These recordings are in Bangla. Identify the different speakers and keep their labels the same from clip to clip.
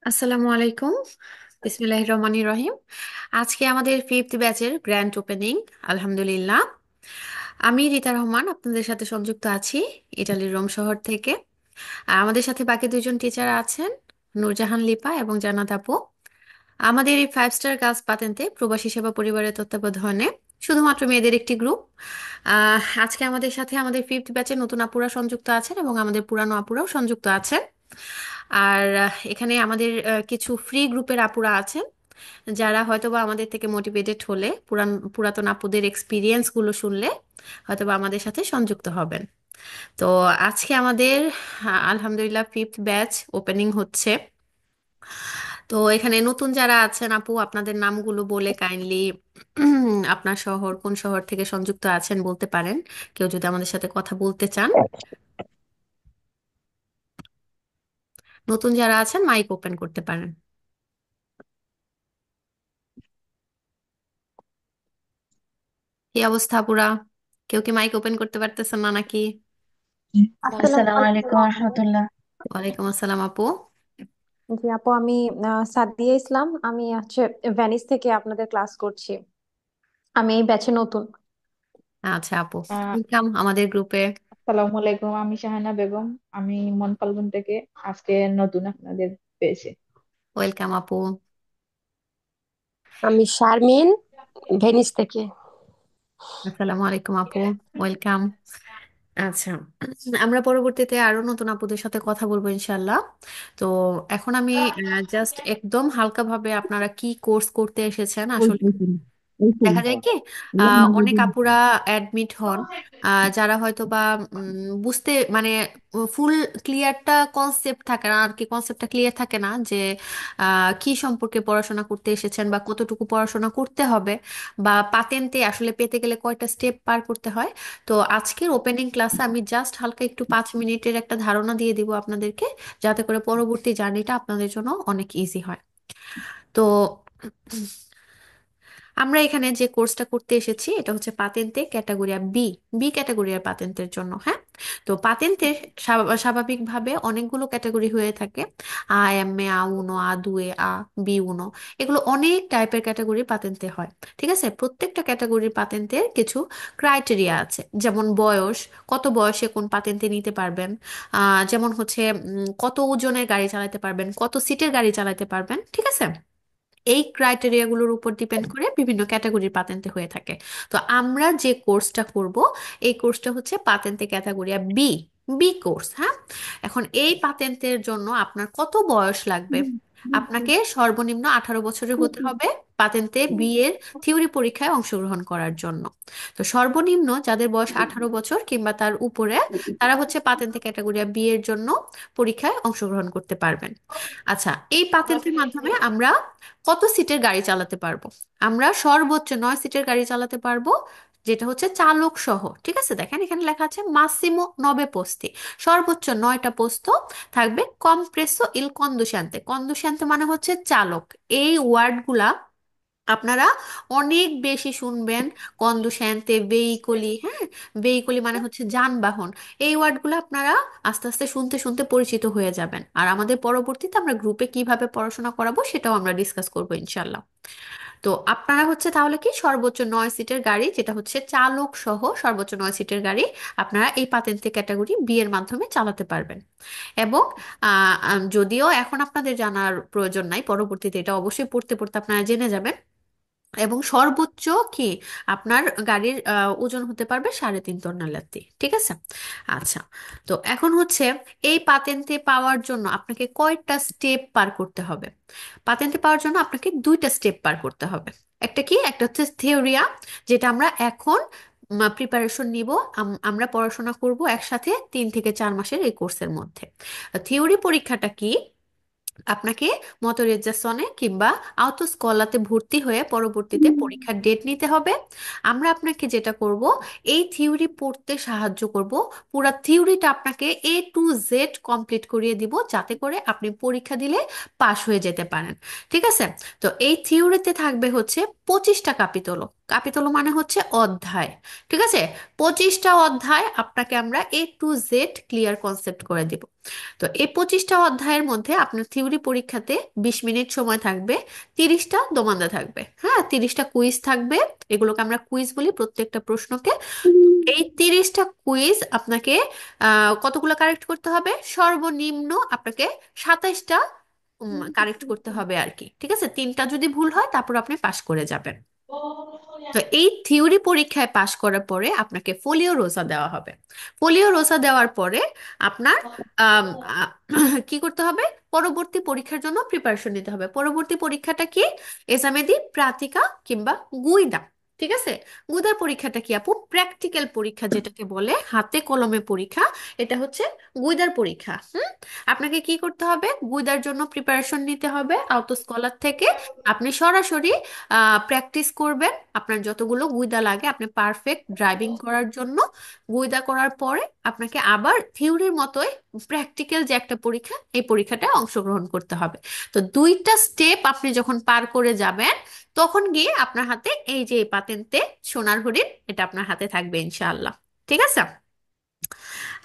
Speaker 1: আসসালামু আলাইকুম। বিসমিল্লাহির রহমানির রহিম। আজকে আমাদের ফিফথ ব্যাচের গ্র্যান্ড ওপেনিং। আলহামদুলিল্লাহ। আমি রীতা রহমান আপনাদের সাথে সংযুক্ত আছি ইটালির রোম শহর থেকে। আর আমাদের সাথে বাকি দুজন টিচার আছেন, নূরজাহান লিপা এবং জান্নাত আপু। আমাদের এই ফাইভ স্টার গার্লস পাতেন্তে প্রবাসী সেবা পরিবারের তত্ত্বাবধানে শুধুমাত্র মেয়েদের একটি গ্রুপ। আজকে আমাদের সাথে আমাদের ফিফথ ব্যাচের নতুন আপুরা সংযুক্ত আছেন এবং আমাদের পুরানো আপুরাও সংযুক্ত আছেন। আর এখানে আমাদের কিছু ফ্রি গ্রুপের আপুরা আছেন যারা হয়তোবা আমাদের থেকে মোটিভেটেড হলে পুরাতন আপুদের এক্সপিরিয়েন্স গুলো শুনলে হয়তোবা আমাদের সাথে সংযুক্ত হবেন। তো আজকে আমাদের আলহামদুলিল্লাহ ফিফথ ব্যাচ ওপেনিং হচ্ছে। তো এখানে নতুন যারা আছেন আপু, আপনাদের নামগুলো বলে কাইন্ডলি আপনার শহর, কোন শহর থেকে সংযুক্ত আছেন বলতে পারেন, কেউ যদি আমাদের সাথে কথা বলতে চান। নতুন যারা আছেন মাইক ওপেন করতে পারেন। কি অবস্থা পুরা? কেউ কি মাইক ওপেন করতে পারতেছেন না নাকি?
Speaker 2: আসসালামু
Speaker 3: আসসালামু আলাইকুম
Speaker 2: আলাইকুম।
Speaker 3: রহমতুল্লাহ।
Speaker 1: ওয়ালাইকুম আসসালাম আপু।
Speaker 2: জি আপু, আমি সাদিয়া ইসলাম। আমি হচ্ছে ভেনিস থেকে আপনাদের ক্লাস করছি। আমি এই ব্যাচে নতুন।
Speaker 1: আচ্ছা আপু,
Speaker 3: আহ,
Speaker 1: ওয়েলকাম আমাদের গ্রুপে।
Speaker 3: আসসালামু আলাইকুম, আমি শাহানা বেগম। আমি মনকালবন থেকে আজকে নতুন আপনাদের পেয়েছি।
Speaker 1: ওয়েলকাম আপু।
Speaker 4: আমি শারমিন, ভেনিস থেকে।
Speaker 1: আসসালামু আলাইকুম আপু, ওয়েলকাম। আচ্ছা, আমরা পরবর্তীতে আরো নতুন আপুদের সাথে কথা বলবো ইনশাল্লাহ। তো এখন আমি জাস্ট একদম হালকাভাবে আপনারা কি কোর্স করতে এসেছেন আসলে দেখা যায় কি অনেক আপুরা অ্যাডমিট হন, যারা হয়তো বা বুঝতে মানে ফুল ক্লিয়ারটা কনসেপ্ট থাকে না আর কি, কনসেপ্টটা ক্লিয়ার থাকে না যে কি সম্পর্কে পড়াশোনা করতে এসেছেন বা কতটুকু পড়াশোনা করতে হবে বা পাতেন্টে আসলে পেতে গেলে কয়টা স্টেপ পার করতে হয়। তো আজকের ওপেনিং ক্লাসে আমি জাস্ট হালকা একটু 5 মিনিটের একটা ধারণা দিয়ে দিব আপনাদেরকে, যাতে করে পরবর্তী জার্নিটা আপনাদের জন্য অনেক ইজি হয়। তো আমরা এখানে যে কোর্সটা করতে এসেছি এটা হচ্ছে পাতেন্তে ক্যাটাগরিয়া বি, বি ক্যাটাগরিয়ার পাতেন্টের জন্য। হ্যাঁ, তো পাতেন্টের স্বাভাবিকভাবে অনেকগুলো ক্যাটাগরি হয়ে থাকে। আ এম এ, আ উনো, আ দুয়ে, আ বি উনো, এগুলো অনেক টাইপের ক্যাটাগরি পাতেন্তে হয়। ঠিক আছে, প্রত্যেকটা ক্যাটাগরির পাতেন্টের কিছু ক্রাইটেরিয়া আছে, যেমন বয়স, কত বয়সে কোন পাতেন্টে নিতে পারবেন, যেমন হচ্ছে কত ওজনের গাড়ি চালাতে পারবেন, কত সিটের গাড়ি চালাতে পারবেন। ঠিক আছে, এই ক্রাইটেরিয়াগুলোর উপর ডিপেন্ড করে বিভিন্ন ক্যাটাগরির পাতেন্টে হয়ে থাকে। তো আমরা যে কোর্সটা করব এই কোর্সটা হচ্ছে পাতেন্টে ক্যাটাগরিয়া বি, বি কোর্স। হ্যাঁ, এখন এই পাতেন্টের জন্য আপনার কত বয়স লাগবে? আপনাকে সর্বনিম্ন 18 বছরের হতে হবে পাতেন্টে বি এর থিওরি পরীক্ষায় অংশগ্রহণ করার জন্য। তো সর্বনিম্ন যাদের বয়স 18 বছর কিংবা তার উপরে, তারা হচ্ছে পাতেন্টে ক্যাটাগরিয়া বি এর জন্য পরীক্ষায় অংশগ্রহণ করতে পারবেন। আচ্ছা, এই পাতেন্টের মাধ্যমে আমরা কত সিটের গাড়ি চালাতে পারবো? আমরা সর্বোচ্চ 9 সিটের গাড়ি চালাতে পারবো, যেটা হচ্ছে চালক সহ। ঠিক আছে, দেখেন এখানে লেখা আছে মাসিমো নবে পোস্তি, সর্বোচ্চ 9টা পোস্ত থাকবে। কম্প্রেসো ইল কন্দুশান্তে, কন্দুশান্তে মানে হচ্ছে চালক। এই ওয়ার্ডগুলা আপনারা অনেক বেশি শুনবেন। কন্দুশান্তে, ভেহিকলি, হ্যাঁ, ভেহিকলি মানে হচ্ছে যানবাহন। এই ওয়ার্ডগুলো আপনারা আস্তে আস্তে শুনতে শুনতে পরিচিত হয়ে যাবেন। আর আমাদের পরবর্তীতে আমরা গ্রুপে কিভাবে পড়াশোনা করাবো সেটাও আমরা ডিসকাস করবো ইনশাল্লাহ। তো আপনারা হচ্ছে তাহলে কি সর্বোচ্চ 9 সিটের গাড়ি, যেটা হচ্ছে চালক সহ সর্বোচ্চ 9 সিটের গাড়ি, আপনারা এই পাতেন্টে ক্যাটাগরি বি এর মাধ্যমে চালাতে পারবেন। এবং যদিও এখন আপনাদের জানার প্রয়োজন নাই, পরবর্তীতে এটা অবশ্যই পড়তে পড়তে আপনারা জেনে যাবেন। এবং সর্বোচ্চ কি আপনার গাড়ির ওজন হতে পারবে 3.5 টন। ঠিক আছে, আচ্ছা। তো এখন হচ্ছে এই পাতেন্টে পাওয়ার জন্য আপনাকে কয়টা স্টেপ পার করতে হবে? পাতেন্টে পাওয়ার জন্য আপনাকে দুইটা স্টেপ পার করতে হবে। একটা কি, একটা হচ্ছে থিওরিয়া, যেটা আমরা এখন প্রিপারেশন নিব। আমরা পড়াশোনা করব একসাথে 3 থেকে 4 মাসের এই কোর্সের মধ্যে। থিওরি পরীক্ষাটা কি, আপনাকে মতরেজ্জাসনে কিংবা আউতো স্কলাতে ভর্তি হয়ে পরবর্তীতে পরীক্ষার ডেট নিতে হবে। আমরা আপনাকে যেটা করব, এই থিওরি পড়তে সাহায্য করব। পুরো থিওরিটা আপনাকে A to Z কমপ্লিট করিয়ে দিব, যাতে করে আপনি পরীক্ষা দিলে পাশ হয়ে যেতে পারেন। ঠিক আছে, তো এই থিওরিতে থাকবে হচ্ছে 25টা ক্যাপিটল। ক্যাপিতলো মানে হচ্ছে অধ্যায়। ঠিক আছে, 25টা অধ্যায় আপনাকে আমরা A to Z clear concept করে দিব। তো এই 25টা অধ্যায়ের মধ্যে আপনার থিওরি পরীক্ষাতে 20 মিনিট সময় থাকবে, 30টা দোমানদা থাকবে, হ্যাঁ 30টা কুইজ থাকবে। এগুলোকে আমরা কুইজ বলি প্রত্যেকটা প্রশ্নকে। এই 30টা কুইজ আপনাকে কতগুলো কারেক্ট করতে হবে? সর্বনিম্ন আপনাকে 27টা কারেক্ট করতে হবে আর কি। ঠিক আছে, 3টা যদি ভুল হয় তারপর আপনি পাশ করে যাবেন। তো এই থিওরি পরীক্ষায় পাশ করার পরে আপনাকে ফোলিও রোসা দেওয়া হবে। ফোলিও রোসা দেওয়ার পরে আপনার আম, আ- কি করতে হবে? পরবর্তী পরীক্ষার জন্য প্রিপারেশন নিতে হবে। পরবর্তী পরীক্ষাটা কি? এসামেদি প্রাতিকা কিংবা গুইদা। ঠিক আছে, গুইদার পরীক্ষাটা কি আপু? প্র্যাকটিক্যাল পরীক্ষা, যেটাকে বলে হাতে কলমে পরীক্ষা। এটা হচ্ছে গুইদার পরীক্ষা। আপনাকে কি করতে হবে? গুইদার জন্য প্রিপারেশন নিতে হবে আউটো স্কলার থেকে। আপনি সরাসরি প্র্যাকটিস করবেন। আপনার যতগুলো গুইদা লাগে আপনি পারফেক্ট ড্রাইভিং করার জন্য, গুইদা করার পরে আপনাকে আবার থিওরির মতোই প্র্যাকটিক্যাল যে একটা পরীক্ষা, এই পরীক্ষাটায় অংশগ্রহণ করতে হবে। তো দুইটা স্টেপ আপনি যখন পার করে যাবেন, তখন গিয়ে আপনার হাতে এই যে পাতেন্তে সোনার হরিণ, এটা আপনার হাতে থাকবে ইনশাআল্লাহ। ঠিক আছে।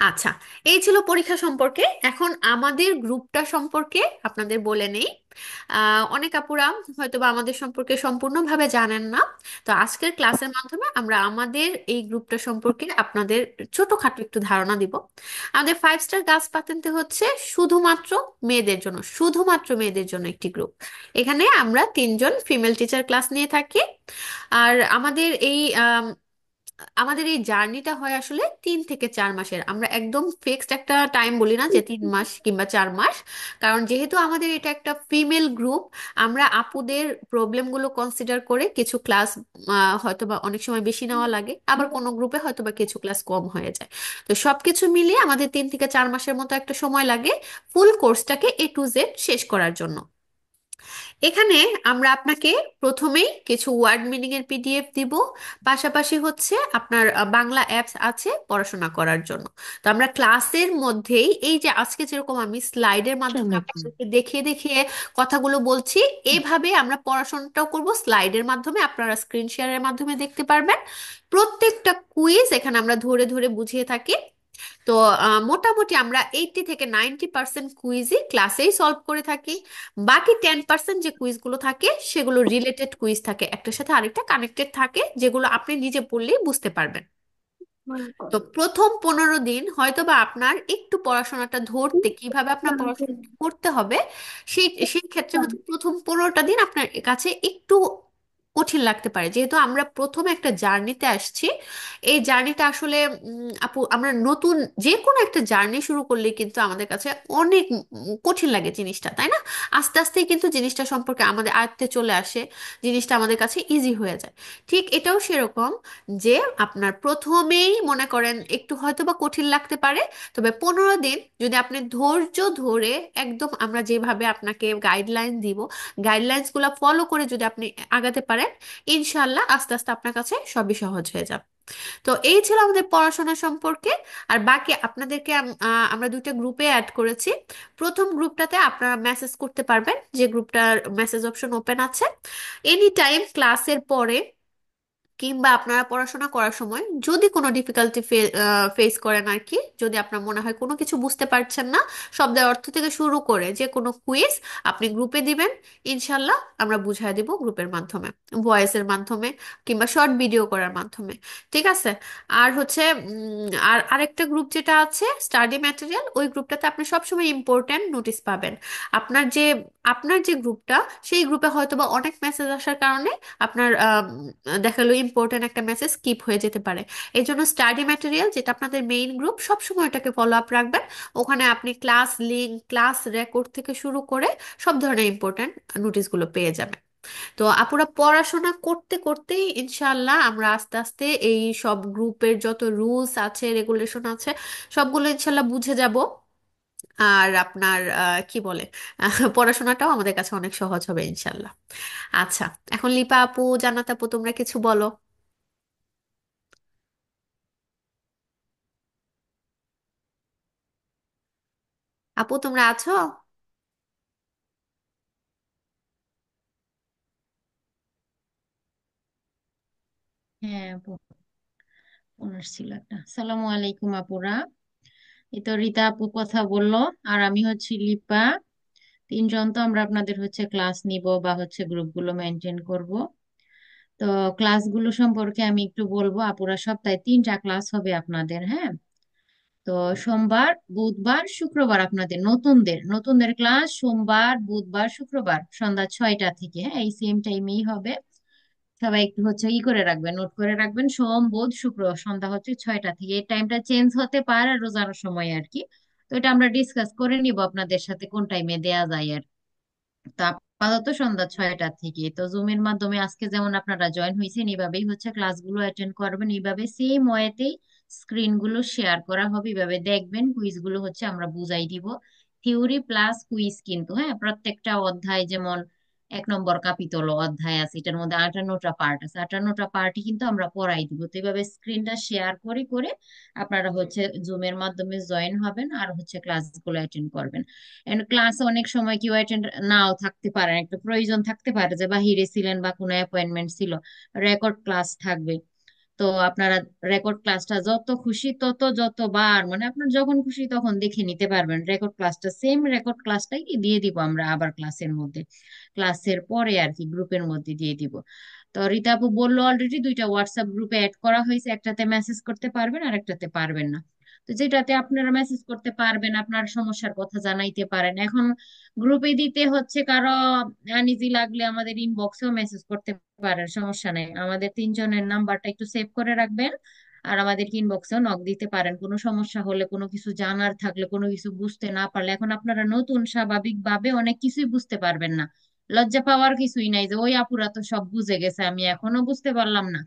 Speaker 1: আচ্ছা, এই ছিল পরীক্ষা সম্পর্কে। এখন আমাদের গ্রুপটা সম্পর্কে আপনাদের বলে নেই। অনেক আপুরা হয়তোবা আমাদের সম্পর্কে সম্পূর্ণভাবে জানেন না। তো আজকের ক্লাসের মাধ্যমে আমরা আমাদের এই গ্রুপটা সম্পর্কে আপনাদের ছোটখাটো একটু ধারণা দিব। আমাদের 5 স্টার গাছ পাতেন্তে হচ্ছে শুধুমাত্র মেয়েদের জন্য, শুধুমাত্র মেয়েদের জন্য একটি গ্রুপ। এখানে আমরা 3জন ফিমেল টিচার ক্লাস নিয়ে থাকি। আর আমাদের এই জার্নিটা হয় আসলে 3 থেকে 4 মাসের। আমরা একদম ফিক্সড একটা টাইম বলি না যে 3 মাস কিংবা 4 মাস। কারণ যেহেতু আমাদের এটা একটা ফিমেল গ্রুপ, আমরা আপুদের প্রবলেমগুলো কনসিডার করে কিছু ক্লাস হয়তো বা অনেক সময় বেশি নেওয়া লাগে, আবার কোনো গ্রুপে হয়তো বা কিছু ক্লাস কম হয়ে যায়। তো সবকিছু মিলিয়ে আমাদের 3 থেকে 4 মাসের মতো একটা সময় লাগে ফুল কোর্সটাকে A to Z শেষ করার জন্য। এখানে আমরা আপনাকে প্রথমেই কিছু ওয়ার্ড মিনিং এর পিডিএফ দিব। পাশাপাশি হচ্ছে আপনার বাংলা অ্যাপস আছে পড়াশোনা করার জন্য। তো আমরা ক্লাসের মধ্যেই এই যে আজকে যেরকম আমি স্লাইডের মাধ্যমে আপনাদেরকে দেখিয়ে দেখিয়ে কথাগুলো বলছি, এইভাবে আমরা পড়াশোনাটাও করব স্লাইডের মাধ্যমে, আপনারা স্ক্রিন শেয়ারের মাধ্যমে দেখতে পারবেন। প্রত্যেকটা কুইজ এখানে আমরা ধরে ধরে বুঝিয়ে থাকি। তো মোটামুটি আমরা 80 থেকে 90% কুইজই ক্লাসেই সলভ করে থাকি। বাকি 10% যে কুইজগুলো থাকে সেগুলো রিলেটেড কুইজ থাকে, একটার সাথে আরেকটা কানেক্টেড থাকে, যেগুলো আপনি নিজে পড়লেই বুঝতে পারবেন। তো প্রথম 15 দিন হয়তো বা আপনার একটু পড়াশোনাটা ধরতে, কিভাবে আপনার পড়াশোনা করতে হবে, সেই সেই ক্ষেত্রে হচ্ছে প্রথম 15টা দিন আপনার কাছে একটু কঠিন লাগতে পারে, যেহেতু আমরা প্রথমে একটা জার্নিতে আসছি। এই জার্নিটা আসলে আপু আমরা নতুন যে কোনো একটা জার্নি শুরু করলে কিন্তু আমাদের কাছে অনেক কঠিন লাগে জিনিসটা, তাই না? আস্তে আস্তেই কিন্তু জিনিসটা সম্পর্কে আমাদের আয়ত্তে চলে আসে, জিনিসটা আমাদের কাছে ইজি হয়ে যায়। ঠিক এটাও সেরকম, যে আপনার প্রথমেই মনে করেন একটু হয়তো বা কঠিন লাগতে পারে, তবে 15 দিন যদি আপনি ধৈর্য ধরে একদম আমরা যেভাবে আপনাকে গাইডলাইন দিব, গাইডলাইন্সগুলো ফলো করে যদি আপনি আগাতে পারেন, ইনশাল্লাহ আস্তে আস্তে আপনার কাছে সবই সহজ হয়ে যাবে। তো এই ছিল আমাদের পড়াশোনা সম্পর্কে। আর বাকি আপনাদেরকে আমরা 2টা গ্রুপে অ্যাড করেছি। প্রথম গ্রুপটাতে আপনারা মেসেজ করতে পারবেন, যে গ্রুপটার মেসেজ অপশন ওপেন আছে। এনি টাইম ক্লাসের পরে কিংবা আপনারা পড়াশোনা করার সময় যদি কোনো ডিফিকাল্টি ফেস করেন আর কি, যদি আপনার মনে হয় কোনো কিছু বুঝতে পারছেন না, শব্দের অর্থ থেকে শুরু করে যে কোনো কুইজ আপনি গ্রুপে দিবেন, ইনশাল্লাহ আমরা বুঝাই দিব গ্রুপের মাধ্যমে, ভয়েসের মাধ্যমে কিংবা শর্ট ভিডিও করার মাধ্যমে। ঠিক আছে। আর হচ্ছে আর আরেকটা গ্রুপ যেটা আছে স্টাডি ম্যাটেরিয়াল, ওই গ্রুপটাতে আপনি সবসময় ইম্পর্ট্যান্ট নোটিস পাবেন। আপনার যে আপনার যে গ্রুপটা, সেই গ্রুপে হয়তো বা অনেক মেসেজ আসার কারণে আপনার দেখালো ইম্পর্টেন্ট একটা মেসেজ স্কিপ হয়ে যেতে পারে। এই জন্য স্টাডি ম্যাটেরিয়াল, যেটা আপনাদের মেইন গ্রুপ, সবসময় এটাকে ফলো আপ রাখবেন। ওখানে আপনি ক্লাস লিঙ্ক, ক্লাস রেকর্ড থেকে শুরু করে সব ধরনের ইম্পর্টেন্ট নোটিশগুলো পেয়ে যাবেন। তো আপুরা পড়াশোনা করতে করতেই ইনশাল্লাহ আমরা আস্তে আস্তে এই সব গ্রুপের যত রুলস আছে, রেগুলেশন আছে, সবগুলো ইনশাল্লাহ বুঝে যাব। আর আপনার কি বলে পড়াশোনাটাও আমাদের কাছে অনেক সহজ হবে ইনশাল্লাহ। আচ্ছা, এখন লিপা আপু, জান্নাত আপু, তোমরা কিছু বলো। আপু তোমরা আছো?
Speaker 5: হ্যাঁ আপু, ওনার ছিল একটা। সালামু আলাইকুম আপুরা। এই তো রীতা আপু কথা বললো, আর আমি হচ্ছি লিপা। তিনজন তো আমরা আপনাদের হচ্ছে ক্লাস নিব বা হচ্ছে গ্রুপগুলো মেনটেন করব। তো ক্লাসগুলো সম্পর্কে আমি একটু বলবো আপুরা। সপ্তাহে 3টা ক্লাস হবে আপনাদের, হ্যাঁ। তো সোমবার, বুধবার, শুক্রবার আপনাদের নতুনদের নতুনদের ক্লাস সোমবার, বুধবার, শুক্রবার সন্ধ্যা 6টা থেকে, হ্যাঁ এই সেম টাইমেই হবে। সবাই একটু হচ্ছে করে রাখবেন, নোট করে রাখবেন, সোম বুধ শুক্র সন্ধ্যা হচ্ছে 6টা থেকে। এই টাইমটা চেঞ্জ হতে পারে রোজার সময় আর কি। তো এটা আমরা ডিসকাস করে নিব আপনাদের সাথে কোন টাইমে দেয়া যায় আর। তো আপাতত সন্ধ্যা 6টা থেকে তো জুমের মাধ্যমে আজকে যেমন আপনারা জয়েন হয়েছেন এইভাবেই হচ্ছে ক্লাসগুলো অ্যাটেন্ড করবেন, এইভাবে সেম ওয়েতেই স্ক্রিন গুলো শেয়ার করা হবে, এইভাবে দেখবেন। কুইজ গুলো হচ্ছে আমরা বুঝাই দিব, থিওরি প্লাস কুইজ কিন্তু, হ্যাঁ। প্রত্যেকটা অধ্যায় যেমন 1 নম্বর কাপিতল অধ্যায় আছে, এটার মধ্যে 58টা পার্ট আছে, 58টা পার্টই কিন্তু আমরা পড়াই দিব। তো এইভাবে স্ক্রিনটা শেয়ার করে করে আপনারা হচ্ছে জুমের মাধ্যমে জয়েন হবেন আর হচ্ছে ক্লাসগুলো অ্যাটেন্ড করবেন। এন্ড ক্লাসে অনেক সময় কেউ অ্যাটেন্ড নাও থাকতে পারেন, একটা প্রয়োজন থাকতে পারে যে বাহিরে ছিলেন বা কোনো অ্যাপয়েন্টমেন্ট ছিল, রেকর্ড ক্লাস থাকবে। তো আপনারা রেকর্ড ক্লাসটা যত খুশি তত যতবার মানে আপনার যখন খুশি তখন দেখে নিতে পারবেন। রেকর্ড ক্লাসটা সেম রেকর্ড ক্লাসটাই দিয়ে দিব আমরা আবার ক্লাসের মধ্যে, ক্লাসের পরে আর কি গ্রুপের মধ্যে দিয়ে দিব। তো রীতা আপু বললো অলরেডি 2টা হোয়াটসঅ্যাপ গ্রুপে অ্যাড করা হয়েছে, একটাতে মেসেজ করতে পারবেন আর একটাতে পারবেন না। তো যেটাতে আপনারা মেসেজ করতে পারবেন, আপনার সমস্যার কথা জানাইতে পারেন। এখন গ্রুপে দিতে হচ্ছে কারো আনইজি লাগলে আমাদের ইনবক্সেও মেসেজ করতে পারেন, সমস্যা নেই। আমাদের তিনজনের নাম্বারটা একটু সেভ করে রাখবেন, আর আমাদের ইনবক্সেও নক দিতে পারেন কোনো সমস্যা হলে, কোনো কিছু জানার থাকলে, কোনো কিছু বুঝতে না পারলে। এখন আপনারা নতুন, স্বাভাবিকভাবে অনেক কিছুই বুঝতে পারবেন না। লজ্জা পাওয়ার কিছুই নাই যে ওই আপুরা তো সব বুঝে গেছে, আমি এখনো বুঝতে পারলাম না।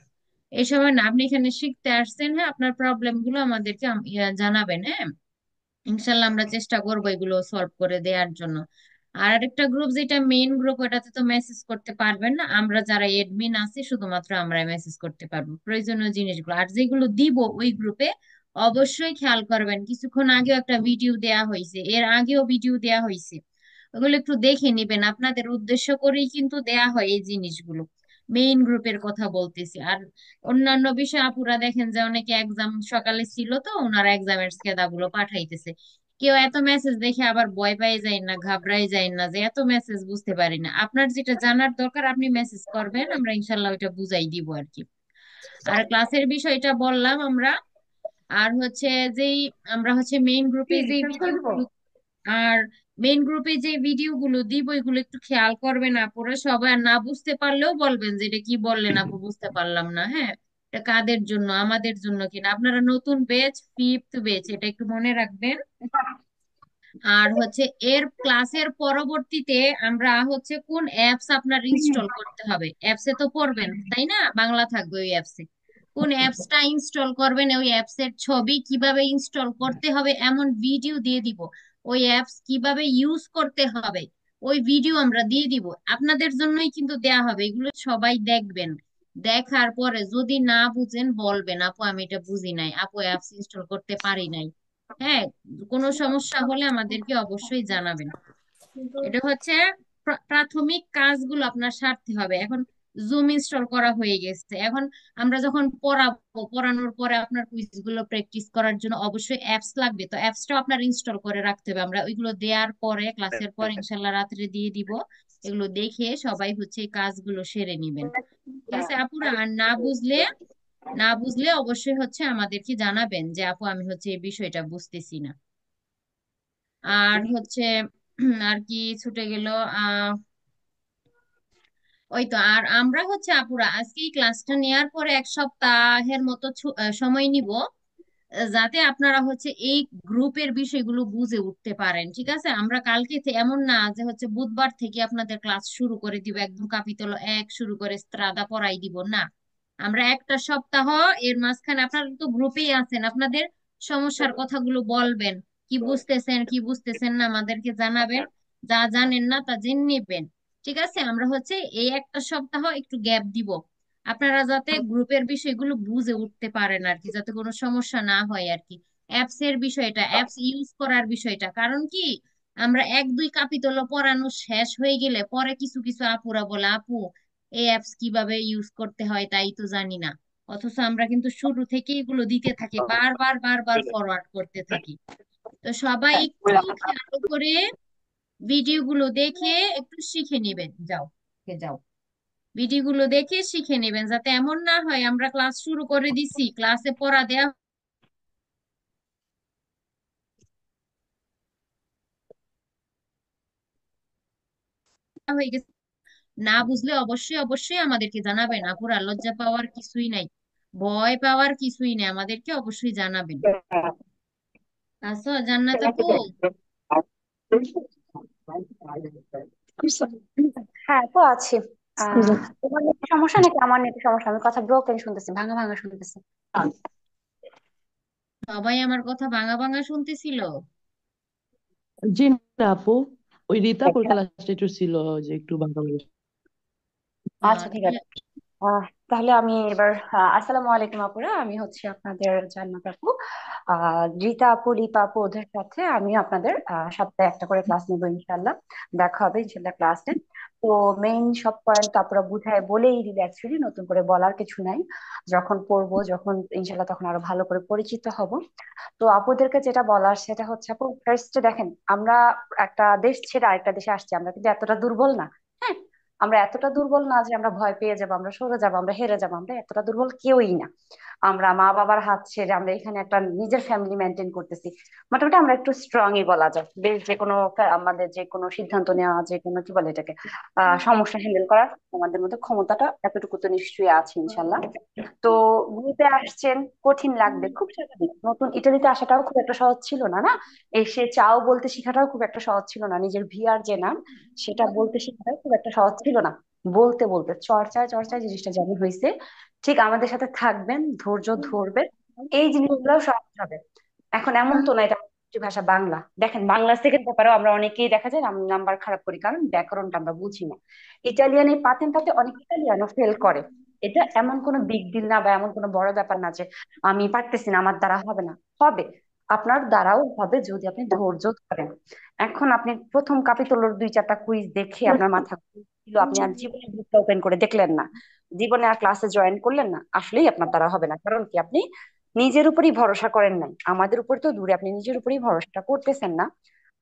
Speaker 5: এই সময় না, আপনি এখানে শিখতে আসছেন, হ্যাঁ। আপনার প্রবলেম গুলো আমাদেরকে জানাবেন, হ্যাঁ। ইনশাল্লাহ আমরা চেষ্টা করবো এগুলো সলভ করে দেওয়ার জন্য। আর আরেকটা গ্রুপ যেটা মেইন গ্রুপ, ওটাতে তো মেসেজ করতে পারবেন না, আমরা যারা এডমিন আছি শুধুমাত্র আমরা মেসেজ করতে পারবো প্রয়োজনীয় জিনিসগুলো। আর যেগুলো দিব ওই গ্রুপে অবশ্যই খেয়াল করবেন, কিছুক্ষণ আগেও একটা ভিডিও দেয়া হয়েছে, এর আগেও ভিডিও দেয়া হয়েছে, ওগুলো একটু দেখে নিবেন। আপনাদের উদ্দেশ্য করেই কিন্তু দেয়া হয় এই জিনিসগুলো, মেইন গ্রুপের কথা বলতেছি। আর অন্যান্য বিষয় আপুরা দেখেন যে অনেকে এক্সাম সকালে ছিল, তো ওনারা এক্সামের গুলো পাঠাইতেছে। কেউ এত মেসেজ দেখে আবার ভয় পেয়ে যায় না, ঘাবড়াই যায় না যে এত মেসেজ বুঝতে পারি না। আপনার যেটা জানার দরকার আপনি মেসেজ করবেন, আমরা ইনশাল্লাহ ওইটা বুঝাই দিব আর কি। আর ক্লাসের বিষয়টা বললাম আমরা। আর হচ্ছে যেই আমরা হচ্ছে মেইন গ্রুপে যেই ভিডিওগুলো, আর মেইন গ্রুপে যে ভিডিওগুলো দিব এগুলো একটু খেয়াল করবেন আপুরা সবাই। আর না বুঝতে পারলেও বলবেন যে এটা কি বললেন আপু, বুঝতে পারলাম না, হ্যাঁ। এটা কাদের জন্য, আমাদের জন্য কিনা। আপনারা নতুন ব্যাচ, 5th ব্যাচ, এটা একটু মনে রাখবেন। আর হচ্ছে এর ক্লাসের পরবর্তীতে আমরা হচ্ছে কোন অ্যাপস আপনার ইনস্টল করতে হবে, অ্যাপসে তো পড়বেন তাই না, বাংলা থাকবে ওই অ্যাপসে। কোন অ্যাপসটা ইনস্টল করবেন, ওই অ্যাপস এর ছবি কিভাবে ইনস্টল করতে হবে এমন ভিডিও দিয়ে দিব। ওই অ্যাপস কিভাবে ইউজ করতে হবে ওই ভিডিও আমরা দিয়ে দিব, আপনাদের জন্যই কিন্তু দেয়া হবে। এগুলো সবাই দেখবেন, দেখার পরে যদি না বুঝেন বলবেন আপু আমি এটা বুঝি নাই, আপু অ্যাপস ইনস্টল করতে পারি নাই, হ্যাঁ। কোনো সমস্যা হলে আমাদেরকে অবশ্যই জানাবেন। এটা হচ্ছে প্রাথমিক কাজগুলো আপনার সারতে হবে। এখন জুম ইনস্টল করা হয়ে গেছে, এখন আমরা যখন পড়াবো, পড়ানোর পরে আপনার কুইজ গুলো প্র্যাকটিস করার জন্য অবশ্যই অ্যাপস লাগবে। তো অ্যাপসটাও আপনার ইনস্টল করে রাখতে হবে। আমরা ওইগুলো দেওয়ার পরে ক্লাসের পর ইনশাল্লাহ রাত্রে দিয়ে দিব। এগুলো দেখে সবাই হচ্ছে এই কাজগুলো সেরে নিবেন, ঠিক আছে আপুরা। আর না বুঝলে অবশ্যই হচ্ছে আমাদেরকে জানাবেন যে আপু আমি হচ্ছে এই বিষয়টা বুঝতেছি না। আর হচ্ছে আর কি ছুটে গেল। আহ ওই তো। আর আমরা হচ্ছে আপুরা আজকে এই ক্লাসটা নেওয়ার পরে 1 সপ্তাহের মতো সময় নিব, যাতে আপনারা হচ্ছে এই গ্রুপের বিষয়গুলো বুঝে উঠতে পারেন, ঠিক আছে। আমরা কালকে এমন না যে হচ্ছে বুধবার থেকে আপনাদের ক্লাস শুরু করে দিব, একদম কাপিতল 1 শুরু করে স্ত্রাদা পড়াই দিব না। আমরা একটা সপ্তাহ, এর মাঝখানে আপনারা তো গ্রুপেই আছেন, আপনাদের সমস্যার কথাগুলো বলবেন, কি বুঝতেছেন কি বুঝতেছেন না আমাদেরকে জানাবেন, যা জানেন না তা জেনে নেবেন, ঠিক আছে। আমরা হচ্ছে এই একটা সপ্তাহ একটু গ্যাপ দিব, আপনারা যাতে গ্রুপের বিষয়গুলো বুঝে উঠতে পারেন আর কি, যাতে কোনো সমস্যা না হয় আর কি। অ্যাপস এর বিষয়টা, অ্যাপস ইউজ করার বিষয়টা, কারণ কি আমরা 1 2 কাপিতল পড়ানো শেষ হয়ে গেলে পরে কিছু কিছু আপুরা বলে আপু এই অ্যাপস কিভাবে ইউজ করতে হয় তাই তো জানি না। অথচ আমরা কিন্তু শুরু থেকেই এগুলো দিতে থাকি, বারবার বারবার ফরওয়ার্ড করতে থাকি। তো সবাই একটু খেয়াল করে ভিডিওগুলো দেখে একটু শিখে নেবেন। যাও, যাও, ভিডিওগুলো দেখে শিখে নেবেন, যাতে এমন না হয় আমরা ক্লাস শুরু করে দিছি, ক্লাসে পড়া দেয়া হয়ে গেছে। না বুঝলে অবশ্যই অবশ্যই আমাদেরকে জানাবেন আপুরা, লজ্জা পাওয়ার কিছুই নাই, ভয় পাওয়ার কিছুই নেই, আমাদেরকে অবশ্যই জানাবেন। আচ্ছা জান্নাত আপু,
Speaker 6: হ্যাঁ, তো আছি। তোমার নেটের সমস্যা নাকি আমার নেটের সমস্যা? আমি কথা ব্রোকেন শুনতেছি, ভাঙা ভাঙা শুনতেছি।
Speaker 5: সবাই আমার কথা ভাঙা ভাঙা শুনতেছিল।
Speaker 7: জি না আপু, ওই রিতাপুর ক্লাসটা একটু ছিল যে একটু বাংলা বলে।
Speaker 6: আচ্ছা, ঠিক
Speaker 5: তাহলে
Speaker 6: আছে। তাহলে আমি এবার আসসালামু আলাইকুম আপুরা, আমি হচ্ছে আপনাদের জান্নাত আপু। রীতা আপু, লিপা আপু, ওদের সাথে আমি আপনাদের সপ্তাহে একটা করে ক্লাস নিবো ইনশাল্লাহ। দেখা হবে ইনশাল্লাহ ক্লাসে। তো মেইন সব পয়েন্ট আপুরা বুঝায় বলেই দিলে, অ্যাকচুয়ালি নতুন করে বলার কিছু নাই। যখন পড়বো, যখন ইনশাল্লাহ, তখন আরো ভালো করে পরিচিত হব। তো আপুদেরকে যেটা বলার সেটা হচ্ছে, আপু ফার্স্টে দেখেন, আমরা একটা দেশ ছেড়ে আরেকটা দেশে আসছি, আমরা কিন্তু এতটা দুর্বল না। হ্যাঁ, আমরা এতটা দুর্বল না যে আমরা ভয় পেয়ে যাবো, আমরা সরে যাবো, আমরা হেরে যাবো, আমরা এতটা দুর্বল কেউই না। আমরা মা বাবার হাত ছেড়ে আমরা এখানে একটা নিজের ফ্যামিলি মেনটেন করতেছি। মোটামুটি আমরা একটু স্ট্রংই বলা যায়, বেশ যে কোনো আমাদের যে কোনো সিদ্ধান্ত নেওয়া, যে কোনো কি বলে এটাকে, সমস্যা হ্যান্ডেল করার আমাদের মধ্যে ক্ষমতাটা এতটুকু তো নিশ্চয়ই আছে ইনশাল্লাহ। তো গ্রুপে আসছেন, কঠিন লাগবে, খুব স্বাভাবিক। নতুন ইটালিতে আসাটাও খুব একটা সহজ ছিল না, না? এসে চাও বলতে শেখাটাও খুব একটা সহজ ছিল না, নিজের ভিআর যে নাম সেটা বলতে শেখাটাও খুব একটা সহজ ছিল না। বলতে বলতে চর্চায় চর্চায় জিনিসটা যেমন হয়েছে, ঠিক আমাদের সাথে থাকবেন, ধৈর্য ধরবেন, এই জিনিসগুলো সহজ হবে। এখন এমন তো না এটা মাতৃভাষা বাংলা। দেখেন, বাংলা সেকেন্ড পেপারেও আমরা অনেকেই দেখা যায় নাম্বার খারাপ করি, কারণ ব্যাকরণটা আমরা বুঝি না। ইটালিয়ান এই পাতেনটাতে অনেক ইটালিয়ানও ফেল করে। এটা এমন কোনো বিগ ডিল না, বা এমন কোনো বড় ব্যাপার না যে আমি পারতেছি না, আমার দ্বারা হবে না। হবে, আপনার দ্বারাও হবে যদি আপনি ধৈর্য ধরেন। এখন আপনি প্রথম কাপিতলের দুই চারটা কুইজ দেখে আপনার মাথা ছিল, আপনি আর জীবনে বুকটা ওপেন করে দেখলেন না, জীবনে আর ক্লাসে জয়েন করলেন না, আসলেই আপনার দ্বারা হবে না। কারণ কি, আপনি নিজের উপরই ভরসা করেন নাই, আমাদের উপর তো দূরে, আপনি নিজের উপরই ভরসা করতেছেন না।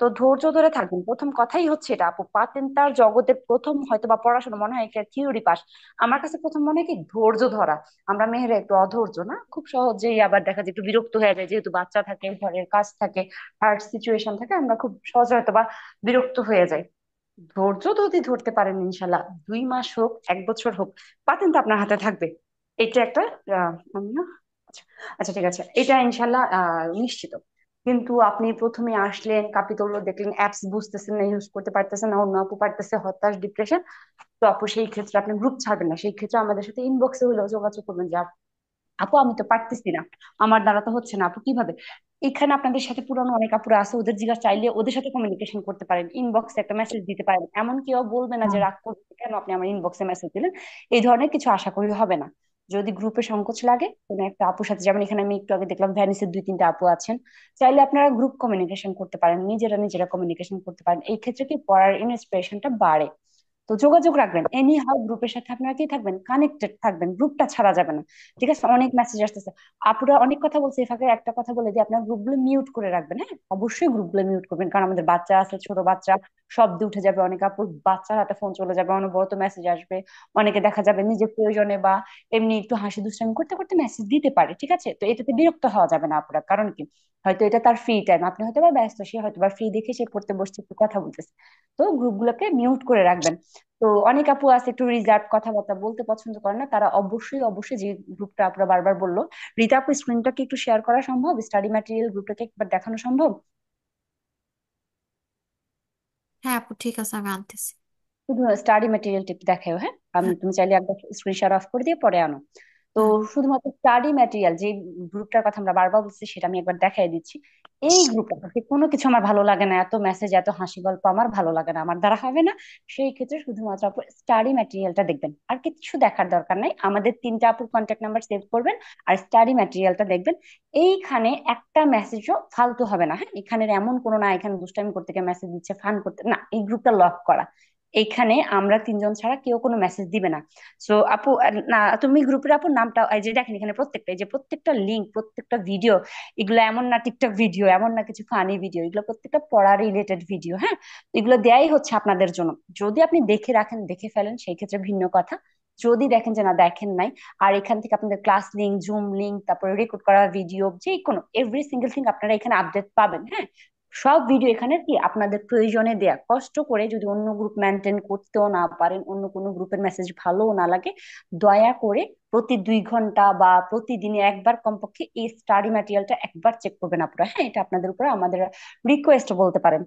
Speaker 6: তো ধৈর্য ধরে থাকবেন, প্রথম কথাই হচ্ছে এটা আপু। পাতেন তার জগতে প্রথম হয়তো বা পড়াশোনা মনে হয় থিওরি পাস, আমার কাছে প্রথম মনে হয় কি ধৈর্য ধরা। আমরা মেয়েরা একটু অধৈর্য না, খুব সহজেই আবার দেখা যায় একটু বিরক্ত হয়ে যায়, যেহেতু বাচ্চা থাকে, ঘরের কাজ থাকে, হার্ড সিচুয়েশন থাকে, আমরা খুব সহজে হয়তো বা বিরক্ত হয়ে যাই। ধৈর্য যদি ধরতে পারেন ইনশাল্লাহ, 2 মাস হোক, 1 বছর হোক, পাতেন তো আপনার হাতে থাকবে। এটা একটা আমি না, আচ্ছা, আচ্ছা, ঠিক আছে, এটা ইনশাল্লাহ নিশ্চিত। কিন্তু আপনি প্রথমে আসলেন, কাপিতল দেখলেন, অ্যাপস বুঝতেছেন না, ইউজ করতে পারতেছেন না, অন্য আপু পারতেছে, হতাশ, ডিপ্রেশন। তো আপু সেই ক্ষেত্রে আপনি গ্রুপ ছাড়বেন না, সেই ক্ষেত্রে আমাদের সাথে ইনবক্সে হলেও যোগাযোগ করবেন যে আপু আমি তো পারতেছি না, আমার দ্বারা তো হচ্ছে না, আপু কিভাবে। এখানে আপনাদের সাথে পুরানো অনেক আপুরা আছে, ওদের জিজ্ঞাসা চাইলে ওদের সাথে কমিউনিকেশন করতে পারেন, ইনবক্সে একটা মেসেজ দিতে পারেন, এমন কেউ বলবে না যে রাগ করছে কেন আপনি আমার ইনবক্সে মেসেজ দিলেন। এই ধরনের কিছু আশা করি হবে না। যদি গ্রুপে সংকোচ লাগে কোনো একটা আপুর সাথে, যেমন এখানে আমি একটু আগে দেখলাম ভ্যানিসের 2-3টা আপু আছেন, চাইলে আপনারা গ্রুপ কমিউনিকেশন করতে পারেন, নিজেরা নিজেরা কমিউনিকেশন করতে পারেন, এই ক্ষেত্রে কি পড়ার ইন্সপিরেশনটা বাড়ে। তো যোগাযোগ রাখবেন, এনি হাউ গ্রুপের সাথে আপনারা কি থাকবেন, কানেক্টেড থাকবেন, গ্রুপটা ছাড়া যাবে না। ঠিক আছে, অনেক মেসেজ আসতেছে, আপুরা অনেক কথা বলছে, এই ফাঁকে একটা কথা বলে যে আপনার গ্রুপগুলো মিউট করে রাখবেন। হ্যাঁ, অবশ্যই গ্রুপগুলো মিউট করবেন, কারণ আমাদের বাচ্চা আছে, ছোট বাচ্চা, শব্দ উঠে যাবে, অনেক আপুর বাচ্চার হাতে ফোন চলে যাবে, অনবরত মেসেজ আসবে। অনেকে দেখা যাবে নিজের প্রয়োজনে বা এমনি একটু হাসি দুষ্টামি করতে করতে মেসেজ দিতে পারে। ঠিক আছে, তো এটাতে বিরক্ত হওয়া যাবে না আপুরা, কারণ কি, হয়তো এটা তার ফ্রি টাইম, আপনি হয়তো বা ব্যস্ত, সে হয়তো বা ফ্রি দেখে সে পড়তে বসছে, একটু কথা বলতেছে। তো গ্রুপগুলোকে মিউট করে রাখবেন। তো অনেক আপু আছে একটু রিজার্ভ, কথাবার্তা বলতে পছন্দ করে না, তারা অবশ্যই অবশ্যই, যে গ্রুপটা আপুরা বারবার বললো, রিতা আপু স্ক্রিনটা কি একটু শেয়ার করা সম্ভব, স্টাডি ম্যাটেরিয়াল গ্রুপটাকে একবার দেখানো সম্ভব?
Speaker 1: হ্যাঁ আপু, ঠিক আছে, আমি আনতেছি।
Speaker 6: শুধু স্টাডি ম্যাটেরিয়াল টিপ দেখাও, হ্যাঁ।
Speaker 1: হ্যাঁ,
Speaker 6: তুমি চাইলে একবার স্ক্রিন শেয়ার অফ করে দিয়ে পরে আনো। তো
Speaker 1: হ্যাঁ।
Speaker 6: শুধুমাত্র স্টাডি ম্যাটেরিয়াল যে গ্রুপটার কথা আমরা বারবার বলছি, সেটা আমি একবার দেখাই দিচ্ছি। এই গ্রুপটা কোনো কিছু আমার ভালো লাগে না, এত মেসেজ, এত হাসি গল্প আমার ভালো লাগে না, আমার দ্বারা হবে না। সেই ক্ষেত্রে শুধুমাত্র আপু স্টাডি ম্যাটেরিয়ালটা দেখবেন, আর কিছু দেখার দরকার নাই। আমাদের 3টা আপুর কন্ট্যাক্ট নাম্বার সেভ করবেন, আর স্টাডি ম্যাটেরিয়ালটা দেখবেন। এইখানে একটা মেসেজও ফালতু হবে না। হ্যাঁ, এখানে এমন কোনো না এখানে দুষ্টামি করতে গিয়ে মেসেজ দিচ্ছে, ফান করতে না, এই গ্রুপটা লক করা। এইখানে আমরা তিনজন ছাড়া কেউ কোনো মেসেজ দিবে না। সো আপু না, তুমি গ্রুপের আপুর নামটা এই যে দেখেন এখানে প্রত্যেকটা, এই যে প্রত্যেকটা লিঙ্ক, প্রত্যেকটা ভিডিও, এগুলো এমন না টিকটক ভিডিও, এমন না কিছু ফানি ভিডিও, এগুলো প্রত্যেকটা পড়া রিলেটেড ভিডিও। হ্যাঁ, এগুলো দেয়াই হচ্ছে আপনাদের জন্য। যদি আপনি দেখে রাখেন, দেখে ফেলেন, সেই ক্ষেত্রে ভিন্ন কথা। যদি দেখেন যে না দেখেন নাই, আর এখান থেকে আপনাদের ক্লাস লিঙ্ক, জুম লিঙ্ক, তারপরে রেকর্ড করা ভিডিও, যে কোনো এভরি সিঙ্গেল থিং আপনারা এখানে আপডেট পাবেন। হ্যাঁ, সব ভিডিও এখানে কি আপনাদের প্রয়োজনে দেয়া। কষ্ট করে যদি অন্য গ্রুপ মেনটেন করতেও না পারেন, অন্য কোনো গ্রুপের মেসেজ ভালোও না লাগে, দয়া করে প্রতি 2 ঘন্টা বা প্রতিদিনে একবার কমপক্ষে এই স্টাডি ম্যাটেরিয়ালটা একবার চেক করবেন আপনারা। হ্যাঁ, এটা আপনাদের উপরে আমাদের রিকোয়েস্ট বলতে পারেন।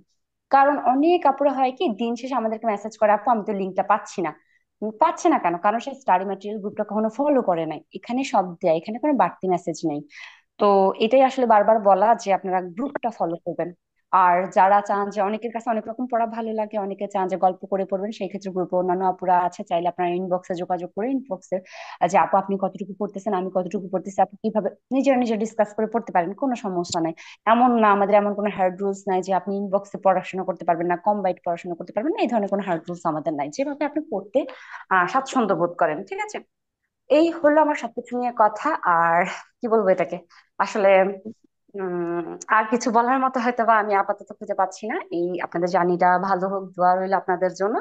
Speaker 6: কারণ অনেক আপুরা হয় কি দিন শেষে আমাদেরকে মেসেজ করে, আপু আমি তো লিঙ্কটা পাচ্ছি না। পাচ্ছে না কেন? কারণ সে স্টাডি ম্যাটেরিয়াল গ্রুপটা কখনো ফলো করে নাই। এখানে সব দেয়, এখানে কোনো বাড়তি মেসেজ নেই। তো এটাই আসলে বারবার বলা যে আপনারা গ্রুপটা ফলো করবেন। আর যারা চান যে, অনেকের কাছে অনেক রকম পড়া ভালো লাগে, অনেকে চান যে গল্প করে পড়বেন, সেই ক্ষেত্রে গ্রুপে অন্যান্য আপুরা আছে, চাইলে আপনারা ইনবক্সে যোগাযোগ করে ইনবক্সে যে আপু আপনি কতটুকু পড়তেছেন, আমি কতটুকু পড়তেছি, আপু কিভাবে, নিজেরা নিজে ডিসকাস করে পড়তে পারেন, কোনো সমস্যা নাই। এমন না, আমাদের এমন কোনো হার্ড রুলস নাই যে আপনি ইনবক্সে পড়াশোনা করতে পারবেন না, কম্বাইন্ড পড়াশোনা করতে পারবেন না, এই ধরনের কোনো হার্ড রুলস আমাদের নাই। যেভাবে আপনি পড়তে স্বাচ্ছন্দ্য বোধ করেন, ঠিক আছে? এই হলো আমার সবকিছু নিয়ে কথা। আর কি বলবো এটাকে আসলে, উম আর কিছু বলার মতো হয়তো বা আমি আপাতত খুঁজে পাচ্ছি না। এই আপনাদের জার্নিটা ভালো হোক, দোয়া রইল আপনাদের জন্য।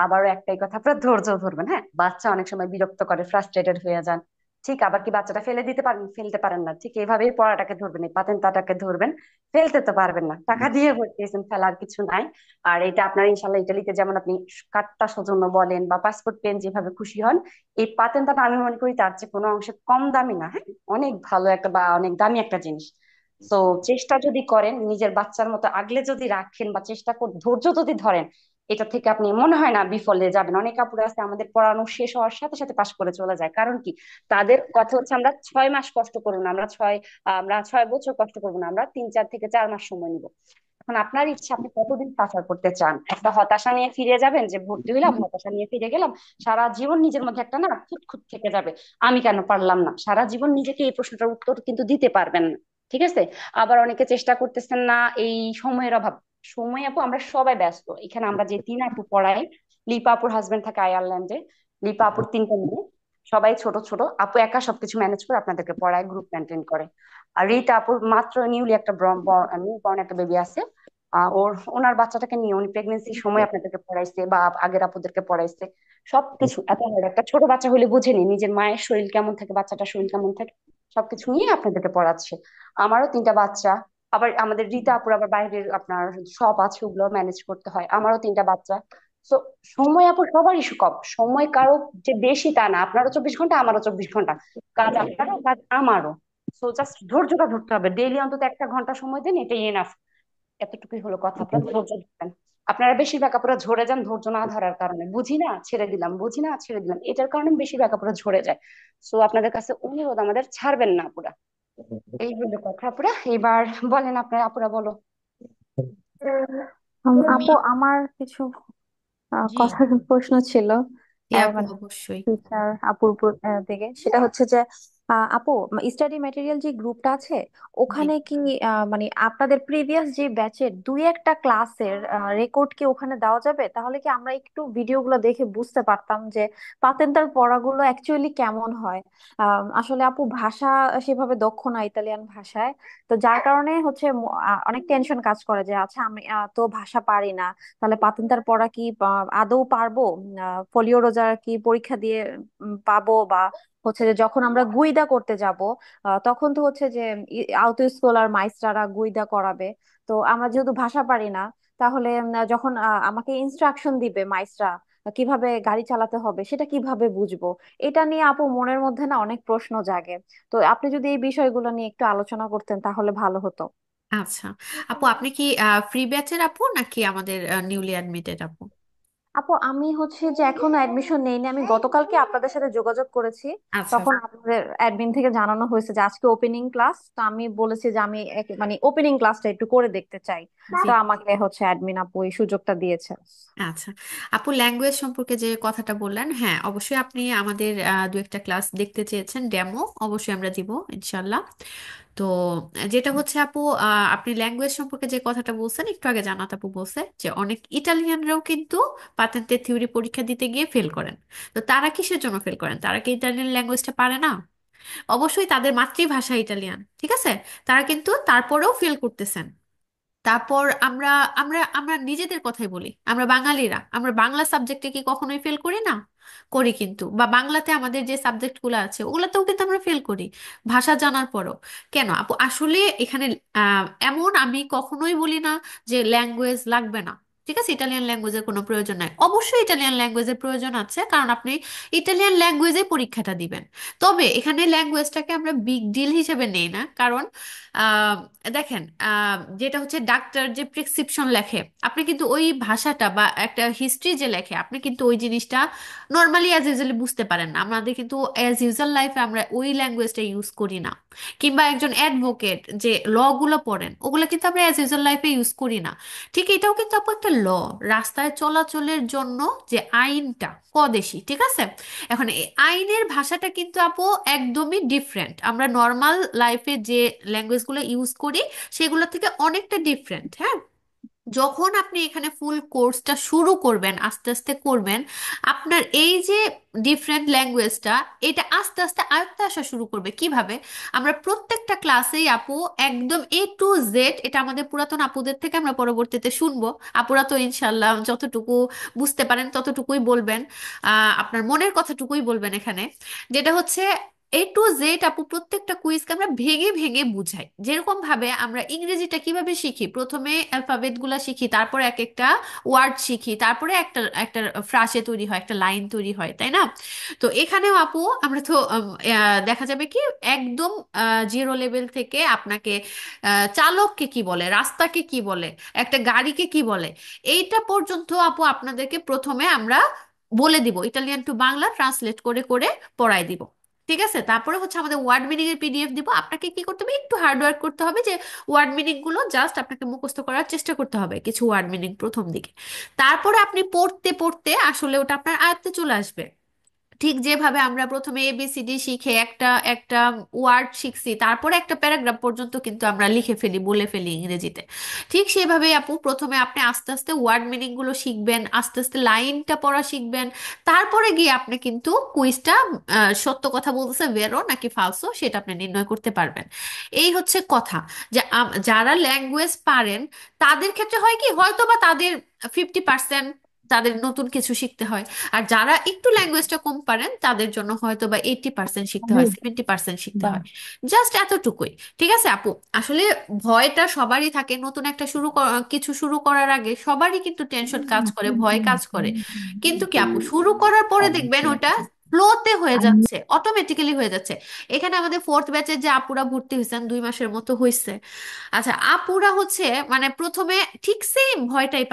Speaker 6: আবারও একটাই কথা, আপনারা ধৈর্য ধরবেন। হ্যাঁ, বাচ্চা অনেক সময় বিরক্ত করে, ফ্রাস্ট্রেটেড হয়ে যান। ঠিক, আবার কি বাচ্চাটা ফেলে দিতে পারেন? ফেলতে পারেন না। ঠিক এইভাবেই পড়াটাকে ধরবেন, এই পাতেনটাটাকে ধরবেন। ফেলতে তো পারবেন না, টাকা দিয়ে ভর্তি হয়েছেন, ফেলার কিছু নাই। আর এটা আপনার ইনশাল্লাহ ইটালিতে যেমন আপনি কার্ডটা সৌজন্য বলেন বা পাসপোর্ট পেন যেভাবে খুশি হন, এই পাতেনটা আমি মনে করি তার চেয়ে কোনো অংশে কম দামি না। হ্যাঁ, অনেক ভালো একটা বা অনেক দামি একটা জিনিস। তো চেষ্টা যদি করেন, নিজের বাচ্চার মতো আগলে যদি রাখেন বা চেষ্টা করে ধৈর্য যদি ধরেন, এটা থেকে আপনি মনে হয় না বিফলে যাবেন। অনেক আপুরা আছে আমাদের পড়ানো শেষ হওয়ার সাথে সাথে পাশ করে চলে যায়। কারণ কি, তাদের কথা হচ্ছে আমরা 6 মাস কষ্ট করবো না, আমরা 6 বছর কষ্ট করবো না, আমরা 3 থেকে 4 মাস সময় নিব। এখন আপনার ইচ্ছা, আপনি কতদিন সাফার করতে চান? একটা হতাশা নিয়ে ফিরে যাবেন যে ভর্তি হইলাম, হতাশা নিয়ে ফিরে গেলাম, সারা জীবন নিজের মধ্যে একটা না খুঁতখুঁত থেকে যাবে, আমি কেন পারলাম না। সারা জীবন নিজেকে এই প্রশ্নটার উত্তর কিন্তু দিতে পারবেন না। ঠিক আছে? আবার অনেকে চেষ্টা করতেছেন না, এই সময়ের অভাব। সময় আপু আমরা সবাই ব্যস্ত। এখানে আমরা যে 3 আপু পড়াই, লিপা আপুর হাজবেন্ড থাকে আয়ারল্যান্ডে, লিপা আপুর 3টা মেয়ে, সবাই ছোট ছোট। আপু একা সবকিছু ম্যানেজ করে আপনাদেরকে পড়ায়, গ্রুপ মেনটেন করে। আর রিতা আপুর মাত্র নিউলি একটা নিউ বর্ন একটা বেবি আছে। ওনার বাচ্চাটাকে নিয়ে উনি প্রেগনেন্সির সময় আপনাদেরকে পড়াইছে বা আগের আপুদেরকে পড়াইছে। সবকিছু এত ভালো, একটা ছোট বাচ্চা হলে বুঝেনি নিজের মায়ের শরীর কেমন থাকে, বাচ্চাটার শরীর কেমন থাকে, সবকিছু নিয়ে আপনাদেরকে পড়াচ্ছে। আমারও 3টা বাচ্চা। আবার আমাদের রীতা আপুর আবার বাইরের আপনার সব আছে, ওগুলো ম্যানেজ করতে হয়। আমারও 3টা বাচ্চা। তো সময় আপু সবারই কম, সময় কারো যে বেশি তা না। আপনারও 24 ঘন্টা, আমারও 24 ঘন্টা, কাজ আপনারও, কাজ আমারও। সো জাস্ট ধৈর্যটা ধরতে হবে, ডেইলি অন্তত 1টা ঘন্টা সময় দেন, এটাই এনাফ। এতটুকুই হলো কথা, আপনারা ধৈর্য ধরেন। আপনারা বেশিরভাগ আপুরা ঝরে যান ধৈর্য না ধরার কারণে, বুঝি না ছেড়ে দিলাম, বুঝি না ছেড়ে দিলাম, এটার কারণে বেশিরভাগ আপুরা ঝরে যায়। সো আপনাদের কাছে অনুরোধ, আমাদের ছাড়বেন না আপুরা। এই হলো কথা আপুরা। এবার বলেন আপনারা আপুরা, বলো।
Speaker 5: আমি
Speaker 2: আপু আমার কিছু
Speaker 5: জি
Speaker 2: কথার প্রশ্ন ছিল,
Speaker 1: জি আপু,
Speaker 2: মানে
Speaker 1: অবশ্যই।
Speaker 2: টিচার আপুর থেকে। সেটা হচ্ছে যে আপু, স্টাডি ম্যাটেরিয়াল যে গ্রুপটা আছে,
Speaker 1: জি।
Speaker 2: ওখানে কি মানে আপনাদের প্রিভিয়াস যে ব্যাচের দুই একটা ক্লাসের রেকর্ড কি ওখানে দেওয়া যাবে? তাহলে কি আমরা একটু ভিডিওগুলো দেখে বুঝতে পারতাম যে পাতেন্তার পড়াগুলো অ্যাকচুয়ালি কেমন হয়। আসলে আপু ভাষা সেভাবে দক্ষ না, ইতালিয়ান ভাষায়। তো যার কারণে হচ্ছে অনেক টেনশন কাজ করে যে আচ্ছা আমি তো ভাষা পারি না, তাহলে পাতেন্তার পড়া কি আদৌ পারবো? ফোলিও রোজার কি পরীক্ষা দিয়ে পাবো? বা হচ্ছে যে যখন আমরা গুইদা করতে যাব, তখন তো হচ্ছে যে আউতো স্কলার মাইস্টাররা গুইদা করাবে। তো আমরা যেহেতু ভাষা পারি না, তাহলে যখন আমাকে ইনস্ট্রাকশন দিবে মাইস্টরা কিভাবে গাড়ি চালাতে হবে, সেটা কিভাবে বুঝবো? এটা নিয়ে আপু মনের মধ্যে না অনেক প্রশ্ন জাগে। তো আপনি যদি এই বিষয়গুলো নিয়ে একটু আলোচনা করতেন তাহলে ভালো হতো।
Speaker 1: আচ্ছা আপু, আপনি কি ফ্রি ব্যাচের আপু নাকি আমাদের নিউলি অ্যাডমিটেড আপু?
Speaker 2: আপু আমি হচ্ছে যে এখনো অ্যাডমিশন নেইনি, আমি গতকালকে আপনাদের সাথে যোগাযোগ করেছি।
Speaker 1: আচ্ছা
Speaker 2: তখন আপনাদের অ্যাডমিন থেকে জানানো হয়েছে যে আজকে ওপেনিং ক্লাস, তো আমি বলেছি যে আমি মানে ওপেনিং ক্লাসটা একটু করে দেখতে চাই।
Speaker 1: জি।
Speaker 2: তো আমাকে হচ্ছে অ্যাডমিন আপু এই সুযোগটা দিয়েছে।
Speaker 1: আচ্ছা আপু, ল্যাঙ্গুয়েজ সম্পর্কে যে কথাটা বললেন, হ্যাঁ অবশ্যই আপনি আমাদের দু একটা ক্লাস দেখতে চেয়েছেন, ডেমো অবশ্যই আমরা দিব ইনশাল্লাহ। তো যেটা হচ্ছে আপু, আপনি ল্যাঙ্গুয়েজ সম্পর্কে যে কথাটা বলছেন একটু আগে জানাত আপু বলছে যে অনেক ইটালিয়ানরাও কিন্তু পাতেন্টের থিওরি পরীক্ষা দিতে গিয়ে ফেল করেন। তো তারা কিসের জন্য ফেল করেন? তারা কি ইটালিয়ান ল্যাঙ্গুয়েজটা পারে না? অবশ্যই তাদের মাতৃভাষা ইটালিয়ান, ঠিক আছে, তারা কিন্তু তারপরেও ফেল করতেছেন। তারপর আমরা আমরা আমরা নিজেদের কথাই বলি, আমরা বাঙালিরা আমরা বাংলা সাবজেক্টে কি কখনোই ফেল করি না? করি কিন্তু। বা বাংলাতে আমাদের যে সাবজেক্টগুলো আছে ওগুলোতেও কিন্তু আমরা ফেল করি ভাষা জানার পরও। কেন আপু? আসলে এখানে এমন আমি কখনোই বলি না যে ল্যাঙ্গুয়েজ লাগবে না। ঠিক আছে, ইটালিয়ান ল্যাঙ্গুয়েজের কোনো প্রয়োজন নাই, অবশ্যই ইটালিয়ান ল্যাঙ্গুয়েজের প্রয়োজন আছে, কারণ আপনি ইটালিয়ান ল্যাঙ্গুয়েজে পরীক্ষাটা দিবেন। তবে এখানে ল্যাঙ্গুয়েজটাকে আমরা বিগ ডিল হিসেবে নেই না, কারণ আহ, দেখেন, যেটা হচ্ছে ডাক্তার যে প্রেসক্রিপশন লেখে, আপনি কিন্তু ওই ভাষাটা বা একটা হিস্ট্রি যে লেখে আপনি কিন্তু ওই জিনিসটা নর্মালি অ্যাজ ইউজুয়ালি বুঝতে পারেন না। আমাদের কিন্তু অ্যাজ ইউজুয়াল লাইফে আমরা ওই ল্যাঙ্গুয়েজটা ইউজ করি না। কিংবা একজন অ্যাডভোকেট যে ল গুলো পড়েন ওগুলো কিন্তু আমরা অ্যাজ ইউজুয়াল লাইফে ইউজ করি না। ঠিক এটাও কিন্তু আপু একটা ল, রাস্তায় চলাচলের জন্য যে আইনটা স্বদেশী, ঠিক আছে। এখন এই আইনের ভাষাটা কিন্তু আপু একদমই ডিফারেন্ট, আমরা নর্মাল লাইফে যে ল্যাঙ্গুয়েজগুলো ইউজ করি সেগুলো থেকে অনেকটা ডিফারেন্ট। হ্যাঁ, যখন আপনি এখানে ফুল কোর্সটা শুরু করবেন, আস্তে আস্তে করবেন, আপনার এই যে ডিফারেন্ট ল্যাঙ্গুয়েজটা এটা আস্তে আস্তে আয়ত্তে আসা শুরু করবে। কিভাবে? আমরা প্রত্যেকটা ক্লাসেই আপু একদম A to Z, এটা আমাদের পুরাতন আপুদের থেকে আমরা পরবর্তীতে শুনবো। আপুরা তো ইনশাল্লাহ যতটুকু বুঝতে পারেন ততটুকুই বলবেন, আপনার মনের কথাটুকুই বলবেন এখানে। যেটা হচ্ছে A to Z আপু প্রত্যেকটা কুইজকে আমরা ভেঙে ভেঙে বুঝাই। যেরকম ভাবে আমরা ইংরেজিটা কিভাবে শিখি, প্রথমে অ্যালফাবেট গুলা শিখি, তারপর এক একটা ওয়ার্ড শিখি, তারপরে একটা একটা ফ্রাসে তৈরি হয়, একটা লাইন তৈরি হয়, তাই না? তো এখানেও আপু আমরা তো দেখা যাবে কি একদম জিরো লেভেল থেকে আপনাকে চালককে কি বলে, রাস্তাকে কি বলে, একটা গাড়িকে কি বলে, এইটা পর্যন্ত আপু আপনাদেরকে প্রথমে আমরা বলে দিব, ইটালিয়ান টু বাংলা ট্রান্সলেট করে করে পড়াই দিব। ঠিক আছে, তারপরে হচ্ছে আমাদের ওয়ার্ড মিনিং এর PDF দিব। আপনাকে কি করতে হবে? একটু হার্ড ওয়ার্ক করতে হবে, যে ওয়ার্ড মিনিং গুলো জাস্ট আপনাকে মুখস্থ করার চেষ্টা করতে হবে, কিছু ওয়ার্ড মিনিং প্রথম দিকে। তারপরে আপনি পড়তে পড়তে আসলে ওটা আপনার আয়ত্তে চলে আসবে। ঠিক যেভাবে আমরা প্রথমে ABCD শিখে একটা একটা ওয়ার্ড শিখছি, তারপরে একটা প্যারাগ্রাফ পর্যন্ত কিন্তু আমরা লিখে ফেলি, বলে ফেলি ইংরেজিতে। ঠিক সেভাবে আপু প্রথমে আপনি আস্তে আস্তে ওয়ার্ড মিনিং গুলো শিখবেন, আস্তে আস্তে লাইনটা পড়া শিখবেন। তারপরে গিয়ে আপনি কিন্তু কুইজটা সত্য কথা বলতেছে ভেরো নাকি ফালসো সেটা আপনি নির্ণয় করতে পারবেন। এই হচ্ছে কথা, যে যারা ল্যাঙ্গুয়েজ পারেন তাদের ক্ষেত্রে হয় কি, হয়তো বা তাদের 50% তাদের নতুন কিছু শিখতে হয়। আর যারা একটু ল্যাঙ্গুয়েজটা কম পারেন তাদের জন্য হয়তো বা 80% শিখতে হয়, 70% শিখতে
Speaker 3: বাহ।
Speaker 1: হয়। জাস্ট এতটুকুই। ঠিক আছে আপু, আসলে ভয়টা সবারই থাকে নতুন একটা কিছু শুরু করার আগে, সবারই কিন্তু টেনশন কাজ করে, ভয় কাজ করে। কিন্তু কি আপু, শুরু করার পরে দেখবেন ওটা ফ্লোতে হয়ে যাচ্ছে, অটোমেটিক্যালি হয়ে যাচ্ছে। এখানে আমাদের 4th ব্যাচের যে আপুরা ভর্তি হয়েছেন 2 মাসের মতো হয়েছে, আচ্ছা আপুরা হচ্ছে মানে প্রথমে ঠিক সেম ভয়টাই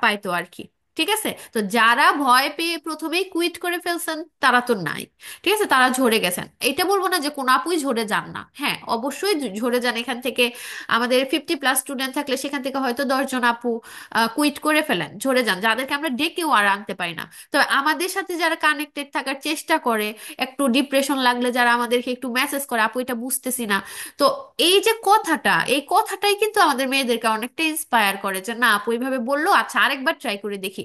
Speaker 1: পাইতো আর কি। ঠিক আছে, তো যারা ভয় পেয়ে প্রথমেই কুইট করে ফেলছেন তারা তো নাই। ঠিক আছে, তারা ঝরে গেছেন। এটা বলবো না যে কোন আপুই ঝরে যান না, হ্যাঁ অবশ্যই ঝরে যান। এখান থেকে আমাদের 50+ স্টুডেন্ট থাকলে সেখান থেকে হয়তো 10 জন আপু কুইট করে ফেলেন, ঝরে যান, যাদেরকে আমরা ডেকেও আর আনতে পারি না। তবে আমাদের সাথে যারা কানেক্টেড থাকার চেষ্টা করে, একটু ডিপ্রেশন লাগলে যারা আমাদেরকে একটু মেসেজ করে, আপু এটা বুঝতেছি না, তো এই যে কথাটা, এই কথাটাই কিন্তু আমাদের মেয়েদেরকে অনেকটা ইন্সপায়ার করে, যে না আপু এইভাবে বললো, আচ্ছা আরেকবার ট্রাই করে দেখি।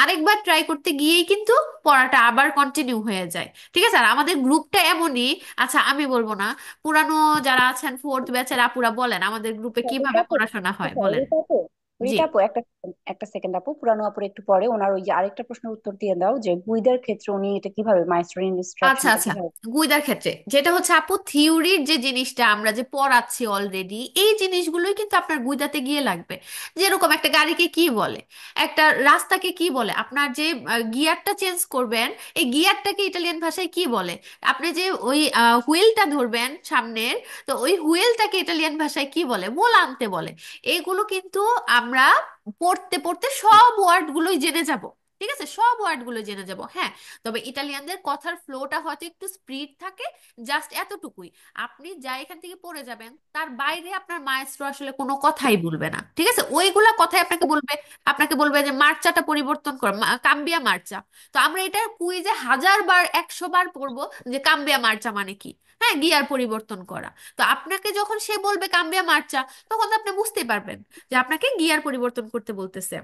Speaker 1: আরেকবার ট্রাই করতে গিয়েই কিন্তু পড়াটা আবার কন্টিনিউ হয়ে যায়। ঠিক আছে, আর আমাদের গ্রুপটা এমনই। আচ্ছা আমি বলবো না, পুরানো যারা আছেন 4th ব্যাচের আপুরা বলেন আমাদের গ্রুপে
Speaker 6: আচ্ছা,
Speaker 1: কিভাবে
Speaker 6: রিতা আপু,
Speaker 1: পড়াশোনা হয়
Speaker 6: আচ্ছা
Speaker 1: বলেন।
Speaker 6: রিতা আপু,
Speaker 1: জি।
Speaker 6: রিতা আপু, একটা একটা সেকেন্ড আপু, পুরানো আপুর একটু পরে ওনার ওই যে আরেকটা প্রশ্নের উত্তর দিয়ে দাও, যে গুইদের ক্ষেত্রে উনি এটা কিভাবে মাইস্টার
Speaker 1: আচ্ছা
Speaker 6: ইনস্ট্রাকশনটা
Speaker 1: আচ্ছা,
Speaker 6: কিভাবে।
Speaker 1: গুইদার ক্ষেত্রে যেটা হচ্ছে আপু, থিওরির যে জিনিসটা আমরা যে পড়াচ্ছি অলরেডি, এই জিনিসগুলোই কিন্তু আপনার গুইদাতে গিয়ে লাগবে। যেরকম একটা গাড়িকে কি বলে, একটা রাস্তাকে কি বলে, আপনার যে গিয়ারটা চেঞ্জ করবেন এই গিয়ারটাকে ইটালিয়ান ভাষায় কি বলে, আপনি যে ওই হুইলটা ধরবেন সামনের, তো ওই হুইলটাকে ইটালিয়ান ভাষায় কি বলে, ভোলান্তে বলে। এগুলো কিন্তু আমরা পড়তে পড়তে সব ওয়ার্ড গুলোই জেনে যাব। ঠিক আছে, সব ওয়ার্ড গুলো জেনে যাব, হ্যাঁ। তবে ইটালিয়ানদের কথার ফ্লোটা হয়তো একটু স্পিড থাকে, জাস্ট এতটুকুই। আপনি যা এখান থেকে পড়ে যাবেন তার বাইরে আপনার মায়েস্ট্রো আসলে কোনো কথাই বলবে না। ঠিক আছে, ওইগুলা কথাই আপনাকে বলবে যে মার্চাটা পরিবর্তন কর, কাম্বিয়া মার্চা। তো আমরা এটা কুইজে 1000 বার 100 বার পড়বো যে কাম্বিয়া মার্চা মানে কি। হ্যাঁ, গিয়ার পরিবর্তন করা। তো আপনাকে যখন সে বলবে কাম্বিয়া মার্চা, তখন তো আপনি বুঝতেই পারবেন যে আপনাকে গিয়ার পরিবর্তন করতে বলতেছে।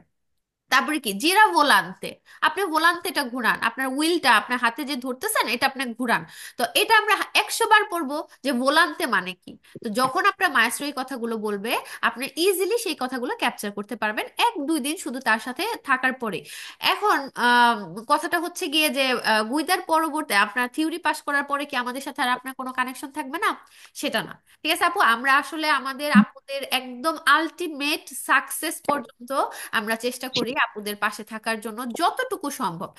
Speaker 1: তারপরে কি জিরা ভোলান্তে, আপনি ভোলান্তেটা ঘুরান, আপনার হুইলটা আপনার হাতে যে ধরতেছেন এটা আপনি ঘুরান। তো এটা আমরা 100 বার পড়বো যে ভোলান্তে মানে কি। তো যখন আপনার মায়েস্ট্রো এই কথাগুলো বলবে, আপনি ইজিলি সেই কথাগুলো ক্যাপচার করতে পারবেন 1-2 দিন শুধু তার সাথে থাকার পরে। এখন কথাটা হচ্ছে গিয়ে যে গুইদার পরবর্তী আপনার থিওরি পাস করার পরে কি আমাদের সাথে আর আপনার কোনো কানেকশন থাকবে না? সেটা না। ঠিক আছে আপু, আমরা আসলে আমাদের আপুদের একদম আলটিমেট সাকসেস পর্যন্ত আমরা চেষ্টা করি আপুদের পাশে থাকার জন্য যতটুকু সম্ভব।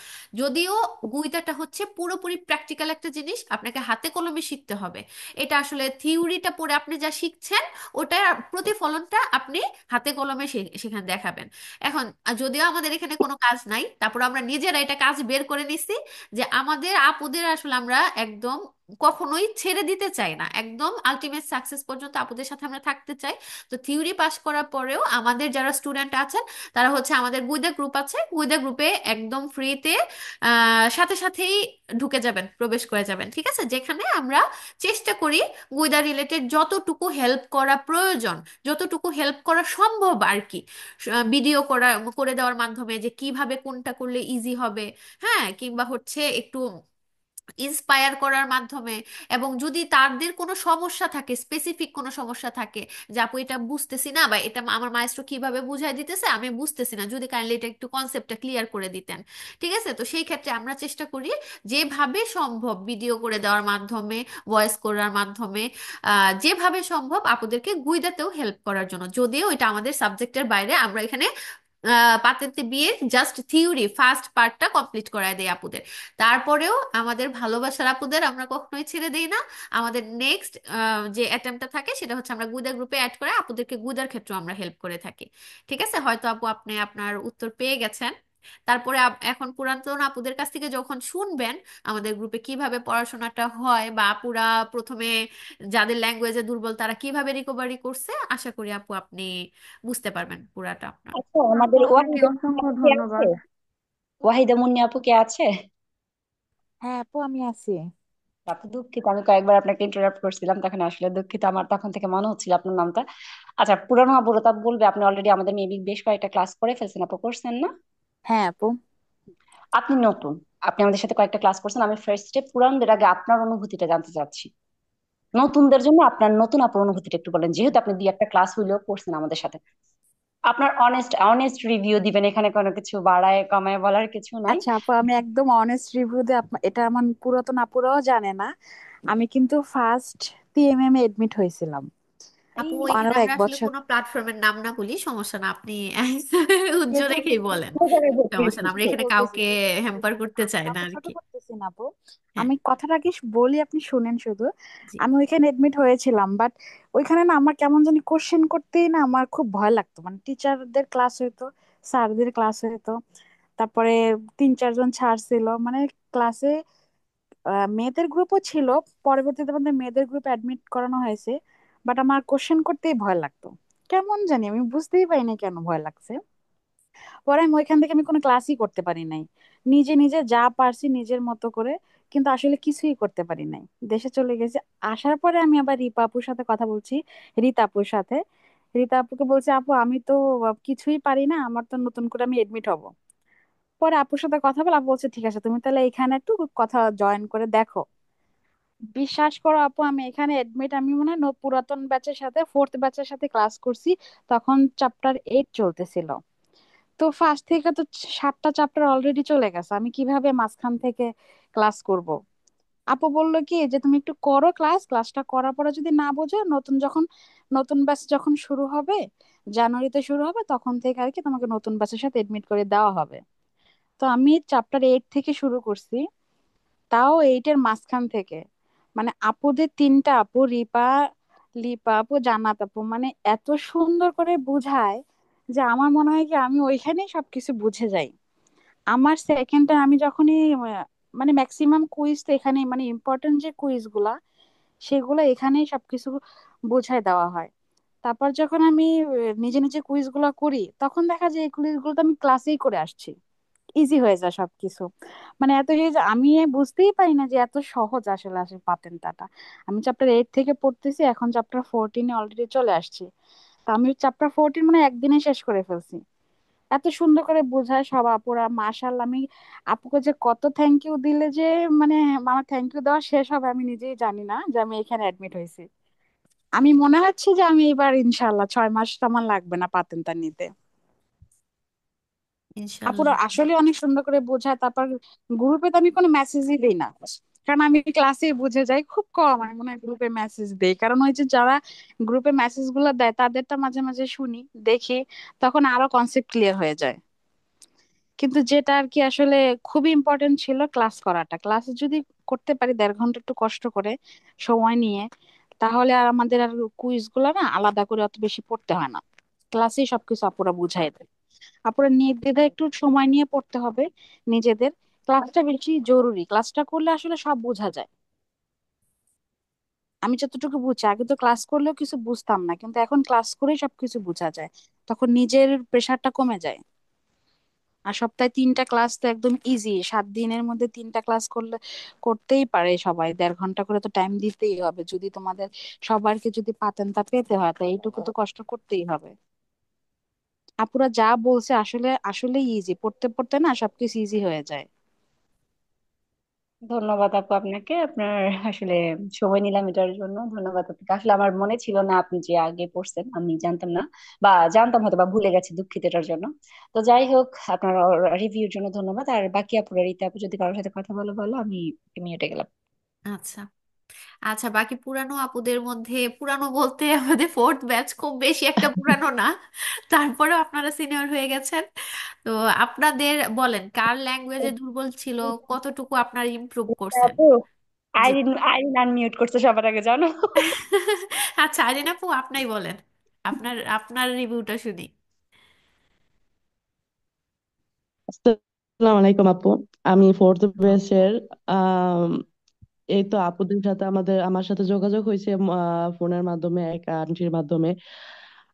Speaker 1: যদিও গুইদাটা হচ্ছে পুরোপুরি প্র্যাকটিক্যাল একটা জিনিস, আপনাকে হাতে কলমে শিখতে হবে। এটা আসলে থিওরিটা পড়ে আপনি যা শিখছেন, ওটার প্রতিফলনটা আপনি হাতে কলমে সেখানে দেখাবেন। এখন যদিও আমাদের এখানে কোনো কাজ নাই, তারপর আমরা নিজেরা এটা কাজ বের করে নিছি যে আমাদের আপুদের আসলে আমরা একদম কখনোই ছেড়ে দিতে চাই না, একদম আলটিমেট সাকসেস পর্যন্ত আপুদের সাথে আমরা থাকতে চাই। তো থিওরি পাস করার পরেও আমাদের যারা স্টুডেন্ট আছেন, তারা হচ্ছে আমাদের গুইদা গ্রুপ আছে, গুইদা গ্রুপে একদম ফ্রিতে সাথে সাথেই ঢুকে যাবেন, প্রবেশ করে যাবেন। ঠিক আছে, যেখানে আমরা চেষ্টা করি গুইদা রিলেটেড যতটুকু হেল্প করা প্রয়োজন, যতটুকু হেল্প করা সম্ভব আর কি, ভিডিও করে দেওয়ার মাধ্যমে যে কিভাবে কোনটা করলে ইজি হবে, হ্যাঁ, কিংবা হচ্ছে একটু ইন্সপায়ার করার মাধ্যমে। এবং যদি তাদের কোনো সমস্যা থাকে, স্পেসিফিক কোনো সমস্যা থাকে যে আপু এটা বুঝতেছি না, বা এটা আমার মাস্টার কিভাবে বুঝাই দিতেছে আমি বুঝতেছি না, যদি কাইন্ডলি এটা একটু কনসেপ্টটা ক্লিয়ার করে দিতেন। ঠিক আছে, তো সেই ক্ষেত্রে আমরা চেষ্টা করি যেভাবে সম্ভব ভিডিও করে দেওয়ার মাধ্যমে, ভয়েস করার মাধ্যমে, যেভাবে সম্ভব আপুদেরকে গুইদাতেও হেল্প করার জন্য। যদিও এটা আমাদের সাবজেক্টের বাইরে, আমরা এখানে পাতেতে বিয়ের জাস্ট থিওরি ফার্স্ট পার্টটা কমপ্লিট করায় দেয় আপুদের। তারপরেও আমাদের ভালোবাসার আপুদের আমরা কখনোই ছেড়ে দেই না। আমাদের নেক্সট যে অ্যাটেম্পটা থাকে সেটা হচ্ছে আমরা গুদা গ্রুপে অ্যাড করে আপুদেরকে গুদার ক্ষেত্রে আমরা হেল্প করে থাকি। ঠিক আছে, হয়তো আপু আপনি আপনার উত্তর পেয়ে গেছেন। তারপরে এখন পুরাতন আপুদের কাছ থেকে যখন শুনবেন আমাদের গ্রুপে কিভাবে পড়াশোনাটা হয়, বা আপুরা প্রথমে যাদের ল্যাঙ্গুয়েজে দুর্বল তারা কিভাবে রিকভারি করছে, আশা করি আপু আপনি বুঝতে পারবেন পুরাটা আপনার।
Speaker 6: আচ্ছা,
Speaker 2: আপু
Speaker 6: আমাদের
Speaker 2: আপনাকে
Speaker 6: ওয়াহিদা মুন্নি
Speaker 2: অসংখ্য
Speaker 6: আপু কে আছে?
Speaker 2: ধন্যবাদ।
Speaker 6: ওয়াহিদা মুন্নি আপু কে আছে?
Speaker 8: হ্যাঁ আপু আমি আছি।
Speaker 6: আপু দুঃখিত, আমি কয়েকবার আপনাকে ইন্টারাপ্ট করছিলাম, তখন আসলে দুঃখিত, আমার তখন থেকে মনে হচ্ছিল আপনার নামটা। আচ্ছা, পুরানো আপুরা তা বলবে আপনি অলরেডি আমাদের মেবি বেশ কয়েকটা ক্লাস করে ফেলছেন, আপু করছেন না?
Speaker 8: হ্যাঁ আপু।
Speaker 6: আপনি নতুন, আপনি আমাদের সাথে কয়েকটা ক্লাস করছেন, আমি ফার্স্টে পুরানদের আগে আপনার অনুভূতিটা জানতে চাচ্ছি। নতুনদের জন্য আপনার নতুন আপুর অনুভূতিটা একটু বলেন, যেহেতু আপনি দুই একটা ক্লাস হইলেও করছেন আমাদের সাথে। আপনার অনেস্ট অনেস্ট রিভিউ দিবেন, এখানে কোনো কিছু বাড়ায় কমায় বলার কিছু নাই।
Speaker 8: আচ্ছা আপু আমি একদম অনেস্ট রিভিউ দিয়ে এটা আমার পুরাতন আপুরাও জানে না, আমি কিন্তু ফার্স্ট টিএমএম এ এডমিট হয়েছিলাম
Speaker 1: আপু
Speaker 6: এই
Speaker 1: এখানে
Speaker 8: আরো এক
Speaker 1: আমরা আসলে
Speaker 8: বছর।
Speaker 1: কোনো প্ল্যাটফর্মের নাম না বলি, সমস্যা না, আপনি
Speaker 6: যে
Speaker 1: উজ্জ্বল
Speaker 6: কোনো
Speaker 1: রেখেই বলেন।
Speaker 6: কোনো জায়গায় ভর্তি
Speaker 1: সমস্যা
Speaker 6: হয়েছেন,
Speaker 1: না, আমরা
Speaker 6: ঠিক
Speaker 1: এখানে
Speaker 8: বলতেছি
Speaker 1: কাউকে
Speaker 8: বলতেছি
Speaker 1: হ্যাম্পার করতে চাই না
Speaker 8: কাউকে
Speaker 1: আর
Speaker 8: ছোট
Speaker 1: কি।
Speaker 8: করতেছি না আপু।
Speaker 1: হ্যাঁ।
Speaker 8: আমি কথাটা আগে বলি, আপনি শুনেন শুধু।
Speaker 1: জি।
Speaker 8: আমি ওইখানে এডমিট হয়েছিলাম, বাট ওইখানে না আমার কেমন জানি কোশ্চেন করতেই না আমার খুব ভয় লাগতো। মানে টিচারদের ক্লাস হইতো, স্যারদের ক্লাস হইতো, তারপরে 3-4 জন স্যার ছিল মানে ক্লাসে। মেয়েদের গ্রুপও ছিল, পরবর্তীতে আমাদের মেয়েদের গ্রুপ অ্যাডমিট করানো হয়েছে। বাট আমার কোশ্চেন করতেই ভয় লাগতো, কেমন জানি আমি বুঝতেই পারিনি কেন ভয় লাগছে। পরে আমি ওইখান থেকে আমি কোনো ক্লাসই করতে পারি নাই, নিজে নিজে যা পারছি নিজের মতো করে, কিন্তু আসলে কিছুই করতে পারি নাই। দেশে চলে গেছি, আসার পরে আমি আবার রিপা আপুর সাথে কথা বলছি, রীতা আপুর সাথে। রীতা আপুকে বলছে আপু আমি তো কিছুই পারি না, আমার তো নতুন করে আমি এডমিট হব। পরে আপুর সাথে কথা বলে আপু বলছে ঠিক আছে তুমি তাহলে এখানে একটু কথা জয়েন করে দেখো। বিশ্বাস করো আপু আমি এখানে এডমিট, আমি মনে হয় পুরাতন ব্যাচের সাথে ফোর্থ ব্যাচের সাথে ক্লাস করছি, তখন চ্যাপ্টার 8 চলতেছিল। তো ফার্স্ট থেকে তো 7টা চ্যাপ্টার অলরেডি চলে গেছে, আমি কিভাবে মাঝখান থেকে ক্লাস করব। আপু বললো কি যে তুমি একটু করো ক্লাসটা করার পরে যদি না বোঝো, নতুন ব্যাচ যখন শুরু হবে, জানুয়ারিতে শুরু হবে, তখন থেকে আর কি তোমাকে নতুন ব্যাচের সাথে এডমিট করে দেওয়া হবে। তো আমি চ্যাপ্টার 8 থেকে শুরু করছি, তাও 8-এর মাঝখান থেকে। মানে আপুদের 3টা আপু, লিপা আপু, জান্নাত আপু, মানে এত সুন্দর করে বুঝায় যে আমার মনে হয় কি আমি ওইখানেই সবকিছু বুঝে যাই। আমার সেকেন্ডটা আমি যখনই মানে ম্যাক্সিমাম কুইজ তো এখানে, মানে ইম্পর্টেন্ট যে কুইজ গুলা সেগুলো এখানেই সবকিছু বোঝায় দেওয়া হয়। তারপর যখন আমি নিজে নিজে কুইজ গুলা করি, তখন দেখা যায় এই কুইজ গুলো তো আমি ক্লাসেই করে আসছি, ইজি হয়ে যায় সবকিছু। মানে এত ইজি, আমি বুঝতেই পারি না যে এত সহজ আসলে আসলে পাতেন্তাটা। আমি চ্যাপ্টার 8 থেকে পড়তেছি, এখন চ্যাপ্টার 14 অলরেডি চলে আসছি। তো আমি চ্যাপ্টার 14 মানে একদিনে শেষ করে ফেলছি। এত সুন্দর করে বোঝায় সব আপুরা, মাশাআল্লাহ। আমি আপুকে যে কত থ্যাংক ইউ দিলে যে মানে আমার থ্যাংক ইউ দেওয়া শেষ হবে আমি নিজেই জানি না যে আমি এখানে অ্যাডমিট হয়েছি। আমি মনে হচ্ছে যে আমি এবার ইনশাল্লাহ 6 মাস আমার লাগবে না পাতেন্তা নিতে। আপুরা
Speaker 1: ইনশাল্লাহ।
Speaker 8: আসলে অনেক সুন্দর করে বোঝায়। তারপর গ্রুপে তো আমি কোনো মেসেজই দিই না, কারণ আমি ক্লাসে বুঝে যাই। খুব কম আমি মনে হয় গ্রুপে মেসেজ দেই, কারণ ওই যে যারা গ্রুপে মেসেজ গুলো দেয় তাদেরটা মাঝে মাঝে শুনি, দেখি, তখন আরো কনসেপ্ট ক্লিয়ার হয়ে যায়। কিন্তু যেটা আর কি আসলে খুবই ইম্পর্টেন্ট ছিল ক্লাস করাটা, ক্লাসে যদি করতে পারি 1.5 ঘন্টা একটু কষ্ট করে সময় নিয়ে, তাহলে আর আমাদের আর কুইজ গুলো না আলাদা করে অত বেশি পড়তে হয় না। ক্লাসেই সবকিছু আপুরা বুঝাই দেয়। আপুরা নির্দ্বিধায় একটু সময় নিয়ে পড়তে হবে নিজেদের। ক্লাসটা বেশি জরুরি, ক্লাসটা করলে আসলে সব বোঝা যায়। আমি যতটুকু বুঝছি, আগে তো ক্লাস করলেও কিছু বুঝতাম না, কিন্তু এখন ক্লাস করেই সবকিছু বোঝা যায়। তখন নিজের প্রেশারটা কমে যায়। আর সপ্তাহে 3টা ক্লাস তো একদম ইজি, 7 দিনের মধ্যে 3টা ক্লাস করলে করতেই পারে সবাই। 1.5 ঘন্টা করে তো টাইম দিতেই হবে, যদি তোমাদের সবারকে যদি পাতেনটা পেতে হয়, তাই এইটুকু তো কষ্ট করতেই হবে। আপুরা যা বলছে আসলে আসলে ইজি, পড়তে পড়তে না সবকিছু ইজি হয়ে যায়।
Speaker 6: ধন্যবাদ আপু আপনাকে, আপনার আসলে সময় নিলাম এটার জন্য। ধন্যবাদ আপনাকে। আসলে আমার মনে ছিল না আপনি যে আগে পড়ছেন, আমি জানতাম না, বা জানতাম হয়তো বা ভুলে গেছি, দুঃখিত এটার জন্য। তো যাই হোক, আপনার রিভিউর জন্য ধন্যবাদ। আর বাকি আপুরা, রীতা আপু যদি কারোর সাথে কথা বলো বলো, আমি মিউটে গেলাম।
Speaker 1: আচ্ছা। আচ্ছা, বাকি পুরানো আপুদের মধ্যে, পুরানো বলতে আমাদের 4th ব্যাচ খুব বেশি একটা পুরানো না, তারপরেও আপনারা সিনিয়র হয়ে গেছেন। তো আপনাদের বলেন, কার ল্যাঙ্গুয়েজে দুর্বল ছিল, কতটুকু আপনারা ইমপ্রুভ করছেন?
Speaker 6: আপু,
Speaker 1: জি।
Speaker 6: আইরিন আইরিন আনমিউট করছে সবার আগে, জানো?
Speaker 1: আচ্ছা, আরিন আপু আপনি বলেন, আপনার আপনার রিভিউটা শুনি।
Speaker 7: আসসালামু আলাইকুম আপু। আমি 4th ব্যাচের। আম, এই তো আপুদের সাথে আমার সাথে যোগাযোগ হয়েছে ফোনের মাধ্যমে, এক আন্টির মাধ্যমে।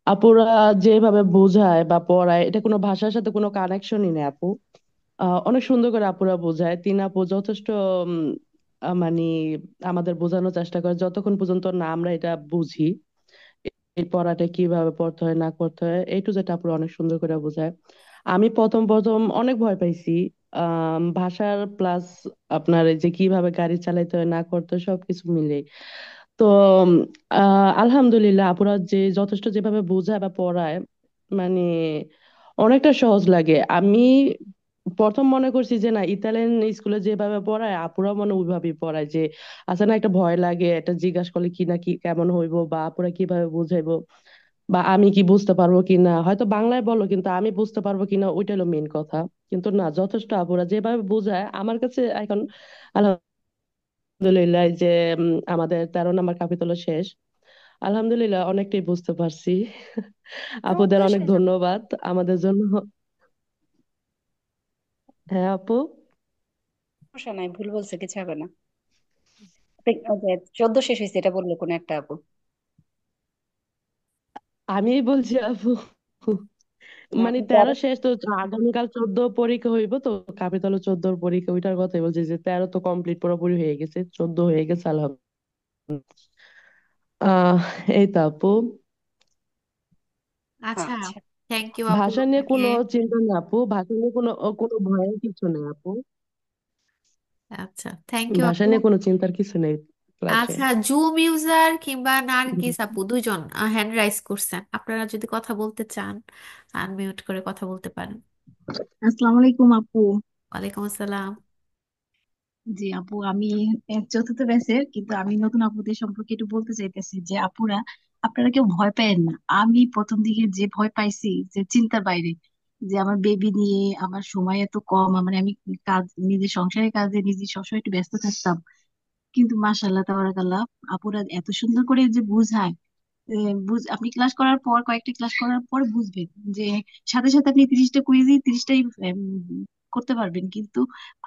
Speaker 7: আপুরা যেভাবে বোঝায় বা পড়ায়, এটা কোনো ভাষার সাথে কোনো কানেকশনই নেই আপু। অনেক সুন্দর করে আপুরা বোঝায়। 3 আপু যথেষ্ট উম, মানে আমাদের বোঝানোর চেষ্টা করে, যতক্ষণ পর্যন্ত না আমরা এটা বুঝি এই পড়াটা কিভাবে পড়তে হয় না করতে হয়, এই টু যেটা আপুরা অনেক সুন্দর করে বোঝায়। আমি প্রথম প্রথম অনেক ভয় পাইছি ভাষার প্লাস আপনার এই যে কিভাবে গাড়ি চালাইতে হয় না করতে হয় সবকিছু মিলে। তো আলহামদুলিল্লাহ আপুরা যে যথেষ্ট যেভাবে বোঝায় বা পড়ায়, মানে অনেকটা সহজ লাগে। আমি প্রথম মনে করছি যে না, ইতালিয়ান স্কুলে যেভাবে পড়ায় আপুরা মনে হয় ওইভাবেই পড়ায়, যে আছে না একটা ভয় লাগে, এটা জিজ্ঞাসা করলে কি না কি কেমন হইবো, বা আপুরা কিভাবে বুঝাইবো, বা আমি কি বুঝতে পারবো কিনা, হয়তো বাংলায় বলো কিন্তু আমি বুঝতে পারবো কিনা, ওইটা হলো মেন কথা। কিন্তু না, যথেষ্ট আপুরা যেভাবে বোঝায় আমার কাছে এখন আলহামদুলিল্লাহ, এই যে আমাদের 13 নম্বর কাপিতল শেষ, আলহামদুলিল্লাহ অনেকটাই বুঝতে পারছি। আপুদের
Speaker 6: প্রত্যাশা
Speaker 7: অনেক ধন্যবাদ আমাদের জন্য। হ্যাঁ আপু।
Speaker 6: সমস্যা নাই, ভুল বলছে, কিছু হবে না। ওই যে 14 শেষ হয়েছে এটা বললো কোন একটা আপু।
Speaker 7: আমিই বলছি আপু, মানে
Speaker 6: আপনি
Speaker 7: 13 শেষ তো, আগামীকাল 14 পরীক্ষা হইব তো, কাপিতল 14 পরীক্ষা, ওইটার কথাই বলছি যে 13 তো কমপ্লিট পুরোপুরি হয়ে গেছে, 14 হয়ে গেছে আলহামদুলিল্লাহ। আহ এই তো আপু।
Speaker 1: আচ্ছা,
Speaker 6: আচ্ছা,
Speaker 1: থ্যাংক ইউ আপু
Speaker 7: ভাষা নিয়ে
Speaker 1: আপনাকে।
Speaker 7: কোনো চিন্তা নেই আপু, ভাষা নিয়ে কোনো কোনো ভয়ের কিছু নেই আপু।
Speaker 1: আচ্ছা, থ্যাংক ইউ
Speaker 7: ভাষা
Speaker 1: আপু।
Speaker 7: নিয়ে কোনো চিন্তার কিছু নেই ক্লাসে।
Speaker 1: আচ্ছা, জুম ইউজার কিংবা নার্গিস আপু দুইজন হ্যান্ড রাইজ করছেন, আপনারা যদি কথা বলতে চান আনমিউট করে কথা বলতে পারেন।
Speaker 9: আসসালামু আলাইকুম আপু।
Speaker 1: ওয়ালাইকুম আসসালাম।
Speaker 9: জি আপু, আমি চতুর্থ ব্যাচের, কিন্তু আমি নতুন আপুদের সম্পর্কে একটু বলতে চাইতেছি যে আপুরা, আপনারা কেউ ভয় পায়েন না। আমি প্রথম দিকে যে ভয় পাইছি, যে চিন্তার বাইরে, যে আমার বেবি নিয়ে আমার সময় এত কম, মানে আমি কাজ, নিজের সংসারের কাজে নিজে সবসময় একটু ব্যস্ত থাকতাম। কিন্তু মাশাআল্লাহ তাবারাকাল্লাহ, আপুরা এত সুন্দর করে যে বুঝায়, আপনি ক্লাস করার পর, কয়েকটা ক্লাস করার পর বুঝবেন যে সাথে সাথে আপনি 30টা কুইজই 30টাই করতে পারবেন। কিন্তু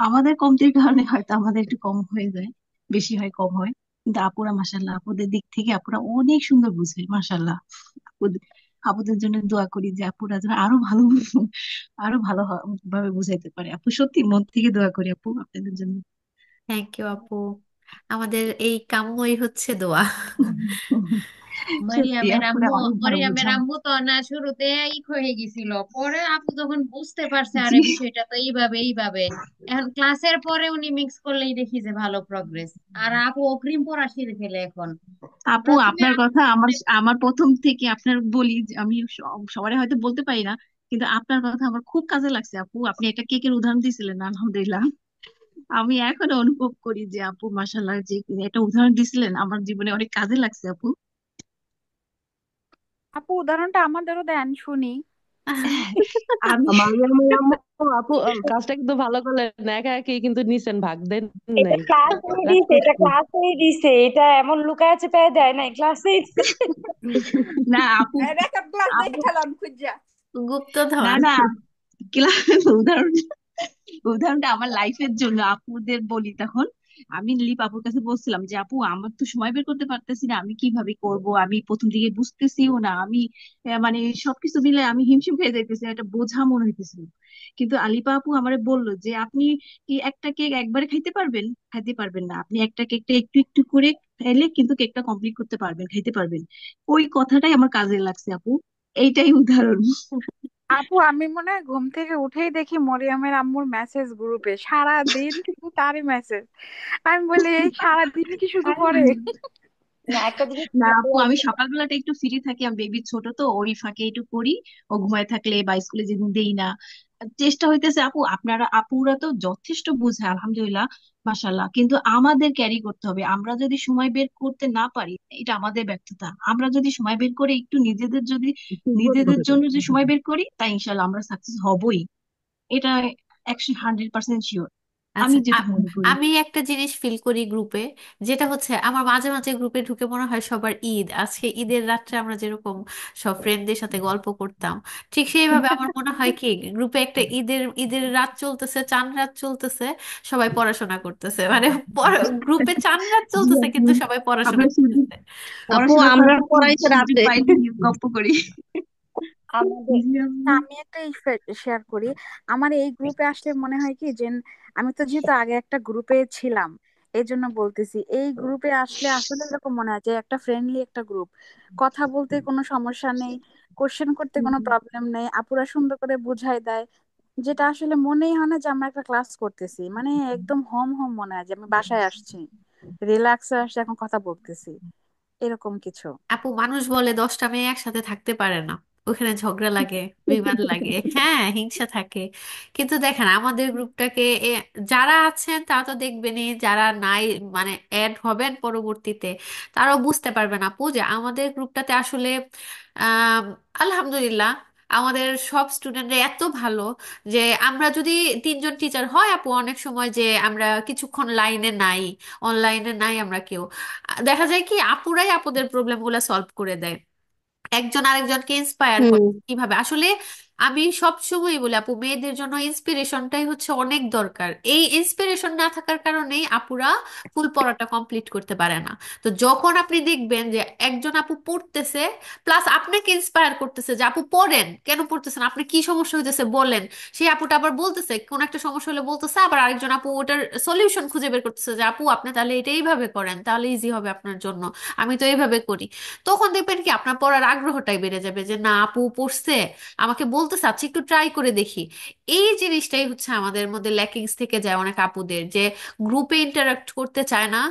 Speaker 9: আমাদের কমতির কারণে হয়তো আমাদের একটু কম হয়ে যায়, বেশি হয় কম হয়। কিন্তু আপুরা মাশাআল্লাহ, আপুদের দিক থেকে আপুরা অনেক সুন্দর বুঝে মাশাআল্লাহ। আপুদের জন্য দোয়া করি যে আপুরা যেন আরো ভালো আরো ভালো ভাবে বুঝাইতে পারে। আপু সত্যি মন থেকে দোয়া করি আপু আপনাদের জন্য।
Speaker 1: থ্যাংক ইউ আপু, আমাদের এই কাম্যই হচ্ছে দোয়া।
Speaker 9: সত্যি
Speaker 5: মারিয়ামের
Speaker 9: আপুরা
Speaker 5: আম্মু
Speaker 9: অনেক ভালো
Speaker 5: মারিয়ামের
Speaker 9: বোঝান।
Speaker 5: আম্মু তো না শুরুতেই হয়ে গেছিল, পরে আপু যখন বুঝতে পারছে
Speaker 9: জি।
Speaker 5: আরে বিষয়টা তো এইভাবে এইভাবে, এখন ক্লাসের পরে উনি মিক্স করলেই দেখি যে ভালো প্রগ্রেস। আর আপু অগ্রিম পড়া শিখে ফেলে এখন।
Speaker 9: আপু
Speaker 5: প্রথমে
Speaker 9: আপনার
Speaker 5: আপু
Speaker 9: কথা আমার
Speaker 5: অনেক-
Speaker 9: আমার প্রথম থেকে আপনার বলি যে আমি সবাই হয়তো বলতে পারি না, কিন্তু আপনার কথা আমার খুব কাজে লাগছে আপু। আপনি একটা কেকের উদাহরণ দিয়েছিলেন, আলহামদুলিল্লাহ। আমি এখনো অনুভব করি যে আপু মাশাল্লাহ যে একটা উদাহরণ দিছিলেন আমার জীবনে অনেক কাজে লাগছে আপু।
Speaker 8: আপু উদাহরণটা আমাদেরও দেন শুনি।
Speaker 9: আমি
Speaker 7: মারিয়ামের আম্মু আপু কাজটা কিন্তু ভালো করলেন, একা একই কিন্তু নিছেন, ভাগ দেন
Speaker 6: এটা
Speaker 7: নাই,
Speaker 6: ক্লাসেই
Speaker 7: রাগ
Speaker 6: দিছে, এটা
Speaker 7: করছেন।
Speaker 6: ক্লাসেই দিছে, এটা এমন লুকায় চেপায় দেয় নাই, ক্লাসেই দিছে।
Speaker 9: না আপু,
Speaker 8: রেকর্ড ক্লাস
Speaker 9: আপু
Speaker 8: দেখে খেলাম খুঁজা।
Speaker 9: না
Speaker 1: গুপ্তধন।
Speaker 9: না, ক্লাস উদাহরণ উদাহরণটা আমার লাইফের জন্য আপুদের বলি তখন। আমি লিপ আপুর কাছে বলছিলাম যে আপু আমার তো সময় বের করতে পারতেছি না, আমি কিভাবে করব, আমি প্রথম দিকে বুঝতেছিও না, আমি মানে সবকিছু মিলে আমি হিমশিম খেয়ে যাইতেছি, একটা বোঝা মনে হইতেছিল। কিন্তু আলিপা আপু আমারে বললো যে আপনি কি একটা কেক একবারে খাইতে পারবেন? খাইতে পারবেন না, আপনি একটা কেকটা একটু একটু করে খাইলে কিন্তু কেকটা কমপ্লিট করতে পারবেন, খাইতে পারবেন। ওই কথাটাই আমার কাজে লাগছে আপু, এইটাই উদাহরণ।
Speaker 8: আপু আমি মনে হয় ঘুম থেকে উঠেই দেখি মরিয়মের আম্মুর মেসেজ গ্রুপে সারা দিন শুধু তারই মেসেজ। আমি বলি এই সারা দিন কি শুধু পড়ে?
Speaker 6: না, একটা জিনিস
Speaker 9: না
Speaker 6: খেয়াল
Speaker 9: আপু, আমি
Speaker 6: রাখবেন।
Speaker 9: সকালবেলাটা একটু ফ্রি থাকি, আমি বেবি ছোট তো ওই ফাঁকে একটু করি। ও ঘুমায় থাকলে বা স্কুলে যেদিন দেই না, চেষ্টা হইতেছে আপু। আপনারা আপুরা তো যথেষ্ট বুঝে আলহামদুলিল্লাহ, মাশাল্লাহ, কিন্তু আমাদের ক্যারি করতে হবে। আমরা যদি সময় বের করতে না পারি এটা আমাদের ব্যর্থতা। আমরা যদি সময় বের করে একটু নিজেদের যদি নিজেদের জন্য যদি সময় বের করি তাই ইনশাল্লাহ আমরা সাকসেস হবই। এটা 100% শিওর,
Speaker 1: আচ্ছা,
Speaker 9: আমি যেটা মনে করি।
Speaker 1: আমি একটা জিনিস ফিল করি গ্রুপে, যেটা হচ্ছে আমার মাঝে মাঝে গ্রুপে ঢুকে মনে হয় সবার ঈদ আজকে, ঈদের রাত্রে আমরা যেরকম সব ফ্রেন্ডদের সাথে গল্প করতাম, ঠিক সেইভাবে আমার মনে হয় কি গ্রুপে একটা ঈদের ঈদের রাত চলতেছে, চাঁদ রাত চলতেছে, সবাই পড়াশোনা করতেছে, মানে গ্রুপে চাঁদ রাত
Speaker 9: জি
Speaker 1: চলতেছে
Speaker 9: আপু,
Speaker 1: কিন্তু সবাই পড়াশোনা
Speaker 9: আমরা শুধু
Speaker 1: করতেছে।
Speaker 4: আপু
Speaker 9: পড়াশোনা
Speaker 4: আমরা
Speaker 9: করার পর
Speaker 4: পড়াইছে
Speaker 9: সুযোগ
Speaker 4: রাতে।
Speaker 9: পাইলে গল্প করি।
Speaker 6: আমাদের
Speaker 9: জি আপু।
Speaker 8: তা আমি একটা শেয়ার করি। আমার এই গ্রুপে আসলে মনে হয় কি যে আমি তো যেহেতু আগে একটা গ্রুপে ছিলাম এই জন্য বলতেছি, এই গ্রুপে আসলে আসলে এরকম মনে হয় যে একটা ফ্রেন্ডলি একটা গ্রুপ, কথা বলতে কোনো সমস্যা নেই, কোশ্চেন করতে কোনো প্রবলেম নেই, আপুরা সুন্দর করে বুঝাই দেয়, যেটা আসলে মনেই হয় না যে আমরা একটা ক্লাস করতেছি, মানে একদম হোম হোম মনে হয় যে আমি বাসায় আসছি, রিল্যাক্সে আসছি, এখন কথা বলতেছি, এরকম কিছু।
Speaker 1: আপু মানুষ বলে 10টা মেয়ে একসাথে থাকতে পারে না, ওখানে ঝগড়া লাগে, বিবাদ লাগে, হ্যাঁ হিংসা থাকে। কিন্তু দেখেন আমাদের গ্রুপটাকে যারা আছেন তারা তো দেখবেনই, যারা নাই মানে অ্যাড হবেন পরবর্তীতে তারাও বুঝতে পারবেন আপু যে আমাদের গ্রুপটাতে আসলে আহ আলহামদুলিল্লাহ আমাদের সব স্টুডেন্টরা এত ভালো যে আমরা যদি 3জন টিচার হয় আপু, অনেক সময় যে আমরা কিছুক্ষণ লাইনে নাই, অনলাইনে নাই আমরা কেউ, দেখা যায় কি আপুরাই আপুদের প্রবলেম গুলা সলভ করে দেয়, একজন আরেকজনকে ইন্সপায়ার
Speaker 4: হুম।
Speaker 1: করে কিভাবে আসলে। আমি সব সময় বলি আপু মেয়েদের জন্য ইন্সপিরেশনটাই হচ্ছে অনেক দরকার, এই ইন্সপিরেশন না থাকার কারণেই আপুরা ফুল পড়াটা কমপ্লিট করতে পারে না। তো যখন আপনি দেখবেন যে একজন আপু পড়তেছে প্লাস আপনাকে ইন্সপায়ার করতেছে যে আপু পড়েন, কেন পড়তেছেন, আপনার কি সমস্যা হইতেছে বলেন, সেই আপুটা আবার বলতেছে কোন একটা সমস্যা হলে বলতেছে, আবার আরেকজন আপু ওটার সলিউশন খুঁজে বের করতেছে যে আপু আপনি তাহলে এটা এইভাবে করেন তাহলে ইজি হবে আপনার জন্য, আমি তো এইভাবে করি। তখন দেখবেন কি আপনার পড়ার আগ্রহটাই বেড়ে যাবে যে না আপু পড়ছে, আমাকে বলতে চাচ্ছি একটু ট্রাই করে দেখি। এই জিনিসটাই হচ্ছে আমাদের মধ্যে ল্যাকিংস থেকে যায় অনেক আপুদের, যে গ্রুপে ইন্টারাক্ট করতে চায় না,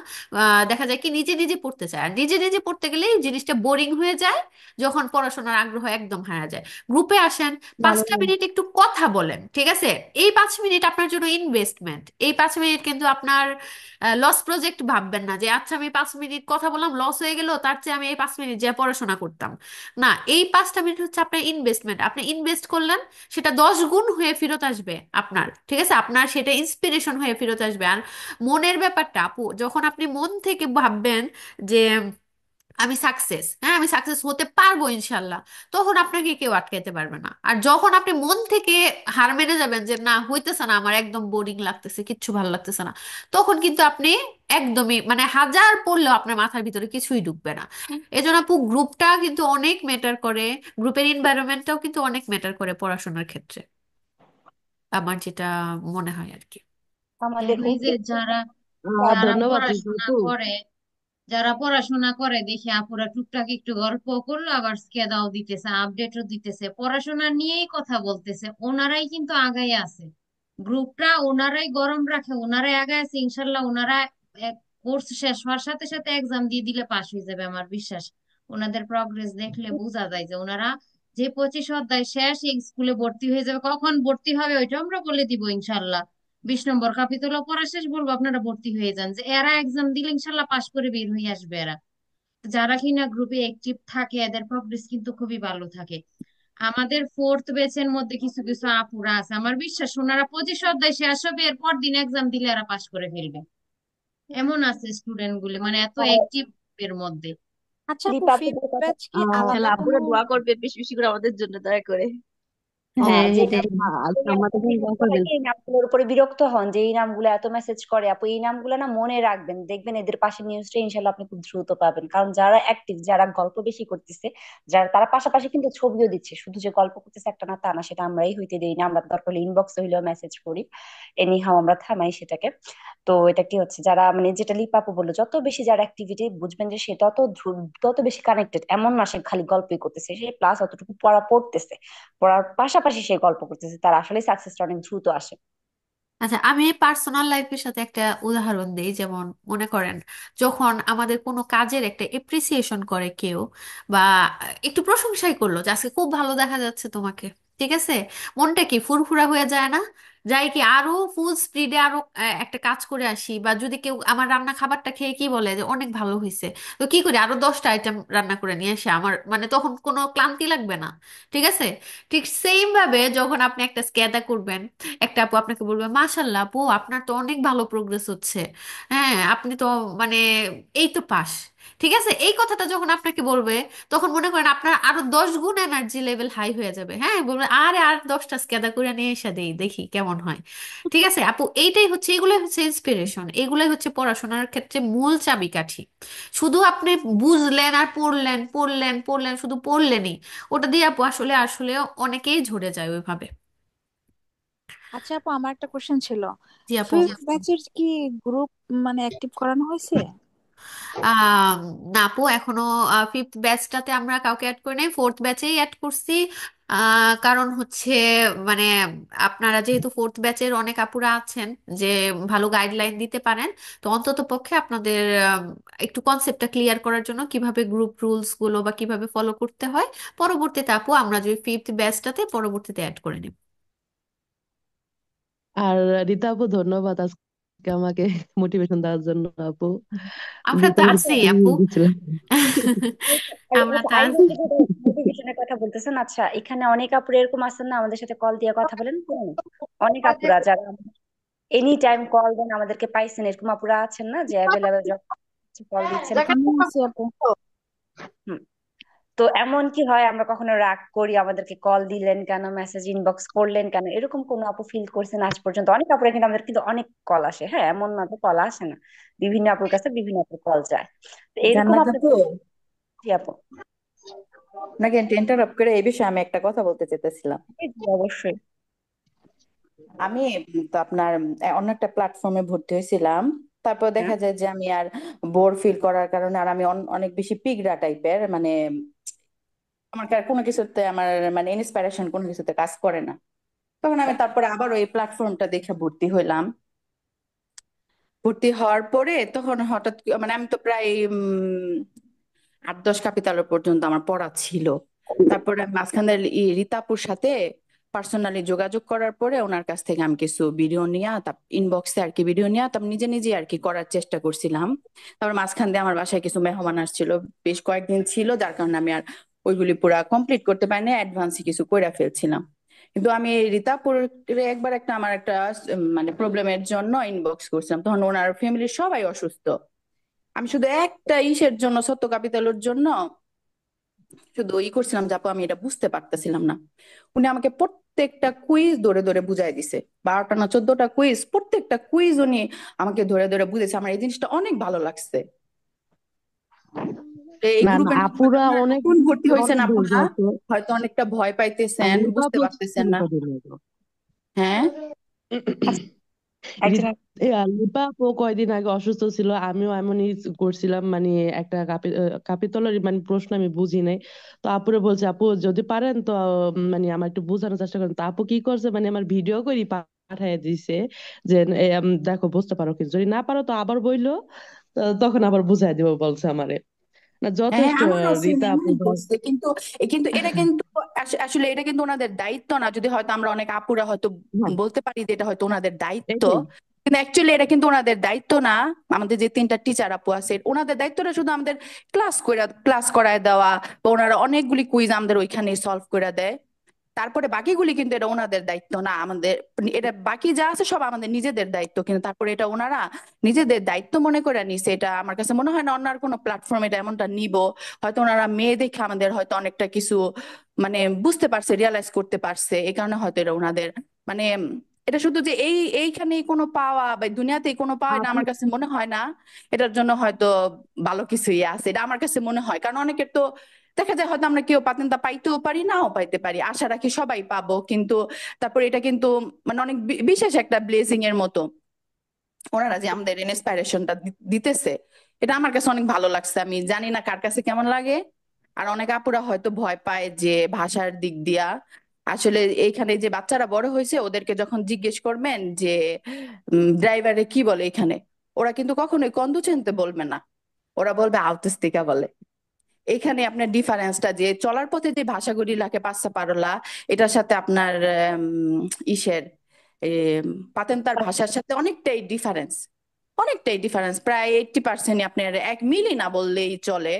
Speaker 1: দেখা যায় কি নিজে নিজে পড়তে চায়, আর নিজে নিজে পড়তে গেলে এই জিনিসটা বোরিং হয়ে যায়, যখন পড়াশোনার আগ্রহ একদম হারা যায়। গ্রুপে আসেন,
Speaker 4: ভালো
Speaker 1: 5টা মিনিট একটু কথা বলেন, ঠিক আছে, এই 5 মিনিট আপনার জন্য ইনভেস্টমেন্ট, এই 5 মিনিট কিন্তু আপনার লস প্রজেক্ট ভাববেন না যে আচ্ছা আমি 5 মিনিট কথা বললাম লস হয়ে গেল, তার চেয়ে আমি এই 5 মিনিট যে পড়াশোনা করতাম। না, এই 5টা মিনিট হচ্ছে আপনার ইনভেস্টমেন্ট, আপনি ইনভেস্ট করলেন, সেটা 10 গুণ হয়ে ফেরত আসবে আপনার, ঠিক আছে, আপনার সেটা ইন্সপিরেশন হয়ে ফেরত আসবে। আর মনের ব্যাপারটা আপু, যখন আপনি মন থেকে ভাববেন যে আমি সাকসেস, হ্যাঁ আমি সাকসেস হতে পারবো ইনশাল্লাহ, তখন আপনাকে কেউ আটকাতে পারবে না। আর যখন আপনি মন থেকে হার মেনে যাবেন যে না হইতেছে না, আমার একদম বোরিং লাগতেছে, কিচ্ছু ভালো লাগতেছে না, তখন কিন্তু আপনি একদমই মানে হাজার পড়লেও আপনার মাথার ভিতরে কিছুই ঢুকবে না। এজন্য আপু গ্রুপটা কিন্তু অনেক ম্যাটার করে, গ্রুপের এনভায়রনমেন্টটাও কিন্তু অনেক ম্যাটার করে পড়াশোনার ক্ষেত্রে, আমার যেটা মনে হয় আর কি।
Speaker 6: আমাদের
Speaker 5: এই যে
Speaker 6: অফিস
Speaker 5: যারা যারা
Speaker 7: ধন্যবাদ রিতা
Speaker 5: পড়াশোনা
Speaker 7: আপু।
Speaker 5: করে, যারা পড়াশোনা করে দেখি আপুরা টুকটাক একটু গল্প করলো, আবার স্কেদাও দিতেছে, আপডেটও দিতেছে, পড়াশোনা নিয়েই কথা বলতেছে, ওনারাই কিন্তু আগাই আছে। গ্রুপটা ওনারাই গরম রাখে, ওনারাই আগায় আছে। ইনশাল্লাহ ওনারা কোর্স শেষ হওয়ার সাথে সাথে এক্সাম দিয়ে দিলে পাশ হয়ে যাবে, আমার বিশ্বাস। ওনাদের প্রগ্রেস দেখলে বোঝা যায় যে ওনারা যে 25 অধ্যায় শেষ, এই স্কুলে ভর্তি হয়ে যাবে। কখন ভর্তি হবে ওইটা আমরা বলে দিব ইনশাল্লাহ। 20 নম্বর কাপিতলা পড়া শেষ বলবো, আপনারা ভর্তি হয়ে যান, যে এরা এক্সাম দিলে ইনশাল্লাহ পাশ করে বের হয়ে আসবে এরা। যারা কিনা গ্রুপে অ্যাক্টিভ থাকে এদের প্রগ্রেস কিন্তু খুবই ভালো থাকে। আমাদের ফোর্থ ব্যাচের মধ্যে কিছু কিছু আপুরা আছে, আমার বিশ্বাস ওনারা 25 অধ্যায় শেষ হবে, এরপর দিন এক্সাম দিলে এরা পাশ করে ফেলবে। এমন আছে স্টুডেন্ট গুলি, মানে এত অ্যাক্টিভ এর মধ্যে।
Speaker 8: আচ্ছা আপু,
Speaker 6: দীপা
Speaker 8: ফিফথ
Speaker 6: আপুদের কথা
Speaker 8: ব্যাচ কি আলাদা
Speaker 9: ইনশাল্লাহ
Speaker 8: কোনো?
Speaker 9: আপুরা দোয়া করবে বেশি বেশি করে আমাদের জন্য, দয়া করে।
Speaker 6: হ্যাঁ,
Speaker 4: হ্যাঁ
Speaker 6: যে
Speaker 4: এটাই।
Speaker 6: নামগুলো
Speaker 4: আচ্ছা আমাদের জন্য দোয়া
Speaker 6: বিরক্ত হয়
Speaker 4: করবেন।
Speaker 6: কি, এই নামগুলোর উপরে বিরক্ত হন যে এই নামগুলো এত মেসেজ করে, আপু এই নামগুলো না মনে রাখবেন, দেখবেন এদের পাশে নিউজটা ইনশাল্লাহ আপনি খুব দ্রুত পাবেন। কারণ যারা অ্যাক্টিভ, যারা গল্প বেশি করতেছে, যারা তারা পাশাপাশি কিন্তু ছবিও দিচ্ছে, শুধু যে গল্প করতেছে একটা না তা না, সেটা আমরাই হইতে দেই না, আমরা দরকার হলে ইনবক্সে হইলেও মেসেজ করি, এনিহাও আমরা থামাই সেটাকে। তো এটা কি হচ্ছে, যারা মানে যেটা লিপাপু বললো, যত বেশি যার অ্যাক্টিভিটি বুঝবেন যে সে তত বেশি কানেক্টেড, এমন না সে খালি গল্পই করতেছে, সে প্লাস অতটুকু পড়া পড়তেছে, পড়ার পাশাপাশি সে গল্প করতেছে, তার আসলে সাকসেসটা অনেক দ্রুত আসে।
Speaker 1: আচ্ছা আমি পার্সোনাল লাইফের সাথে একটা উদাহরণ দিই। যেমন মনে করেন যখন আমাদের কোনো কাজের একটা এপ্রিসিয়েশন করে কেউ, বা একটু প্রশংসাই করলো যে আজকে খুব ভালো দেখা যাচ্ছে তোমাকে, ঠিক আছে, মনটা কি ফুরফুরা হয়ে যায় না? যাই কি আরো ফুল স্পিডে আরো একটা কাজ করে আসি। বা যদি কেউ আমার রান্না খাবারটা খেয়ে কি বলে যে অনেক ভালো হয়েছে, তো কি করি আরো 10টা আইটেম রান্না করে নিয়ে এসে, আমার মানে তখন কোনো ক্লান্তি লাগবে না, ঠিক আছে। ঠিক সেম ভাবে যখন আপনি একটা স্কেদা করবেন, একটা আপু আপনাকে বলবে মাশাল্লাহ আপু আপনার তো অনেক ভালো প্রোগ্রেস হচ্ছে, হ্যাঁ আপনি তো মানে এই তো পাস, ঠিক আছে, এই কথাটা যখন আপনাকে বলবে, তখন মনে করেন আপনার আরো 10 গুণ এনার্জি লেভেল হাই হয়ে যাবে। হ্যাঁ বলবে আরে আর 10টা স্কেদা করে নিয়ে এসে দেই দেখি কেমন হয়। ঠিক আছে আপু, এইটাই হচ্ছে, এগুলোই হচ্ছে ইন্সপিরেশন, এগুলোই হচ্ছে পড়াশোনার ক্ষেত্রে মূল চাবিকাঠি। শুধু আপনি বুঝলেন আর পড়লেন পড়লেন পড়লেন, শুধু পড়লেনই, ওটা দিয়ে আপু আসলে আসলে অনেকেই ঝরে যায় ওইভাবে।
Speaker 8: আচ্ছা আপু, আমার একটা কোশ্চেন ছিল।
Speaker 1: জি আপু।
Speaker 8: ফিফথ ব্যাচের কি গ্রুপ মানে অ্যাক্টিভ করানো হয়েছে?
Speaker 1: আহ না আপু, এখনো ফিফথ ব্যাচটাতে আমরা কাউকে অ্যাড করি নাই, ফোর্থ ব্যাচেই অ্যাড করছি। কারণ হচ্ছে মানে আপনারা যেহেতু ফোর্থ ব্যাচের অনেক আপুরা আছেন যে ভালো গাইডলাইন দিতে পারেন, তো অন্তত পক্ষে আপনাদের একটু কনসেপ্টটা ক্লিয়ার করার জন্য কিভাবে গ্রুপ রুলস গুলো বা কিভাবে ফলো করতে হয়, পরবর্তীতে আপু আমরা যদি ফিফথ ব্যাচটাতে পরবর্তীতে অ্যাড করে নিব।
Speaker 7: আর রিতা আপু ধন্যবাদ আজকে আমাকে মোটিভেশন দেওয়ার জন্য আপু।
Speaker 1: আমরা তো
Speaker 7: যেটা আমি
Speaker 1: আছি আপু।
Speaker 7: হারিয়ে গেছিলাম।
Speaker 1: আমরা তো
Speaker 6: আরেকটা
Speaker 1: আছি।
Speaker 6: মোটিভেশনের কথা বলতেছেন, আচ্ছা এখানে অনেক আপুরা এরকম আছেন না, আমাদের সাথে কল দিয়ে কথা বলেন অনেক আপুরা যারা এনি টাইম কল দেন, আমাদেরকে পাইছেন, এরকম আপুরা আছেন না যে অ্যাভেলেবেল, কল দিচ্ছেন।
Speaker 8: আমি আছি আপু।
Speaker 6: হুম। তো এমন কি হয় আমরা কখনো রাগ করি, আমাদেরকে কল দিলেন কেন, মেসেজ ইনবক্স করলেন কেন, এরকম কোন আপু ফিল করছেন আজ পর্যন্ত? অনেক আপুরা কিন্তু, আমাদের কিন্তু অনেক কল আসে, হ্যাঁ এমন না যে কল আসে না, বিভিন্ন আপুর কাছে বিভিন্ন আপুর কল যায়, তো এরকম
Speaker 10: জান্নাত
Speaker 6: আপনাদের?
Speaker 10: আপু,
Speaker 6: জি আপু।
Speaker 10: আপনাকে ইন্টারাপ্ট করে এই বিষয়ে আমি একটা কথা বলতে চাইতেছিলাম।
Speaker 6: জি, জি, অবশ্যই।
Speaker 10: আমি তো আপনার অন্য একটা প্ল্যাটফর্মে ভর্তি হয়েছিলাম। তারপর
Speaker 6: হুম।
Speaker 10: দেখা যায় যে আমি আর বোর ফিল করার কারণে, আর আমি অনেক বেশি পিগড়া টাইপের, মানে আমার কোনো কিছুতে আমার মানে ইন্সপিরেশন কোনো কিছুতে কাজ করে না। তখন আমি তারপরে আবার ওই প্ল্যাটফর্মটা দেখে ভর্তি হইলাম। ভর্তি হওয়ার পরে তখন হঠাৎ মানে আমি তো প্রায় 8-10 কাপিতাল পর্যন্ত আমার পড়া ছিল। তারপরে আমি মাঝখানে রিতাপুর সাথে পার্সোনালি যোগাযোগ করার পরে ওনার কাছ থেকে আমি কিছু ভিডিও নিয়ে, ইনবক্সে আর কি ভিডিও নিয়ে, তারপর নিজে নিজে আর কি করার চেষ্টা করছিলাম। তারপর মাঝখান দিয়ে আমার বাসায় কিছু মেহমান আসছিল, বেশ কয়েকদিন ছিল, যার কারণে আমি আর ওইগুলি পুরা কমপ্লিট করতে পারিনি, অ্যাডভান্সে কিছু কইরা ফেলছিলাম। কিন্তু আমি রিতাপুরে একবার আমার একটা মানে প্রবলেমের জন্য ইনবক্স করছিলাম, তখন ওনার ফ্যামিলির সবাই অসুস্থ। আমি শুধু একটা ইসের জন্য, সত্য ক্যাপিটালের জন্য শুধু করছিলাম যে আপু আমি এটা বুঝতে পারতেছিলাম না। উনি আমাকে প্রত্যেকটা কুইজ ধরে ধরে বুঝাই দিছে, 12টা না 14টা কুইজ, প্রত্যেকটা কুইজ উনি আমাকে ধরে ধরে বুঝেছে। আমার এই জিনিসটা অনেক ভালো লাগছে। এই
Speaker 7: না না,
Speaker 10: গ্রুপে
Speaker 7: আপুরা অনেক
Speaker 10: নতুন ভর্তি হয়েছেন
Speaker 7: অনেক
Speaker 10: আপুরা,
Speaker 7: ধৈর্য আছে।
Speaker 10: হয়তো অনেকটা ভয়
Speaker 7: আর
Speaker 10: পাইতেছেন,
Speaker 7: লিপা
Speaker 10: বুঝতে
Speaker 7: আপু
Speaker 10: পারতেছেন না।
Speaker 7: কদিন আগে।
Speaker 10: হ্যাঁ,
Speaker 6: আচ্ছা, একজন
Speaker 7: লিপা আপু কয়দিন আগে অসুস্থ ছিল, আমিও এমনই করছিলাম, মানে একটা কাপিতলের মানে প্রশ্ন আমি বুঝি নাই। তো আপুরে বলছে আপু যদি পারেন তো মানে আমার একটু বোঝানোর চেষ্টা করেন। তো আপু কি করছে, মানে আমার ভিডিও করে পাঠিয়ে দিছে যে দেখো বুঝতে পারো, কিন্তু যদি না পারো তো আবার বইলো, তো তখন আবার বুঝাই দিব বলছে আমারে। না
Speaker 10: হ্যাঁ,
Speaker 7: যথেষ্ট।
Speaker 10: আমারও সেম
Speaker 7: রীতা আপু
Speaker 10: এমনই করছে, কিন্তু কিন্তু এটা কিন্তু আসলে এটা কিন্তু ওনাদের দায়িত্ব না। যদি হয়তো আমরা অনেক আপুরা হয়তো
Speaker 7: হ্যাঁ,
Speaker 10: বলতে পারি যে এটা হয়তো ওনাদের দায়িত্ব,
Speaker 7: এটাই।
Speaker 10: কিন্তু অ্যাকচুয়ালি এটা কিন্তু ওনাদের দায়িত্ব না। আমাদের যে 3টা টিচার আপু আছে, ওনাদের দায়িত্বটা শুধু আমাদের ক্লাস করায় দেওয়া, বা ওনারা অনেকগুলি কুইজ আমাদের ওইখানে সলভ করে দেয়। তারপরে বাকিগুলি কিন্তু এটা ওনাদের দায়িত্ব না আমাদের। এটা বাকি যা আছে সব আমাদের নিজেদের দায়িত্ব, কিন্তু তারপরে এটা ওনারা নিজেদের দায়িত্ব মনে করে নিছে। এটা আমার কাছে মনে হয় না অন্য আর কোনো প্ল্যাটফর্মে এটা এমনটা নিব। হয়তো ওনারা মেয়ে দেখে আমাদের হয়তো অনেকটা কিছু মানে বুঝতে পারছে, রিয়ালাইজ করতে পারছে, এই কারণে হয়তো এটা ওনাদের মানে এটা শুধু যে এইখানেই কোনো পাওয়া বা দুনিয়াতেই কোনো পাওয়া, এটা
Speaker 7: আপু
Speaker 10: আমার কাছে মনে হয় না। এটার জন্য হয়তো ভালো কিছুই আছে, এটা আমার কাছে মনে হয়। কারণ অনেকের তো দেখা যায় হয়তো আমরা কেউ পাতেনটা পাইতেও পারি, নাও পাইতে পারি, আশা রাখি সবাই পাবো, কিন্তু তারপর এটা কিন্তু মানে অনেক বিশেষ একটা ব্লেসিং এর মতো ওনারা যে আমাদের ইন্সপাইরেশনটা দিতেছে। এটা আমার কাছে অনেক ভালো লাগছে, আমি জানি না কার কাছে কেমন লাগে। আর অনেক আপুরা হয়তো ভয় পায় যে ভাষার দিক দিয়া। আসলে এইখানে যে বাচ্চারা বড় হয়েছে, ওদেরকে যখন জিজ্ঞেস করবেন যে ড্রাইভারে কি বলে এখানে, ওরা কিন্তু কখনোই কন্দুচেনতে বলবে না, ওরা বলবে আউতিস্তিকা বলে। এখানে আপনার ডিফারেন্সটা যে চলার পথে যে ভাষাগুলি লাগে পাঁচটা পারলা, এটার সাথে আপনার ইসের পাতেন্তার ভাষার সাথে অনেকটাই ডিফারেন্স, প্রায় 80% আপনার এক মিলই না বললেই চলে।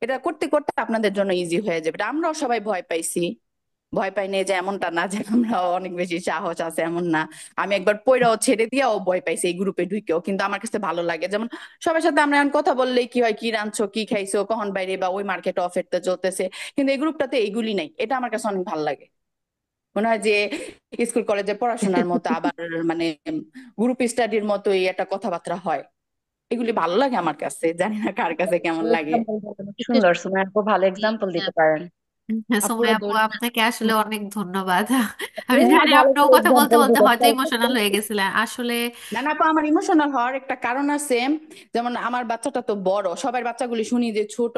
Speaker 10: এটা করতে করতে আপনাদের জন্য ইজি হয়ে যাবে। এটা আমরাও সবাই ভয় পাইছি, ভয় পাই নাই যে এমনটা না যে আমরা অনেক বেশি সাহস আছে, এমন না। আমি একবার পইড়াও ছেড়ে দিয়াও ভয় পাইছি এই গ্রুপে ঢুকেও, কিন্তু আমার কাছে ভালো লাগে। যেমন সবার সাথে আমরা এখন কথা বললেই কি হয়, কি রাঁধছো, কি খাইছো, কখন বাইরে, বা ওই মার্কেট অফারটা চলতেছে, কিন্তু এই গ্রুপটাতে এইগুলি নাই। এটা আমার কাছে অনেক ভালো লাগে। মনে হয় যে স্কুল কলেজে পড়াশোনার মতো আবার মানে গ্রুপ স্টাডির মতোই একটা কথাবার্তা হয়। এগুলি ভালো লাগে আমার কাছে, জানি না কার কাছে কেমন লাগে।
Speaker 6: এক্সাম্পল সুন্দর, সুমাইয়া আপু ভালো এক্সাম্পল দিতে পারেন।
Speaker 1: হ্যাঁ,
Speaker 10: আপুরা
Speaker 1: সোমাইয়া আপু
Speaker 10: ধৈর্য
Speaker 1: আপনাকে আসলে অনেক ধন্যবাদ। আমি
Speaker 6: খুব
Speaker 1: জানি
Speaker 6: ভালো
Speaker 1: আপনিও
Speaker 6: করে
Speaker 1: কথা বলতে
Speaker 6: এক্সাম্পল
Speaker 1: বলতে
Speaker 6: দিতে
Speaker 1: হয়তো ইমোশনাল
Speaker 6: পারেন।
Speaker 1: হয়ে গেছিলেন আসলে।
Speaker 10: না না আপা, আমার ইমোশনাল হওয়ার একটা কারণ আছে। যেমন আমার বাচ্চাটা তো বড়, সবার বাচ্চাগুলি শুনি যে ছোট।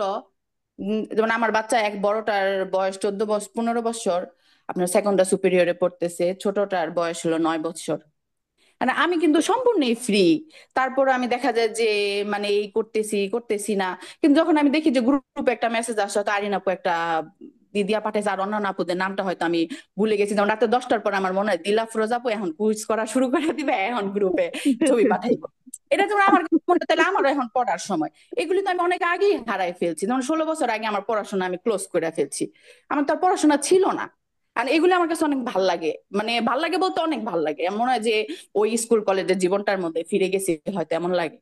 Speaker 10: যেমন আমার বাচ্চা এক বড়টার বয়স 14 বছর, 15 বছর, আপনার সেকেন্ডারি সুপিরিয়রে পড়তেছে। ছোটটার বয়স হলো 9 বছর। মানে আমি কিন্তু সম্পূর্ণই ফ্রি, তারপর আমি দেখা যায় যে মানে এই করতেছি করতেছি না। কিন্তু যখন আমি দেখি যে গ্রুপে একটা মেসেজ আসে, তো আরিন আপু একটা দিদিয়া পাঠাইছে, আর অন্যান্য আপুদের নামটা হয়তো আমি ভুলে গেছি। যেমন রাতে 10টার পর আমার মনে হয় দিলা ফিরোজ আপু এখন কুইজ করা শুরু করে দিবে, এখন গ্রুপে ছবি পাঠাইবো। এটা যেমন আমার কাছে মনে হয়, তাহলে আমারও এখন পড়ার সময়। এগুলি তো আমি অনেক আগেই হারাই ফেলছি, যেমন 16 বছর আগে আমার পড়াশোনা আমি ক্লোজ করে ফেলছি। আমার তো আর পড়াশোনা ছিল না। আর এগুলো আমার কাছে অনেক ভাল লাগে, মানে ভাল লাগে বলতে অনেক ভাল লাগে। এমন মনে হয় যে ওই স্কুল কলেজের জীবনটার মধ্যে ফিরে গেছি, হয়তো এমন লাগে।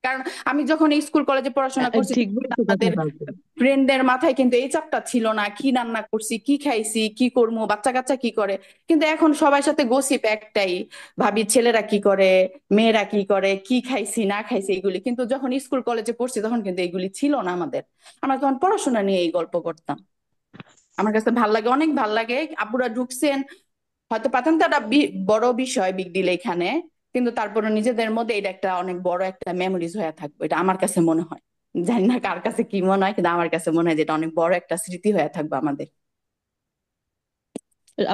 Speaker 10: কারণ আমি যখন এই স্কুল কলেজে পড়াশোনা করছি,
Speaker 7: ঠিক
Speaker 10: তখন কিন্তু
Speaker 7: বলছো
Speaker 10: আমাদের
Speaker 7: কথাটা আপু।
Speaker 10: ফ্রেন্ডদের মাথায় কিন্তু এই চাপটা ছিল না, কি রান্না করছি, কি খাইছি, কি করবো, বাচ্চা কাচ্চা কি করে। কিন্তু এখন সবার সাথে গসিপ একটাই, ভাবি ছেলেরা কি করে, মেয়েরা কি করে, কি খাইছি না খাইছি, এগুলি। কিন্তু যখন স্কুল কলেজে পড়ছি তখন কিন্তু এগুলি ছিল না আমাদের। আমরা তখন পড়াশোনা নিয়ে এই গল্প করতাম। আমার কাছে ভাল লাগে, অনেক ভাল লাগে। আপুরা ঢুকছেন, হয়তো পাঠানটা বড় বিষয়, বিগ ডিল এখানে, কিন্তু তারপরে নিজেদের মধ্যে এটা একটা অনেক বড় একটা মেমোরিজ হয়ে থাকবে, এটা আমার কাছে মনে হয়। জানি না কার কাছে কি মনে হয়, কিন্তু আমার কাছে মনে হয় যেটা অনেক বড় একটা স্মৃতি হয়ে থাকবে আমাদের।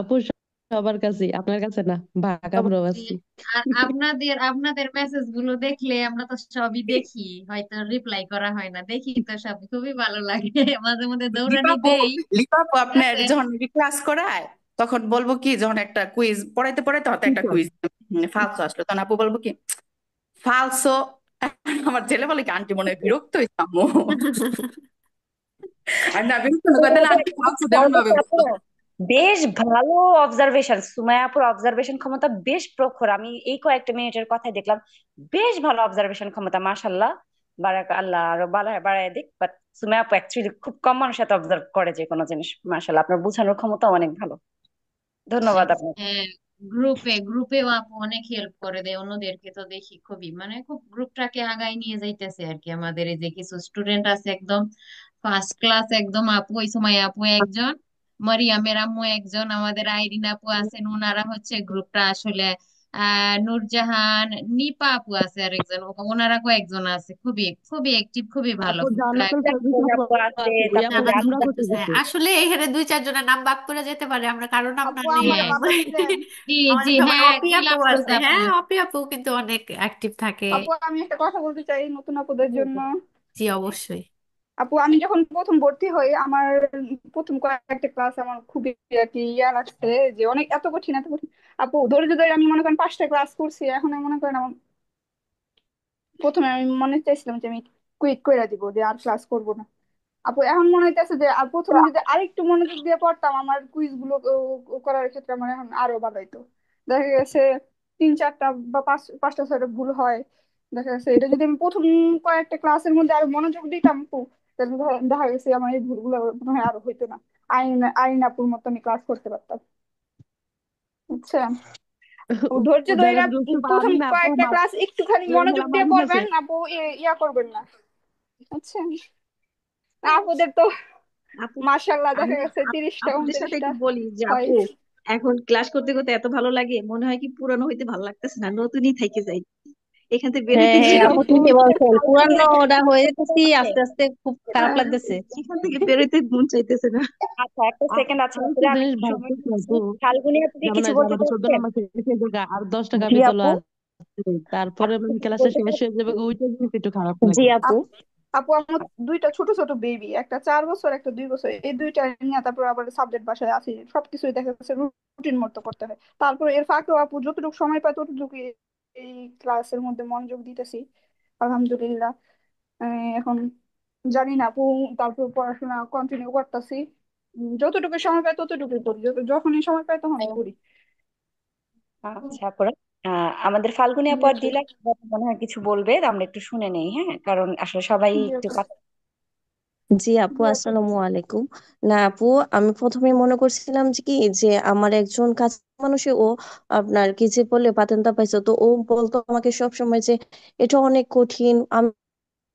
Speaker 7: আপু সবার কাছে, আপনার কাছে না, ভাগা
Speaker 5: অবশ্যই।
Speaker 7: প্রবাসী।
Speaker 5: আর আপনাদের আপনাদের মেসেজ গুলো দেখলে আমরা তো সবই দেখি, হয়তো রিপ্লাই করা হয় না, দেখি তো সব, খুবই ভালো লাগে। মাঝে মধ্যে দৌড়ানি
Speaker 10: লিপাপু
Speaker 5: দেই।
Speaker 10: লিপাপু আপনার
Speaker 5: হ্যাঁ,
Speaker 10: যখন ক্লাস করায়, তখন বলবো কি, যখন একটা কুইজ পড়াইতে পড়াইতে হয়তো একটা কুইজ ফালসো আসলো, তখন আপু বলবো কি ফালসো। আমার ছেলে বলে কি আন্টি মনে হয় বিরক্ত হয়েছে আম্মু। আর না বিরক্ত না করে, তাহলে আন্টি ফালসো কেমন ভাবে বলতো।
Speaker 6: বেশ ভালো অবজারভেশন, সুমাইয়াপুর অবজারভেশন ক্ষমতা বেশ প্রখর। আমি এই কয়েকটা মিনিটের কথাই দেখলাম, বেশ ভালো অবজারভেশন ক্ষমতা, মাশাল্লাহ। বারাক আল্লাহ আরো বাড়ায় বাড়ায় দিক। বাট সুমাইয়া আপু অ্যাকচুয়ালি খুব কম মানুষ এত অবজার্ভ করে যে কোনো জিনিস। মাশাআল্লাহ, আপনার বোঝানোর ক্ষমতা অনেক ভালো। ধন্যবাদ আপনাকে।
Speaker 5: হ্যাঁ, গ্রুপেও আপু অনেক হেল্প করে দেয় অন্যদেরকে, তো দেখি খুবই মানে খুব গ্রুপটাকে আগায় নিয়ে যাইতেছে আর কি। আমাদের এই যে কিছু স্টুডেন্ট আছে একদম ফার্স্ট ক্লাস, একদম আপু ওই সময় আপু একজন, মারিয়ামের আম্মু একজন, আমাদের আইরিন আপু আছেন, ওনারা হচ্ছে গ্রুপটা আসলে নূরজাহান, নিপা আপু আছে আর একজন, ওনারা কয়েকজন আছে, খুবই খুবই অ্যাক্টিভ, খুবই ভালো
Speaker 7: আপু
Speaker 5: গ্রুপটা।
Speaker 7: জান্নাতুল সার্ভিস আপু
Speaker 6: আপু আছে,
Speaker 7: আছে, ওই
Speaker 6: তারপর
Speaker 7: আপু
Speaker 1: জান্নাতুল
Speaker 7: আমরা
Speaker 6: রাজু
Speaker 7: করতে
Speaker 1: ফেরদৌস, হ্যাঁ
Speaker 7: গেছি।
Speaker 1: আসলে এখানে 2-4 জনের নাম বাদ করে যেতে পারে আমরা, কারণ আমরা
Speaker 2: আপু
Speaker 1: নেই।
Speaker 2: আমার
Speaker 5: হ্যাঁ
Speaker 2: বাদ দেন।
Speaker 5: জি জি,
Speaker 1: আমাদের সবাই
Speaker 5: হ্যাঁ,
Speaker 1: অপি আপু
Speaker 5: দিলাফরোজ
Speaker 1: আছে,
Speaker 5: আপু।
Speaker 1: হ্যাঁ অপি আপু কিন্তু অনেক অ্যাক্টিভ থাকে।
Speaker 2: আপু আমি একটা কথা বলতে চাই নতুন আপুদের জন্য।
Speaker 1: জি অবশ্যই।
Speaker 2: আপু আমি যখন প্রথম ভর্তি হই আমার প্রথম কয়েকটা ক্লাস আমার খুবই আর কি ইয়া লাগছে, যে অনেক এত কঠিন এত কঠিন। আপু ধৈর্য ধরে আমি মনে করেন 5টা ক্লাস করছি, এখন আমি মনে করেন আমার প্রথমে আমি মনে চাইছিলাম যে আমি কুইট করে দিব, যে আর ক্লাস করব না। আপু এখন মনে হইতেছে যে আর প্রথমে যদি আরেকটু মনোযোগ দিয়ে পড়তাম আমার কুইজ গুলো করার ক্ষেত্রে আমার এখন আরো ভালো হইতো। দেখা গেছে 3-4টা বা 5টা 6টা ভুল হয়। দেখা গেছে এটা যদি আমি প্রথম কয়েকটা ক্লাসের মধ্যে আরো মনোযোগ দিতাম আপু, তাহলে দেখা গেছে আমার এই ভুলগুলো মনে হয় আরো হইতো না। আইন আইন আপুর মতো আমি ক্লাস করতে পারতাম। আচ্ছা, ধৈর্য ধরে
Speaker 7: যারা বুঝতে
Speaker 2: প্রথম
Speaker 7: পারি না আপু,
Speaker 2: কয়েকটা ক্লাস একটুখানি মনোযোগ দিয়ে
Speaker 7: মানুষ আছে।
Speaker 2: পড়বেন আপু, ইয়া করবেন না। আচ্ছা, আপুদের তো
Speaker 9: আপু,
Speaker 2: মাশাল্লাহ দেখা
Speaker 9: আমি
Speaker 2: গেছে 30টা
Speaker 9: আপুদের সাথে
Speaker 2: 29টা
Speaker 9: একটু বলি যে
Speaker 2: হয়।
Speaker 9: আপু, এখন ক্লাস করতে করতে এত ভালো লাগে, মনে হয় কি পুরানো হইতে ভালো লাগতেছে না, নতুনই থেকে যাই। এখান থেকে বের
Speaker 4: হ্যাঁ
Speaker 9: হইতে
Speaker 2: জি
Speaker 4: হ্যাঁ
Speaker 9: ইচ্ছা
Speaker 4: আপু
Speaker 2: আপু।
Speaker 9: করতেছে
Speaker 4: ঠিকই
Speaker 9: না।
Speaker 4: বলছেন,
Speaker 6: ফাল্গুনী
Speaker 4: পুরানো
Speaker 6: আপু
Speaker 4: ওটা
Speaker 6: কিছু
Speaker 4: হয়ে
Speaker 6: বলতে
Speaker 4: যেতেছি
Speaker 6: চাচ্ছে?
Speaker 4: আস্তে আস্তে, খুব খারাপ
Speaker 2: হ্যাঁ
Speaker 4: লাগতেছে।
Speaker 9: এখান থেকে বের হইতে মন চাইতেছে না।
Speaker 6: আচ্ছা, একটা সেকেন্ড আছে
Speaker 7: আরেকটা
Speaker 6: আপুরা, আমি
Speaker 7: জিনিস
Speaker 6: একটু সময়
Speaker 7: ভাবতেছি
Speaker 6: দিচ্ছি।
Speaker 7: আপু,
Speaker 6: ফাল্গুনী আপু কি
Speaker 7: যেমন
Speaker 6: কিছু
Speaker 7: এই যে
Speaker 6: বলতে
Speaker 7: আমাদের 14
Speaker 6: চাচ্ছেন?
Speaker 7: নম্বর শেষে যে আর 10 টাকা
Speaker 6: জি
Speaker 7: বিতলা
Speaker 6: আপু,
Speaker 7: আছে, তারপরে
Speaker 6: আপু কি
Speaker 7: মানে
Speaker 6: কিছু
Speaker 7: ক্লাসটা
Speaker 6: বলতে
Speaker 7: শেষ হয়ে
Speaker 6: চাচ্ছেন?
Speaker 7: যাবে, ওইটা জিনিস একটু খারাপ
Speaker 4: জি
Speaker 7: লাগে।
Speaker 4: আপু।
Speaker 2: আপু আমার দুইটা ছোট ছোট বেবি, একটা 4 বছর একটা 2 বছর, এই দুইটা নিয়ে তারপর আবার সাবজেক্ট বাসায় আছে, সবকিছুই দেখা যাচ্ছে রুটিন মতো করতে হয়। তারপর এর ফাঁকেও আপু যতটুকু সময় পাই ততটুকু এই ক্লাসের মধ্যে মনোযোগ দিতেছি আলহামদুলিল্লাহ। এখন জানি না আপু, তারপর পড়াশোনা কন্টিনিউ করতেছি। যতটুকু সময় পাই ততটুকুই করি, যখনই সময় পাই তখনই করি।
Speaker 6: আচ্ছা আপুরা, আমাদের ফাল্গুনী আপু আর দিলা মনে হয় কিছু বলবে, আমরা একটু শুনে নেই, হ্যাঁ, কারণ আসলে সবাই
Speaker 2: জি
Speaker 6: একটু
Speaker 2: আপু।
Speaker 6: কথা।
Speaker 4: জি আপু,
Speaker 2: জি আপু।
Speaker 4: আসসালামু আলাইকুম। না আপু, আমি প্রথমে মনে করছিলাম যে কি, যে আমার একজন কাছের মানুষই ও আপনার কি যে বলে পাতেনটা পাইছে, তো ও বলতো আমাকে সব সময় যে এটা অনেক কঠিন। আমি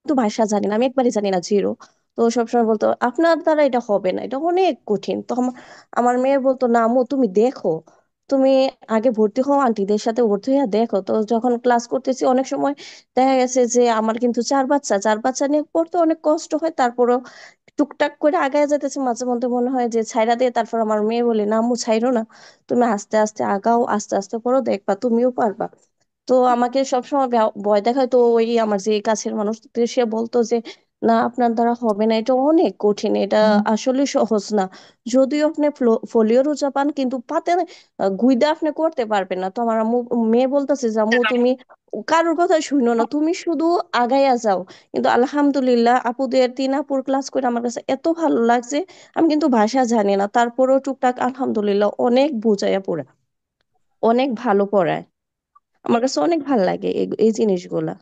Speaker 4: তো ভাষা জানি না, আমি একবারই জানি না, জিরো। তো ও সবসময় বলতো আপনার দ্বারা এটা হবে না, এটা অনেক কঠিন। তো আমার মেয়ে বলতো না আম্মু, তুমি দেখো, তুমি আগে ভর্তি হও, আন্টিদের সাথে ভর্তি হয়ে দেখো। তো যখন ক্লাস করতেছি অনেক সময় দেখা গেছে যে আমার কিন্তু চার বাচ্চা নিয়ে পড়তে অনেক কষ্ট হয়, তারপরেও টুকটাক করে আগায় যেতেছে। মাঝে মধ্যে মনে হয় যে ছাইড়া দিয়ে, তারপর আমার মেয়ে বলে না আম্মু ছাইরো না, তুমি আস্তে আস্তে আগাও, আস্তে আস্তে করো, দেখবা তুমিও পারবা। তো আমাকে সবসময় ভয় দেখায়। তো ওই আমার যে কাছের মানুষ, তো সে বলতো যে না আপনার দ্বারা হবে না, এটা অনেক কঠিন, এটা আসলে সহজ না। যদিও আপনি ফোলিও রোজা পান, কিন্তু পাতে গুইদা আপনি করতে পারবেন না। তো আমার মেয়ে বলতেছে যে আম্মু তুমি কারোর কথা শুনো না, তুমি শুধু আগাইয়া যাও। কিন্তু আলহামদুলিল্লাহ আপুদের 3 আপুর ক্লাস করে আমার কাছে এত ভালো লাগছে। আমি কিন্তু ভাষা জানি না, তারপরেও টুকটাক আলহামদুলিল্লাহ অনেক বুঝাইয়া পড়ে, অনেক ভালো পড়ায়। আমার কাছে অনেক ভালো লাগে এই জিনিসগুলা।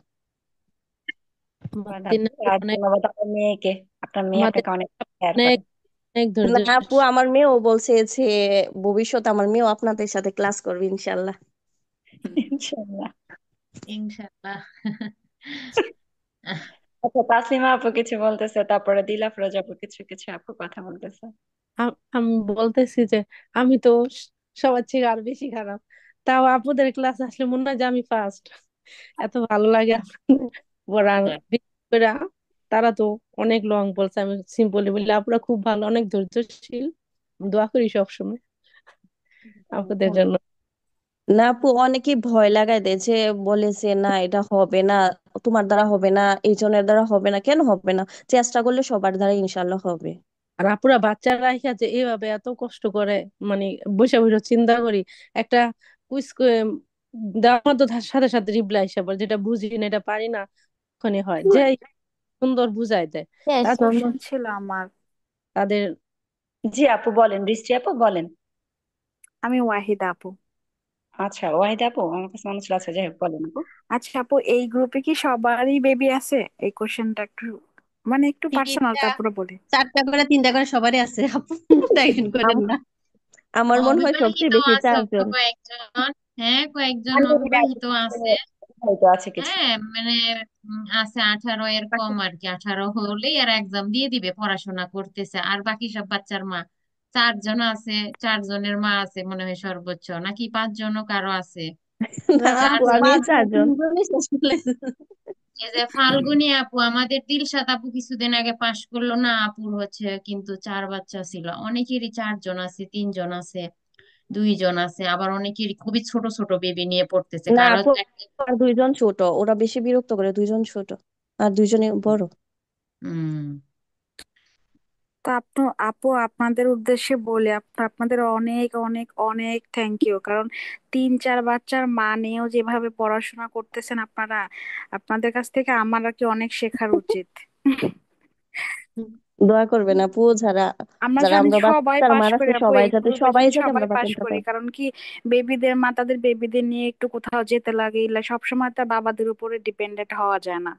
Speaker 7: আমাদের
Speaker 6: ধন্যবাদ
Speaker 7: তিন
Speaker 6: আপু,
Speaker 7: আপুর
Speaker 6: আর
Speaker 7: অনেক,
Speaker 6: ধন্যবাদ আপনার মেয়েকে। আপনার মেয়ে
Speaker 7: আমাদের
Speaker 6: আপনাকে অনেক কেয়ার
Speaker 7: অনেক
Speaker 6: করে।
Speaker 7: অনেক ধৈর্য।
Speaker 4: না আপু, আমার মেয়েও বলছে যে ভবিষ্যতে আমার মেয়েও আপনাদের সাথে ক্লাস করবে ইনশাল্লাহ।
Speaker 6: ইনশাআল্লাহ।
Speaker 5: ইনশাআল্লাহ।
Speaker 6: আচ্ছা, তাসলিমা আপু কিছু বলতেছে, তারপরে দিলাফরোজ আপু কিছু কিছু আপু কথা বলতেছে।
Speaker 7: আমি বলতেছি যে আমি তো সবার থেকে আর বেশি খারাপ, তাও আপুদের ক্লাস আসলে মনে হয় যে আমি ফার্স্ট। এত ভালো লাগে আপনাদের পড়ার। বিশেষ করে তারা তো অনেক লং বলছে, আমি সিম্পলি বললি আপুরা খুব ভালো, অনেক ধৈর্যশীল। দোয়া করি সবসময় আপুদের জন্য।
Speaker 4: না আপু, অনেকেই ভয় লাগায় দেয়, যে বলে যে না এটা হবে না, তোমার দ্বারা হবে না, এই জনের দ্বারা হবে না। কেন হবে না? চেষ্টা করলে সবার দ্বারা ইনশাল্লাহ হবে।
Speaker 7: আর আপুরা বাচ্চারা রাইখা যে এইভাবে এত কষ্ট করে, মানে বসে বসে চিন্তা করি, একটা কুইজ দেওয়ার মতো তার সাথে সাথে রিপ্লাই এসে বলে যেটা বুঝি না, এটা পারি না, ওখানে হয় যে সুন্দর বুঝাই দেয়।
Speaker 8: একটা
Speaker 7: তাদের
Speaker 8: কোশ্চেন ছিল আমার।
Speaker 6: জি আপু বলেন, বৃষ্টি আপু বলেন।
Speaker 8: আমি ওয়াহিদা আপু।
Speaker 6: আচ্ছা, ওয়াহিদা আপু, আমার কাছে মনে ছিল। আচ্ছা, যাই হোক, বলেন আপু।
Speaker 8: আচ্ছা আপু, এই গ্রুপে কি সবারই বেবি আছে? এই কোশ্চেনটা একটু মানে একটু পার্সোনাল,
Speaker 11: তিনটা
Speaker 8: তারপরে বলি।
Speaker 11: চারটা করে তিনটা করে সবারই আছে আপু, টেনশন করেন
Speaker 4: আম-
Speaker 11: না।
Speaker 4: আমার মনে হয় সবচেয়ে
Speaker 5: অবিবাহিতও
Speaker 4: বেশি
Speaker 5: আছে
Speaker 4: 4 জন।
Speaker 5: কয়েকজন। হ্যাঁ, কয়েকজন
Speaker 6: আনমেরিড
Speaker 5: অবিবাহিত আছে।
Speaker 6: হয়তো আছে কিছু।
Speaker 5: হ্যাঁ, মানে আছে 18 এর কম আর কি, 18 হলেই আর এক্সাম দিয়ে দিবে, পড়াশোনা করতেছে। আর বাকি সব বাচ্চার মা 4 জন আছে। 4 জনের মা আছে মনে হয় সর্বোচ্চ, নাকি 5 জনও কারো আছে।
Speaker 4: না
Speaker 11: না
Speaker 4: আপু,
Speaker 11: আপু,
Speaker 5: 4 জন।
Speaker 4: আমি
Speaker 11: পাঁচ জন
Speaker 4: 4 জন।
Speaker 11: তিনজনই শেষ করলেন।
Speaker 5: এই যে ফাল্গুনী আপু, আমাদের দিলশাদ আপু কিছুদিন আগে পাশ করলো না, আপুর হচ্ছে কিন্তু 4 বাচ্চা ছিল। অনেকেরই 4 জন আছে, 3 জন আছে, 2 জন আছে, আবার অনেকেরই খুবই ছোট ছোট বেবি নিয়ে পড়তেছে
Speaker 4: না
Speaker 5: কারো।
Speaker 4: আপু, আর 2 জন ছোট, ওরা বেশি বিরক্ত করে। 2 জন ছোট আর 2 জনই বড়।
Speaker 5: হুম।
Speaker 8: তো আপু, আপনাদের উদ্দেশ্যে বলে আপনাদের অনেক অনেক অনেক থ্যাংক ইউ, কারণ 3-4 বাচ্চার মা নিয়েও যেভাবে পড়াশোনা করতেছেন আপনারা, আপনাদের কাছ থেকে আমার আর কি অনেক শেখার উচিত।
Speaker 4: দোয়া করবেন আপু, যারা
Speaker 8: আমরা
Speaker 4: যারা
Speaker 8: জানি
Speaker 4: আমরা
Speaker 8: সবাই
Speaker 4: বাচ্চারা
Speaker 8: পাশ
Speaker 4: মারা
Speaker 8: করি
Speaker 4: আছে,
Speaker 8: আপু,
Speaker 4: সবাই
Speaker 8: এই
Speaker 4: যাতে
Speaker 8: গ্রুপে
Speaker 4: সবাই
Speaker 8: যদি
Speaker 4: যাতে
Speaker 8: সবাই
Speaker 4: আমরা
Speaker 8: পাশ
Speaker 4: পাতেনটা
Speaker 8: করি,
Speaker 4: পাই।
Speaker 8: কারণ কি তাদের বেবিদের নিয়ে একটু কোথাও যেতে লাগে, ইল্লা সবসময় তার বাবাদের উপরে ডিপেন্ডেন্ট হওয়া যায় না।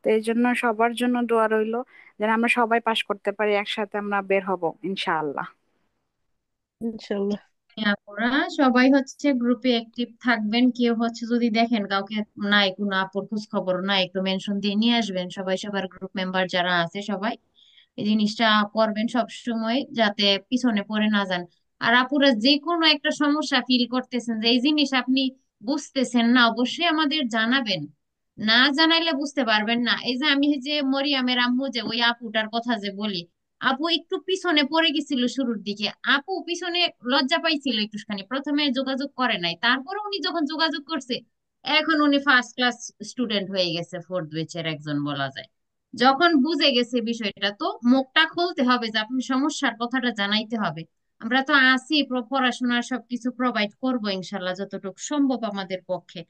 Speaker 8: তো এই জন্য সবার জন্য দোয়া রইলো, যেন আমরা সবাই পাশ করতে পারি, একসাথে আমরা বের হব ইনশাআল্লাহ।
Speaker 11: ইনশাল্লাহ।
Speaker 5: আপুরা সবাই হচ্ছে গ্রুপে অ্যাক্টিভ থাকবেন। কেউ হচ্ছে যদি দেখেন কাউকে নাই, কোনো আপুর খোঁজ খবর নাই, একটু মেনশন দিয়ে নিয়ে আসবেন। সবাই সবার গ্রুপ মেম্বার যারা আছে সবাই এই জিনিসটা করবেন সব সময়, যাতে পিছনে পড়ে না যান। আর আপুরা যে কোনো একটা সমস্যা ফিল করতেছেন, যে এই জিনিস আপনি বুঝতেছেন না, অবশ্যই আমাদের জানাবেন। না জানাইলে বুঝতে পারবেন না। এই যে আমি যে মরিয়মের আম্মু, যে ওই আপুটার কথা যে বলি, আপু একটু পিছনে পড়ে গেছিল শুরুর দিকে। আপু পিছনে লজ্জা পাইছিল একটুখানি, প্রথমে যোগাযোগ করে নাই, তারপরে উনি যখন যোগাযোগ করছে, এখন উনি ফার্স্ট ক্লাস স্টুডেন্ট হয়ে গেছে, 4th ব্যাচের একজন বলা যায়। যখন বুঝে গেছে বিষয়টা, তো মুখটা খুলতে হবে, যে আপনি সমস্যার কথাটা জানাইতে হবে। আমরা তো আছি, পড়াশোনার সবকিছু প্রোভাইড করবো ইনশাল্লাহ যতটুকু সম্ভব আমাদের পক্ষে।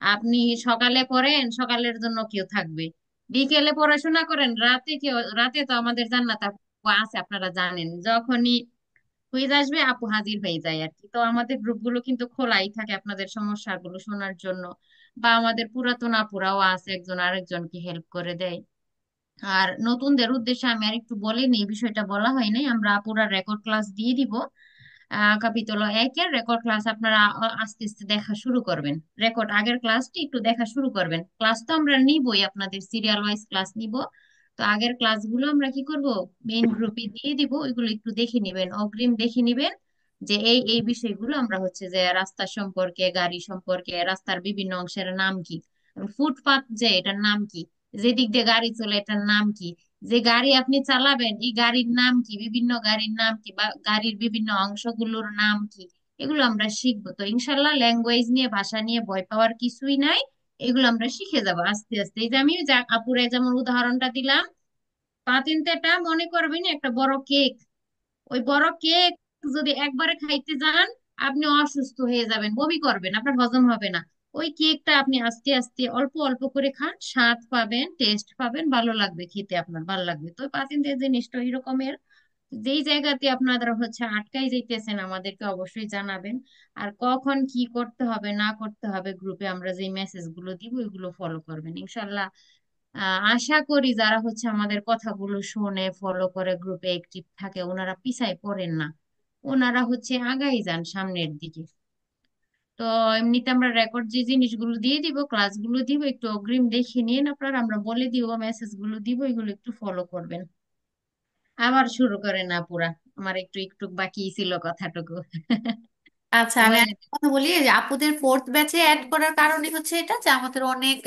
Speaker 5: আপনি সকালে করেন, সকালের জন্য কেউ থাকবে। বিকেলে পড়াশোনা করেন, রাতে কেউ, রাতে তো আমাদের জান্নাত আপু আছে, আপনারা জানেন। যখনই কুইজ আসবে আপু হাজির হয়ে যায় আর কি। তো আমাদের গ্রুপগুলো কিন্তু খোলাই থাকে আপনাদের সমস্যাগুলো শোনার জন্য। বা আমাদের পুরাতন আপুরাও আছে, একজন আরেকজনকে হেল্প করে দেয়। আর নতুনদের উদ্দেশ্যে আমি আর একটু বলে নিই, বিষয়টা বলা হয় নাই, আমরা পুরা রেকর্ড ক্লাস দিয়ে দিব। কাপিতল 1-এর রেকর্ড ক্লাস আপনারা আস্তে আস্তে দেখা শুরু করবেন। রেকর্ড আগের ক্লাসটি একটু দেখা শুরু করবেন। ক্লাস তো আমরা নিবই, আপনাদের সিরিয়াল ওয়াইজ ক্লাস নিব। তো আগের ক্লাসগুলো আমরা কি করব, মেইন গ্রুপে দিয়ে দিব, ওইগুলো একটু দেখে নিবেন, অগ্রিম দেখে নিবেন। যে এই এই বিষয়গুলো আমরা হচ্ছে যে রাস্তা সম্পর্কে, গাড়ি সম্পর্কে, রাস্তার বিভিন্ন অংশের নাম কি, ফুটপাত যে এটার নাম কি, যেদিক দিয়ে গাড়ি চলে এটার নাম কি, যে গাড়ি আপনি চালাবেন এই গাড়ির নাম কি, বিভিন্ন গাড়ির নাম কি, বা গাড়ির বিভিন্ন অংশগুলোর নাম কি, এগুলো আমরা শিখবো। তো ইনশাল্লাহ ল্যাঙ্গুয়েজ নিয়ে, ভাষা নিয়ে ভয় পাওয়ার কিছুই নাই। এগুলো আমরা শিখে যাব আস্তে আস্তে। এই যে আমি আপুরে যেমন উদাহরণটা দিলাম, পাতিনতেটা মনে করবেন একটা বড় কেক। ওই বড় কেক যদি একবারে খাইতে যান, আপনি অসুস্থ হয়ে যাবেন, বমি করবেন, আপনার হজম হবে না। ওই কেকটা আপনি আস্তে আস্তে অল্প অল্প করে খান, স্বাদ পাবেন, টেস্ট পাবেন, ভালো লাগবে খেতে, আপনার ভালো লাগবে। তো পাতিনতের জিনিসটা ওই রকমের। যেই জায়গাতে আপনারা হচ্ছে আটকাই যাইতেছেন, আমাদেরকে অবশ্যই জানাবেন। আর কখন কি করতে হবে না করতে হবে, গ্রুপে আমরা যে মেসেজ গুলো দিব ওইগুলো ফলো করবেন ইনশাল্লাহ। আশা করি যারা হচ্ছে আমাদের কথাগুলো শুনে ফলো করে গ্রুপে অ্যাক্টিভ থাকে, ওনারা পিছায় পড়েন না, ওনারা হচ্ছে আগাই যান সামনের দিকে। তো এমনিতে আমরা রেকর্ড যে জিনিসগুলো দিয়ে দিব, ক্লাসগুলো দিব, একটু অগ্রিম দেখে নিন আপনারা, আমরা বলে দিব, মেসেজ গুলো দিব, এগুলো একটু ফলো করবেন। আবার শুরু করেন না পুরা, আমার একটু একটু বাকি ছিল কথাটুকু।
Speaker 1: আচ্ছা, আমি
Speaker 5: বলেন।
Speaker 1: একটা কথা বলি, এই যে আপুদের 4th ব্যাচে অ্যাড করার কারণে হচ্ছে এটা যে আমাদের অনেক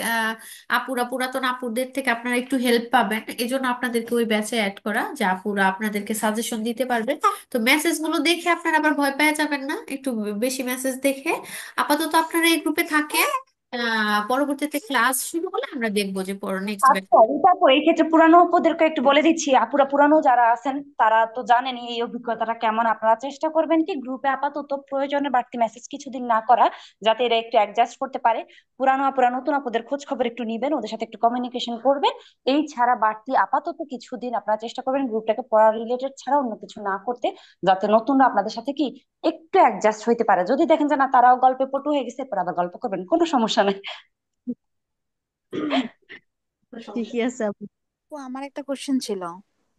Speaker 1: আপুরা, পুরাতন আপুদের থেকে আপনারা একটু হেল্প পাবেন, এই জন্য আপনাদেরকে ওই ব্যাচে অ্যাড করা, যে আপুরা আপনাদেরকে সাজেশন দিতে পারবে। তো মেসেজ গুলো দেখে আপনারা আবার ভয় পেয়ে যাবেন না, একটু বেশি মেসেজ দেখে। আপাতত আপনারা এই গ্রুপে থাকে, পরবর্তীতে ক্লাস শুরু হলে আমরা দেখবো যে নেক্সট ব্যাচ।
Speaker 6: আচ্ছা রিতা আপু, এই ক্ষেত্রে পুরানো আপুদেরকে একটু বলে দিচ্ছি, আপুরা পুরানো যারা আছেন তারা তো জানেনই এই অভিজ্ঞতাটা কেমন। আপনারা চেষ্টা করবেন কি গ্রুপে আপাতত প্রয়োজনে বাড়তি মেসেজ কিছুদিন না করা, যাতে এরা একটু অ্যাডজাস্ট করতে পারে। পুরানো আপুরা নতুন আপুদের খোঁজ খবর একটু নিবেন, ওদের সাথে একটু কমিউনিকেশন করবেন। এই ছাড়া বাড়তি আপাতত কিছুদিন আপনারা চেষ্টা করবেন গ্রুপটাকে পড়া রিলেটেড ছাড়া অন্য কিছু না করতে, যাতে নতুনরা আপনাদের সাথে কি একটু অ্যাডজাস্ট হইতে পারে। যদি দেখেন যে না তারাও গল্পে পটু হয়ে গেছে, এরপর আবার গল্প করবেন, কোনো সমস্যা নেই।
Speaker 11: ঠিকই আছে আপু।
Speaker 8: তো আমার একটা কোশ্চেন ছিল।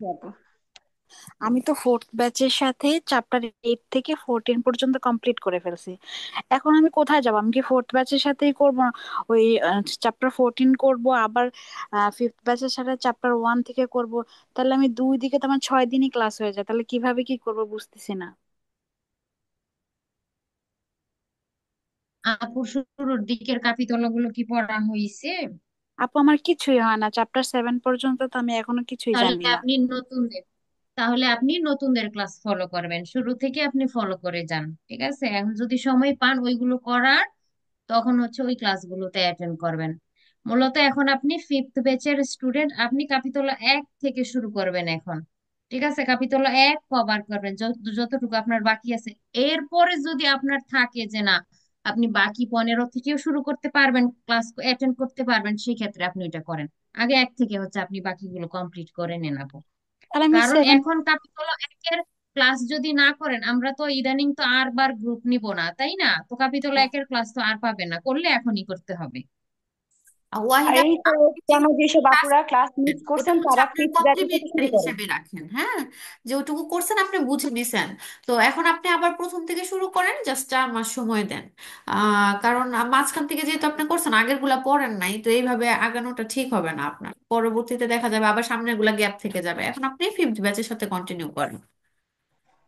Speaker 6: হ্যাঁ আপু।
Speaker 8: আমি তো ফোর্থ ব্যাচের সাথে চ্যাপ্টার 8 থেকে 14 পর্যন্ত কমপ্লিট করে ফেলছি। এখন আমি কোথায় যাব? আমি কি ফোর্থ ব্যাচের সাথেই করব, ওই চ্যাপ্টার 14 করব, আবার ফিফথ ব্যাচের সাথে চ্যাপ্টার 1 থেকে করব? তাহলে আমি দুই দিকে তো আমার 6 দিনই ক্লাস হয়ে যায়, তাহলে কিভাবে কি করব বুঝতেছি না।
Speaker 5: আপুর শুরুর দিকের কাপিতলাগুলো কি পড়া হয়েছে?
Speaker 8: আপু আমার কিছুই হয় না, চ্যাপ্টার 7 পর্যন্ত তো আমি এখনো কিছুই
Speaker 5: তাহলে
Speaker 8: জানি না।
Speaker 5: আপনি নতুনদের তাহলে আপনি নতুনদের ক্লাস ফলো করবেন, শুরু থেকে আপনি ফলো করে যান, ঠিক আছে? এখন যদি সময় পান ওইগুলো করার, তখন হচ্ছে ওই ক্লাসগুলোতে অ্যাটেন্ড করবেন। মূলত এখন আপনি ফিফথ ব্যাচের স্টুডেন্ট, আপনি কাপিতলা 1 থেকে শুরু করবেন এখন, ঠিক আছে? কাপিতলা 1 কভার করবেন যতটুকু আপনার বাকি আছে। এরপরে যদি আপনার থাকে যে না, আপনি বাকি 15 থেকেও শুরু করতে পারবেন, ক্লাস অ্যাটেন্ড করতে পারবেন, সেই ক্ষেত্রে আপনি ওইটা করেন। আগে 1 থেকে হচ্ছে আপনি বাকিগুলো কমপ্লিট করে নেন আপু।
Speaker 8: আর আমি
Speaker 5: কারণ
Speaker 8: 7।
Speaker 5: এখন কাপিতলা 1 এর ক্লাস যদি না করেন, আমরা তো ইদানিং তো আর বার গ্রুপ নিব না, তাই না? তো কাপিতলা 1 এর ক্লাস তো আর পাবেন না, করলে এখনই করতে হবে।
Speaker 6: আর
Speaker 1: ওয়াহিদা,
Speaker 6: এই তো
Speaker 1: আপনি যে
Speaker 6: পুরানো যেসব
Speaker 1: ক্লাস
Speaker 6: আপুরা ক্লাস মিস
Speaker 1: করছেন ওটা
Speaker 6: করছেন
Speaker 1: হচ্ছে
Speaker 6: তারা
Speaker 1: আপনার
Speaker 6: ফিফথ ব্যাচের থেকে
Speaker 1: কমপ্লিমেন্টারি
Speaker 6: শুরু করেন।
Speaker 1: হিসেবে রাখেন, হ্যাঁ? যে ওটুকু করছেন আপনি বুঝে নিছেন, তো এখন আপনি আবার প্রথম থেকে শুরু করেন, জাস্ট 4 মাস সময় দেন। কারণ মাঝখান থেকে যেহেতু আপনি করছেন, আগের গুলা পড়েন নাই, তো এইভাবে আগানোটা ঠিক হবে না আপনার। পরবর্তীতে দেখা যাবে আবার সামনের গুলা গ্যাপ থেকে যাবে। এখন আপনি ফিফথ ব্যাচের সাথে কন্টিনিউ করেন।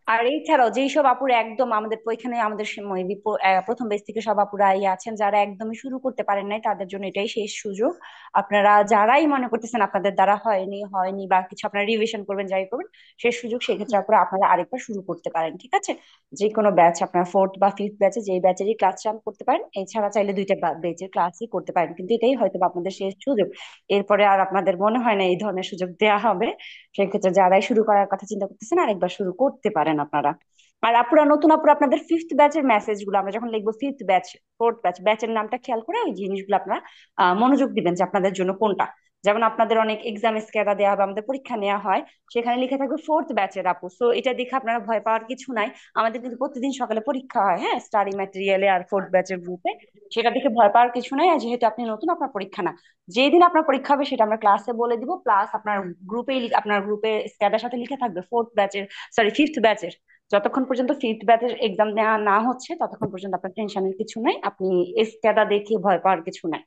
Speaker 6: আর এছাড়াও যেই সব আপুরা একদম আমাদের ওইখানে আমাদের প্রথম বেস থেকে সব আপুরা আছেন যারা একদমই শুরু করতে পারেন নাই, তাদের জন্য এটাই শেষ সুযোগ। আপনারা যারাই মনে করতেছেন আপনাদের দ্বারা হয়নি হয়নি বা কিছু আপনারা রিভিশন করবেন, যাই করবেন, শেষ সুযোগ। সেক্ষেত্রে আপুরা আপনারা আরেকবার শুরু করতে পারেন, ঠিক আছে? যে কোনো ব্যাচ আপনার ফোর্থ বা ফিফথ ব্যাচে যেই ব্যাচেরই ক্লাস চান করতে পারেন, এছাড়া চাইলে দুইটা ব্যাচের ক্লাসই করতে পারেন, কিন্তু এটাই হয়তো বা আপনাদের শেষ সুযোগ। এরপরে আর আপনাদের মনে হয় না এই ধরনের সুযোগ দেওয়া হবে। সেক্ষেত্রে যারাই শুরু করার কথা চিন্তা করতেছেন আরেকবার শুরু করতে পারেন আপনারা। আর আপুরা, নতুন আপুরা, আপনাদের ফিফথ ব্যাচের মেসেজ গুলো আমরা যখন লিখবো, ফিফথ ব্যাচ, ফোর্থ ব্যাচ, ব্যাচের নামটা খেয়াল করে ওই জিনিসগুলো আপনারা মনোযোগ দিবেন যে আপনাদের জন্য কোনটা। যেমন আপনাদের অনেক এক্সাম স্কেডা দেওয়া হবে, আমাদের পরীক্ষা নেওয়া হয়, সেখানে লিখে থাকবে ফোর্থ ব্যাচের আপু। সো এটা দেখে আপনারা ভয় পাওয়ার কিছু নাই। আমাদের কিন্তু প্রতিদিন সকালে পরীক্ষা হয়, হ্যাঁ, স্টাডি ম্যাটেরিয়ালে আর ফোর্থ ব্যাচের গ্রুপে। সেটা দেখে ভয় পাওয়ার কিছু নাই। আর যেহেতু আপনি নতুন, আপনার পরীক্ষা না, যেই দিন আপনার পরীক্ষা হবে সেটা আমরা ক্লাসে বলে দিব, প্লাস আপনার গ্রুপে স্ক্যাডার সাথে লিখে থাকবে ফোর্থ ব্যাচের, সরি ফিফথ ব্যাচের। যতক্ষণ পর্যন্ত ফিফথ ব্যাচের এক্সাম নেওয়া না হচ্ছে ততক্ষণ পর্যন্ত আপনার টেনশনের কিছু নাই, আপনি স্ক্যাডা দেখে ভয় পাওয়ার কিছু নাই।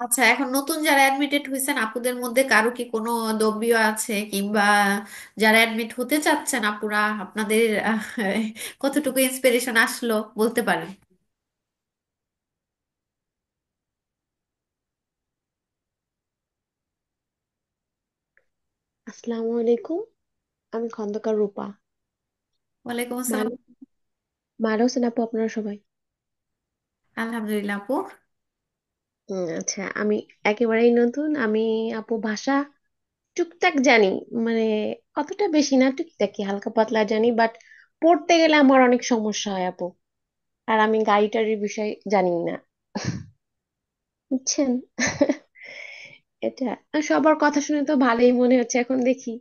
Speaker 1: আচ্ছা, এখন নতুন যারা অ্যাডমিটেড হয়েছেন আপুদের মধ্যে কারো কি কোনো দব্য আছে, কিংবা যারা অ্যাডমিট হতে চাচ্ছেন আপুরা, আপনাদের কতটুকু ইন্সপিরেশন আসলো বলতে পারেন?
Speaker 12: আসসালামু আলাইকুম। আমি খন্দকার রূপা।
Speaker 1: ওয়ালাইকুম আসসালাম।
Speaker 12: ভালো ভালো আছেন আপু আপনারা সবাই?
Speaker 1: আলহামদুলিল্লাহ আপু।
Speaker 12: আচ্ছা, আমি একেবারেই নতুন। আমি আপু ভাষা টুকটাক জানি, মানে অতটা বেশি না, টুকটাকি হালকা পাতলা জানি, বাট পড়তে গেলে আমার অনেক সমস্যা হয় আপু। আর আমি গাড়ি টাড়ির বিষয় জানি না, বুঝছেন? এটা আর সবার কথা শুনে তো ভালোই মনে হচ্ছে, এখন দেখি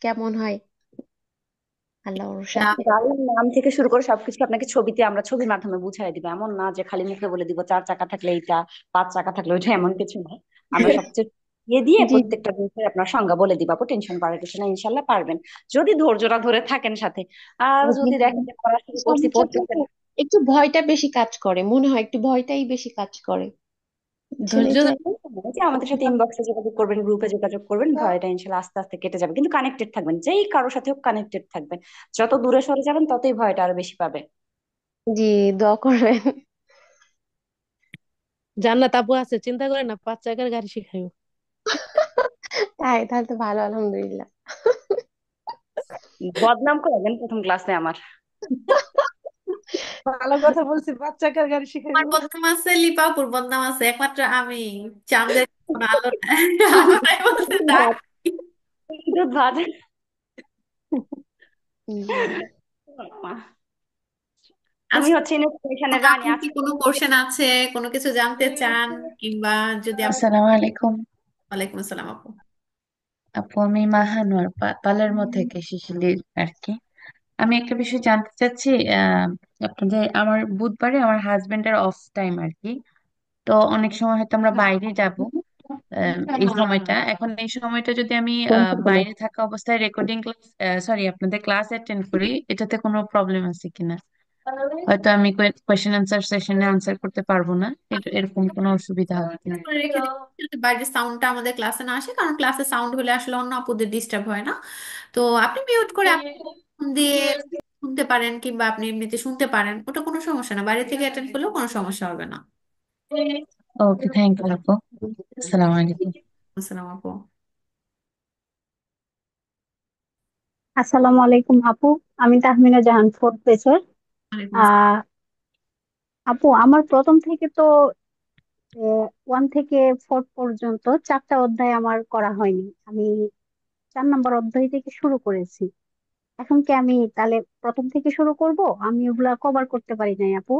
Speaker 12: কেমন হয়, আল্লাহ ভরসা।
Speaker 6: গাড়ির নাম থেকে শুরু করে সবকিছু আপনাকে ছবিতে, আমরা ছবির মাধ্যমে বুঝাই দিব, এমন না যে খালি মুখে বলে দিব 4 চাকা থাকলে এইটা, 5 চাকা থাকলে ওইটা, এমন কিছু না। আমরা সবচেয়ে দিয়ে দিয়ে
Speaker 12: জি জি।
Speaker 6: প্রত্যেকটা জিনিসের আপনার সংজ্ঞা বলে দিব আপু, টেনশন করার কিছু না, ইনশাল্লাহ পারবেন যদি ধৈর্যটা ধরে থাকেন সাথে। আর যদি দেখেন যে পড়া শুরু করছি
Speaker 12: সমস্যাটা
Speaker 6: পড়তেছেন,
Speaker 12: একটু ভয়টা বেশি কাজ করে, মনে হয় একটু ভয়টাই বেশি কাজ করে, বুঝছেন
Speaker 6: ধৈর্য
Speaker 12: এটা?
Speaker 6: ধরে এই যে আমাদের সাথে ইনবক্সে যোগাযোগ করবেন, গ্রুপে যোগাযোগ করবেন, ভয়টা ইনশাল্লাহ আস্তে আস্তে কেটে যাবে। কিন্তু কানেক্টেড থাকবেন, যেই কারোর সাথে কানেক্টেড থাকবেন, যত দূরে সরে যাবেন ততই ভয়টা আরো বেশি পাবে।
Speaker 12: জি, দোয়া করবেন।
Speaker 7: জান্নাত আপু আছে, চিন্তা করে না, 5 চাকার গাড়ি শিখাইও।
Speaker 12: তাই তাহলে তো ভালো, আলহামদুলিল্লাহ।
Speaker 6: বদনাম করাবেন প্রথম ক্লাসে আমার।
Speaker 8: ভালো কথা বলছি, বাচ্চাকার গাড়ি
Speaker 1: আমার
Speaker 8: শিখাইবো।
Speaker 1: বদনাম আছে, লিপাপুর বদনাম আছে, একমাত্র আমি চাঁদের কোনো আলো নাই। আলো নাই বলতে তাই।
Speaker 6: ভাত, দুধ ভাত।
Speaker 4: জি।
Speaker 6: তুমি
Speaker 1: আচ্ছা,
Speaker 6: হচ্ছে ইনস্পিরেশনের
Speaker 1: কোনো
Speaker 6: রানী
Speaker 1: আপুর কি
Speaker 6: আজকে।
Speaker 1: কোনো কোশ্চেন আছে, কোনো কিছু জানতে চান, কিংবা যদি আপনি।
Speaker 13: আসসালামু আলাইকুম।
Speaker 1: ওয়ালাইকুম আসসালাম আপু।
Speaker 13: আপু আমি মাহানুর পালেরমো থেকে শিশিলির আর কি। আমি একটা বিষয় জানতে চাচ্ছি। আপনাদের আমার বুধবারে আমার হাজবেন্ডের অফ টাইম আর কি। তো অনেক সময় হয়তো আমরা বাইরে যাব। এই সময়টা এখন এই সময়টা যদি আমি বাইরে থাকা অবস্থায় রেকর্ডিং ক্লাস, সরি আপনাদের ক্লাস অ্যাটেন্ড করি, এটাতে কোনো প্রবলেম আছে কিনা? হয়তো আমি কোয়েশ্চেন আনসার সেশনে আনসার করতে পারবো না, এরকম কোনো অসুবিধা হবে কিনা?
Speaker 1: করে রেখে দিচ্ছি যাতে বাইরের সাউন্ডটা আমাদের ক্লাসে না আসে, কারণ ক্লাসে সাউন্ড হলে আসলে অন্য আপুদের ডিস্টার্ব হয় না। তো আপনি মিউট করে আপনি ফোন দিয়ে শুনতে পারেন, কিংবা আপনি এমনিতে শুনতে পারেন, ওটা কোনো সমস্যা না, বাইরে থেকে অ্যাটেন্ড করলেও কোনো সমস্যা হবে না।
Speaker 13: ওকে, থ্যাংক ইউ আপু। আসসালামু আলাইকুম।
Speaker 1: আসসালাম আপু।
Speaker 11: আসসালামু আলাইকুম আপু, আমি তাহমিনা জাহান, ফোর্থ ব্যাচের।
Speaker 1: ওয়ালাইকুম আসসালাম।
Speaker 11: আহ আপু, আমার প্রথম থেকে তো 1 থেকে 4 পর্যন্ত 4টা অধ্যায় আমার করা হয়নি। আমি 4 নম্বর অধ্যায় থেকে শুরু করেছি। এখন কি আমি তাহলে প্রথম থেকে শুরু করব? আমি ওগুলা কভার করতে পারি নাই আপু।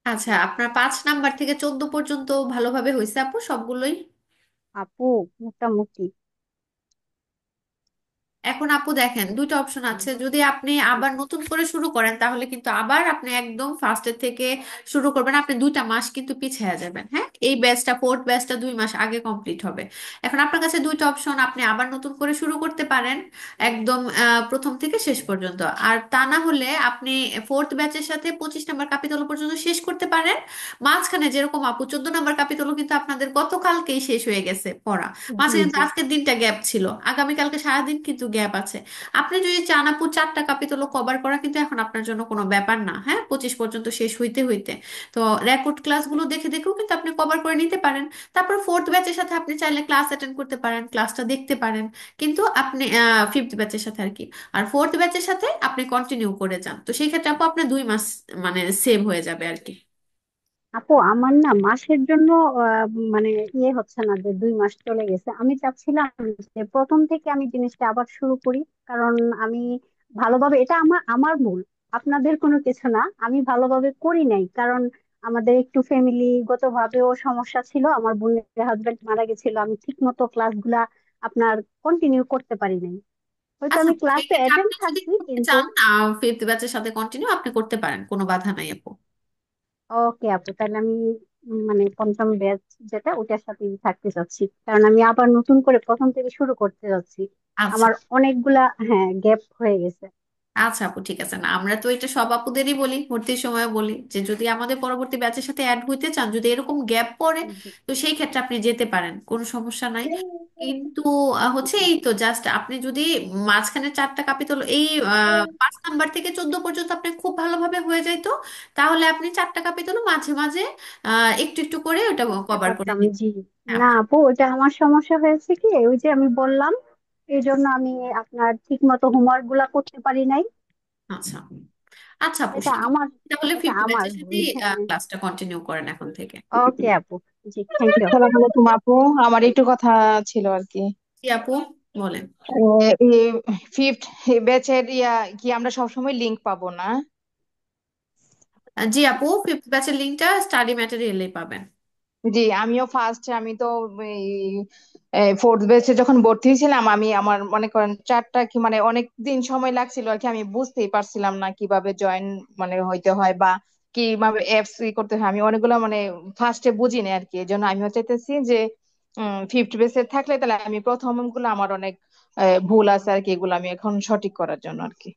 Speaker 1: আচ্ছা, আপনার 5 নাম্বার থেকে 14 পর্যন্ত ভালোভাবে হয়েছে আপু সবগুলোই?
Speaker 11: আপু মোটামুটি।
Speaker 1: এখন আপু দেখেন, দুইটা অপশন আছে। যদি আপনি আবার নতুন করে শুরু করেন, তাহলে কিন্তু আবার আপনি একদম ফার্স্টের থেকে শুরু করবেন, আপনি 2টা মাস কিন্তু পিছিয়ে যাবেন। হ্যাঁ, এই ব্যাচটা, ফোর্থ ব্যাচটা 2 মাস আগে কমপ্লিট হবে। এখন আপনার কাছে দুইটা অপশন, আপনি আবার নতুন করে শুরু করতে পারেন একদম প্রথম থেকে শেষ পর্যন্ত। আর তা না হলে আপনি ফোর্থ ব্যাচের সাথে 25 নাম্বার কাপিতল পর্যন্ত শেষ করতে পারেন। মাঝখানে যেরকম আপু 14 নাম্বার কাপিতল কিন্তু আপনাদের গতকালকেই শেষ হয়ে গেছে পড়া, মাঝে
Speaker 11: জি
Speaker 1: কিন্তু
Speaker 11: জি।
Speaker 1: আজকের দিনটা গ্যাপ ছিল, আগামীকালকে সারাদিন কিন্তু গ্যাপ আছে। আপনি যদি চান আপু 4টা কাপিতল কভার করা, কিন্তু এখন আপনার জন্য কোনো ব্যাপার না। হ্যাঁ, 25 পর্যন্ত শেষ হইতে হইতে তো রেকর্ড ক্লাসগুলো দেখে দেখেও কিন্তু আপনি কভার করে নিতে পারেন। তারপর ফোর্থ ব্যাচের সাথে আপনি চাইলে ক্লাস অ্যাটেন্ড করতে পারেন, ক্লাসটা দেখতে পারেন, কিন্তু আপনি ফিফথ ব্যাচের সাথে আর কি। আর ফোর্থ ব্যাচের সাথে আপনি কন্টিনিউ করে যান, তো সেই ক্ষেত্রে আপু আপনার 2 মাস মানে সেভ হয়ে যাবে আর কি।
Speaker 11: আপু আমার না মাসের জন্য মানে ইয়ে হচ্ছে না যে 2 মাস চলে গেছে। আমি চাচ্ছিলাম যে প্রথম থেকে আমি জিনিসটা আবার শুরু করি। কারণ আমি ভালোভাবে, এটা আমার আমার ভুল, আপনাদের কোনো কিছু না, আমি ভালোভাবে করি নাই। কারণ আমাদের একটু ফ্যামিলিগত ভাবেও সমস্যা ছিল, আমার বোনের হাজবেন্ড মারা গেছিল, আমি ঠিক মতো ক্লাসগুলা আপনার কন্টিনিউ করতে পারি নাই। হয়তো
Speaker 1: আচ্ছা,
Speaker 11: আমি
Speaker 1: সেই
Speaker 11: ক্লাসে
Speaker 1: ক্ষেত্রে
Speaker 11: অ্যাটেন্ড
Speaker 1: আপনি যদি
Speaker 11: থাকছি
Speaker 1: করতে
Speaker 11: কিন্তু।
Speaker 1: চান ফিফথ ব্যাচের সাথে কন্টিনিউ আপনি করতে পারেন, কোনো বাধা নাই আপু।
Speaker 11: ওকে আপু, তাহলে আমি মানে পঞ্চম ব্যাচ যেটা, ওটার সাথেই থাকতে চাচ্ছি। কারণ আমি আবার নতুন করে প্রথম থেকে শুরু করতে যাচ্ছি।
Speaker 1: আচ্ছা
Speaker 11: আমার অনেকগুলা হ্যাঁ গ্যাপ হয়ে গেছে।
Speaker 1: আচ্ছা আপু, ঠিক আছে। না, আমরা তো এটা সব আপুদেরই বলি, ভর্তির সময় বলি যে যদি আমাদের পরবর্তী ব্যাচের সাথে অ্যাড হইতে চান, যদি এরকম গ্যাপ পড়ে,
Speaker 11: জি।
Speaker 1: তো সেই ক্ষেত্রে আপনি যেতে পারেন, কোনো সমস্যা নাই। কিন্তু হচ্ছে এই তো জাস্ট আপনি যদি মাঝখানে 4টা কাপিতল এই 5 নাম্বার থেকে 14 পর্যন্ত আপনি খুব ভালোভাবে হয়ে যাইতো, তাহলে আপনি 4টা কাপিতল মাঝে মাঝে একটু একটু করে ওটা
Speaker 11: করতে
Speaker 1: কভার করে
Speaker 11: পারতাম,
Speaker 1: নিতে।
Speaker 11: জি।
Speaker 1: হ্যাঁ,
Speaker 11: না আপু, ওইটা আমার সমস্যা হয়েছে কি, ওই যে আমি বললাম, এই জন্য আমি আপনার ঠিক মতো হোমওয়ার্ক গুলা করতে পারি নাই।
Speaker 1: আচ্ছা আচ্ছা আপু,
Speaker 11: এটা
Speaker 1: সেক্ষেত্রে
Speaker 11: আমার
Speaker 1: তাহলে
Speaker 11: এটা
Speaker 1: ফিফথ
Speaker 11: আমার
Speaker 1: ব্যাচের
Speaker 11: ভুল,
Speaker 1: সাথে
Speaker 11: হ্যাঁ।
Speaker 1: ক্লাসটা কন্টিনিউ করেন এখন থেকে।
Speaker 11: ওকে আপু, জি, থ্যাংক ইউ।
Speaker 3: আসসালামু আলাইকুম আপু, আমার একটু কথা ছিল আর কি।
Speaker 1: জি আপু, বলেন।
Speaker 3: ফিফথ ব্যাচের কি আমরা সবসময় লিংক পাবো না?
Speaker 1: জি আপু, ফিফথ ব্যাচের লিঙ্কটা স্টাডি ম্যাটেরিয়ালে পাবেন।
Speaker 3: জি, আমিও আমি তো ফোর্থ বেসে যখন ভর্তি হয়েছিলাম, আমি আমার মনে করেন চারটা কি মানে অনেক দিন সময় লাগছিল আর কি। আমি বুঝতেই পারছিলাম না কিভাবে জয়েন মানে হইতে হয় বা কিভাবে অ্যাপস করতে হয়। আমি অনেকগুলো মানে ফার্স্টে বুঝিনি আর কি। এই জন্য আমিও চাইতেছি যে ফিফথ বেসে থাকলে তাহলে আমি প্রথম গুলো আমার অনেক ভুল আছে আর কি, এগুলো আমি এখন সঠিক করার জন্য আর কি।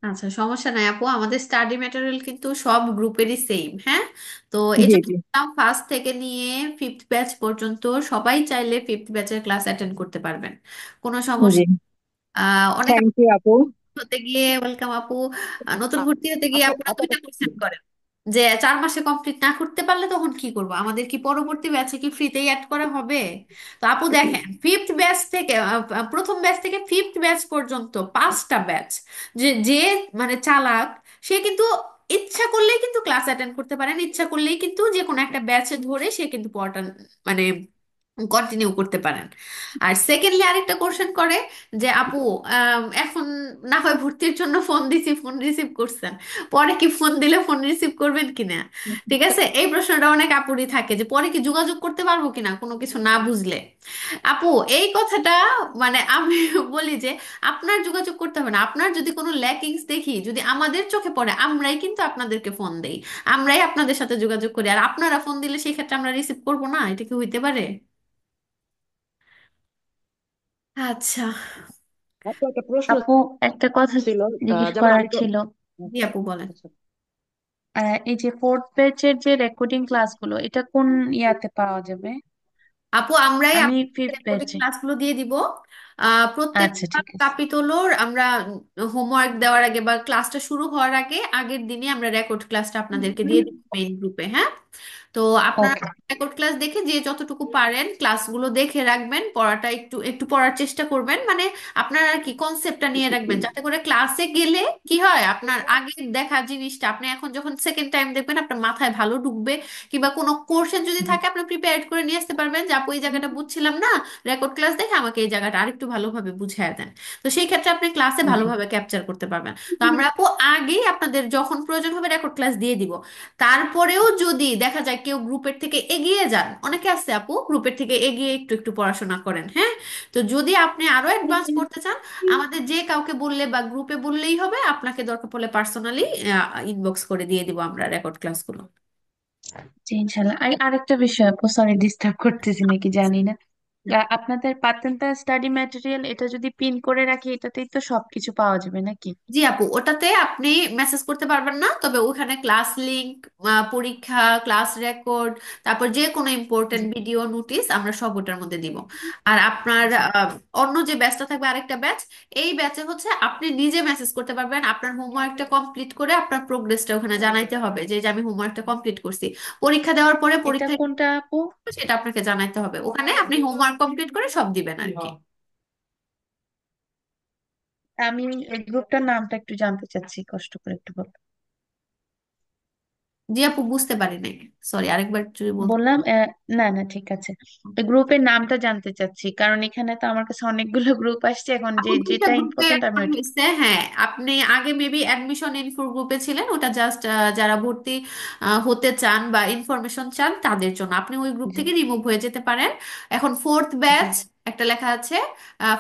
Speaker 1: আচ্ছা, সমস্যা নাই আপু, আমাদের স্টাডি ম্যাটেরিয়াল কিন্তু সব গ্রুপেরই সেম। হ্যাঁ, তো এই
Speaker 3: জি
Speaker 1: যে
Speaker 3: জি।
Speaker 1: ফার্স্ট থেকে নিয়ে ফিফথ ব্যাচ পর্যন্ত সবাই চাইলে ফিফথ ব্যাচের ক্লাস অ্যাটেন্ড করতে পারবেন, কোনো
Speaker 3: জি,
Speaker 1: সমস্যা। অনেক
Speaker 3: থ্যাংক ইউ আপু।
Speaker 1: হতে গিয়ে ওয়েলকাম আপু, নতুন ভর্তি হতে গিয়ে
Speaker 3: আপু
Speaker 1: আপনারা
Speaker 3: আপু
Speaker 1: 2টা কোশ্চেন করেন। যে 4 মাসে কমপ্লিট না করতে পারলে তখন কি করব? আমাদের কি পরবর্তী ব্যাচে কি ফ্রিতেই অ্যাড করা হবে? তো আপু দেখেন, ফিফথ ব্যাচ থেকে প্রথম ব্যাচ থেকে ফিফথ ব্যাচ পর্যন্ত 5টা ব্যাচ। যে যে মানে চালাক, সে কিন্তু ইচ্ছা করলেই কিন্তু ক্লাস অ্যাটেন্ড করতে পারেন, ইচ্ছা করলেই কিন্তু যে কোনো একটা ব্যাচে ধরে সে কিন্তু পড়াটা মানে কন্টিনিউ করতে পারেন। আর সেকেন্ডলি আরেকটা কোশ্চেন করে যে আপু, এখন না হয় ভর্তির জন্য ফোন দিছি, ফোন রিসিভ করছেন, পরে কি ফোন দিলে ফোন রিসিভ করবেন কিনা? ঠিক আছে, এই প্রশ্নটা অনেক আপুরই থাকে যে পরে কি যোগাযোগ করতে পারবো কিনা কোনো কিছু না বুঝলে। আপু, এই কথাটা মানে আমি বলি যে আপনার যোগাযোগ করতে হবে না। আপনার যদি কোনো ল্যাকিংস দেখি, যদি আমাদের চোখে পড়ে, আমরাই কিন্তু আপনাদেরকে ফোন দেই, আমরাই আপনাদের সাথে যোগাযোগ করি। আর আপনারা ফোন দিলে সেই ক্ষেত্রে আমরা রিসিভ করবো না? এটা কি হইতে পারে? আচ্ছা।
Speaker 7: আপু একটা প্রশ্ন
Speaker 13: আপু, একটা কথা
Speaker 7: ছিল,
Speaker 13: জিজ্ঞেস
Speaker 7: যেমন
Speaker 13: করার
Speaker 7: আমি তো
Speaker 13: ছিল।
Speaker 1: জি আপু বলেন।
Speaker 7: আচ্ছা।
Speaker 13: এই যে ফোর্থ ব্যাচের যে রেকর্ডিং ক্লাসগুলো, এটা কোন ইয়াতে পাওয়া যাবে?
Speaker 1: আপু, আমরাই
Speaker 13: আমি
Speaker 1: আপনাদের
Speaker 13: ফিফথ
Speaker 1: রেকর্ডিং
Speaker 13: ব্যাচে।
Speaker 1: ক্লাসগুলো দিয়ে দিব।
Speaker 13: আচ্ছা,
Speaker 1: প্রত্যেকটা
Speaker 13: ঠিক আছে।
Speaker 1: কাপিতলর আমরা হোমওয়ার্ক দেওয়ার আগে বা ক্লাসটা শুরু হওয়ার আগে আগের দিনই আমরা রেকর্ড ক্লাসটা আপনাদেরকে দিয়ে দিব মেইন গ্রুপে। হ্যাঁ, তো আপনারা
Speaker 13: ওকে।
Speaker 1: রেকর্ড ক্লাস দেখে যে যতটুকু পারেন ক্লাসগুলো দেখে রাখবেন, পড়াটা একটু একটু পড়ার চেষ্টা করবেন। মানে আপনার আর কি কনসেপ্টটা নিয়ে রাখবেন, যাতে করে ক্লাসে গেলে কি হয়, আপনার আগে দেখা জিনিসটা আপনি এখন যখন সেকেন্ড টাইম দেখবেন আপনার মাথায় ভালো ঢুকবে। কিংবা কোনো কোশ্চেন যদি থাকে আপনি প্রিপেয়ার করে নিয়ে আসতে পারবেন যে আপু এই জায়গাটা বুঝছিলাম না, রেকর্ড ক্লাস দেখে আমাকে এই জায়গাটা আরেকটু ভালোভাবে বুঝিয়ে দেন। তো সেই ক্ষেত্রে আপনি ক্লাসে
Speaker 13: জি।
Speaker 1: ভালোভাবে ক্যাপচার করতে পারবেন। তো আমরা আপু আগেই আপনাদের যখন প্রয়োজন হবে রেকর্ড ক্লাস দিয়ে দিব। তারপরেও যদি দেখা যায় কেউ গ্রুপের থেকে এগিয়ে যান, অনেকে আছে আপু গ্রুপের থেকে এগিয়ে একটু একটু পড়াশোনা করেন, হ্যাঁ, তো যদি আপনি আরো অ্যাডভান্স করতে চান, আমাদের যে কাউকে বললে বা গ্রুপে বললেই হবে, আপনাকে দরকার পড়লে পার্সোনালি ইনবক্স করে দিয়ে দিব আমরা রেকর্ড ক্লাসগুলো।
Speaker 13: জি, ইনশাল্লাহ। আরেকটা বিষয় আপু, সরি ডিস্টার্ব করতেছি নাকি জানি না। আপনাদের পাতেন্তা স্টাডি ম্যাটেরিয়াল, এটা যদি পিন করে রাখি এটাতেই তো সবকিছু পাওয়া যাবে নাকি?
Speaker 1: জি আপু, ওটাতে আপনি মেসেজ করতে পারবেন না, তবে ওখানে ক্লাস লিংক, পরীক্ষা, ক্লাস রেকর্ড, তারপর যে কোনো ইম্পর্টেন্ট
Speaker 13: জি।
Speaker 1: ভিডিও নোটিস আমরা সব ওটার মধ্যে দিব। আর আপনার
Speaker 13: জি।
Speaker 1: অন্য যে ব্যাচটা থাকবে আরেকটা ব্যাচ, এই ব্যাচে হচ্ছে আপনি নিজে মেসেজ করতে পারবেন আপনার হোমওয়ার্কটা কমপ্লিট করে। আপনার প্রোগ্রেসটা ওখানে জানাইতে হবে যে আমি হোমওয়ার্কটা কমপ্লিট করছি। পরীক্ষা দেওয়ার পরে
Speaker 13: এটা
Speaker 1: পরীক্ষা
Speaker 13: কোনটা আপু?
Speaker 1: সেটা আপনাকে জানাইতে হবে, ওখানে আপনি হোমওয়ার্ক কমপ্লিট করে সব দিবেন আর কি।
Speaker 13: আমি এই গ্রুপটার নামটা একটু জানতে চাচ্ছি, কষ্ট করে একটু বল।
Speaker 1: জি আপু, বুঝতে পারি নাই, সরি, আরেকবার যদি বলতে।
Speaker 13: বললাম না না, ঠিক আছে। এই গ্রুপের নামটা জানতে চাচ্ছি, কারণ এখানে তো আমার কাছে অনেকগুলো গ্রুপ আসছে এখন, যে
Speaker 1: এখন দুইটা
Speaker 13: যেটা
Speaker 1: গ্রুপে
Speaker 13: ইম্পর্টেন্ট আমি ওইটা।
Speaker 1: হয়েছে, হ্যাঁ। আপনি আগে মেবি অ্যাডমিশন ইনফোর গ্রুপে ছিলেন, ওটা জাস্ট যারা ভর্তি হতে চান বা ইনফরমেশন চান তাদের জন্য, আপনি ওই গ্রুপ
Speaker 13: জি।
Speaker 1: থেকে রিমুভ হয়ে যেতে পারেন। এখন ফোর্থ
Speaker 13: জি।
Speaker 1: ব্যাচ একটা লেখা আছে,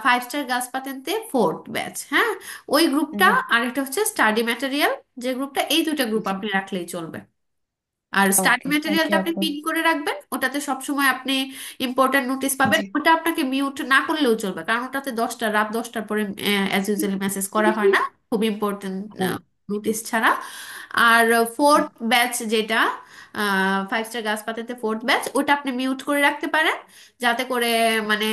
Speaker 1: 5 স্টার গাছ পাতেন্তে ফোর্থ ব্যাচ, হ্যাঁ, ওই গ্রুপটা।
Speaker 13: জি।
Speaker 1: আরেকটা হচ্ছে স্টাডি ম্যাটেরিয়াল যে গ্রুপটা, এই দুইটা গ্রুপ
Speaker 13: জি।
Speaker 1: আপনি রাখলেই চলবে। আর স্টাডি
Speaker 13: ওকে, থ্যাংক
Speaker 1: ম্যাটেরিয়ালটা
Speaker 13: ইউ
Speaker 1: আপনি
Speaker 13: আপু।
Speaker 1: পিন করে রাখবেন, ওটাতে সবসময় আপনি ইম্পর্টেন্ট নোটিস পাবেন।
Speaker 13: জি।
Speaker 1: ওটা আপনাকে মিউট না করলেও চলবে, কারণ ওটাতে রাত 10টার পরে অ্যাজ ইউজুয়ালি মেসেজ করা হয় না, খুব ইম্পর্টেন্ট
Speaker 7: ও,
Speaker 1: নোটিস ছাড়া। আর ফোর্থ ব্যাচ যেটা, 5 স্টার গাছ পাতাতে ফোর্থ ব্যাচ, ওটা আপনি মিউট করে রাখতে পারেন, যাতে করে মানে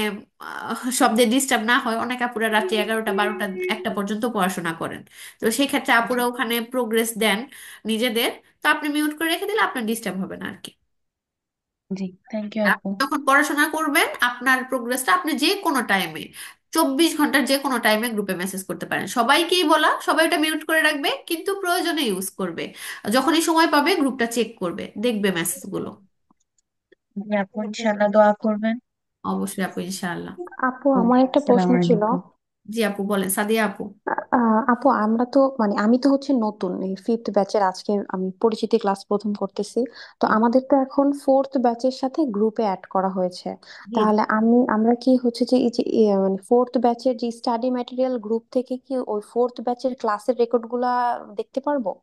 Speaker 1: শব্দে ডিস্টার্ব না হয়। অনেক আপুরা রাত্রি 11টা 12টা 1টা পর্যন্ত পড়াশোনা করেন, তো সেই ক্ষেত্রে
Speaker 13: জি।
Speaker 1: আপুরা ওখানে প্রোগ্রেস দেন নিজেদের। তো আপনি মিউট করে রেখে দিলে আপনার ডিস্টার্ব হবে না আর কি।
Speaker 13: জি, থ্যাংক ইউ আপু।
Speaker 1: আপনি যখন পড়াশোনা করবেন আপনার প্রোগ্রেসটা আপনি যে কোনো টাইমে, 24 ঘন্টার যে কোনো টাইমে গ্রুপে মেসেজ করতে পারেন। সবাইকেই বলা, সবাই ওটা মিউট করে রাখবে, কিন্তু প্রয়োজনে ইউজ করবে, যখনই সময় পাবে গ্রুপটা চেক করবে, দেখবে মেসেজগুলো।
Speaker 13: জি আপু, ইনশাল্লাহ দোয়া করবেন।
Speaker 1: অবশ্যই আপু, ইনশাআল্লাহ।
Speaker 2: আপু, আমার একটা প্রশ্ন
Speaker 13: আসসালামু
Speaker 2: ছিল।
Speaker 13: আলাইকুম।
Speaker 1: জি আপু বলেন, সাদিয়া আপু।
Speaker 2: আপু, আমরা তো মানে আমি তো হচ্ছে নতুন এই ফিফথ ব্যাচের, আজকে আমি পরিচিতি ক্লাস প্রথম করতেছি। তো আমাদের তো এখন ফোর্থ ব্যাচের সাথে গ্রুপে অ্যাড করা হয়েছে।
Speaker 1: জি।
Speaker 2: তাহলে আমরা কি হচ্ছে যে এই যে মানে ফোর্থ ব্যাচের যে স্টাডি ম্যাটেরিয়াল গ্রুপ থেকে কি ওই ফোর্থ ব্যাচের ক্লাসের রেকর্ড গুলা দেখতে পারবো?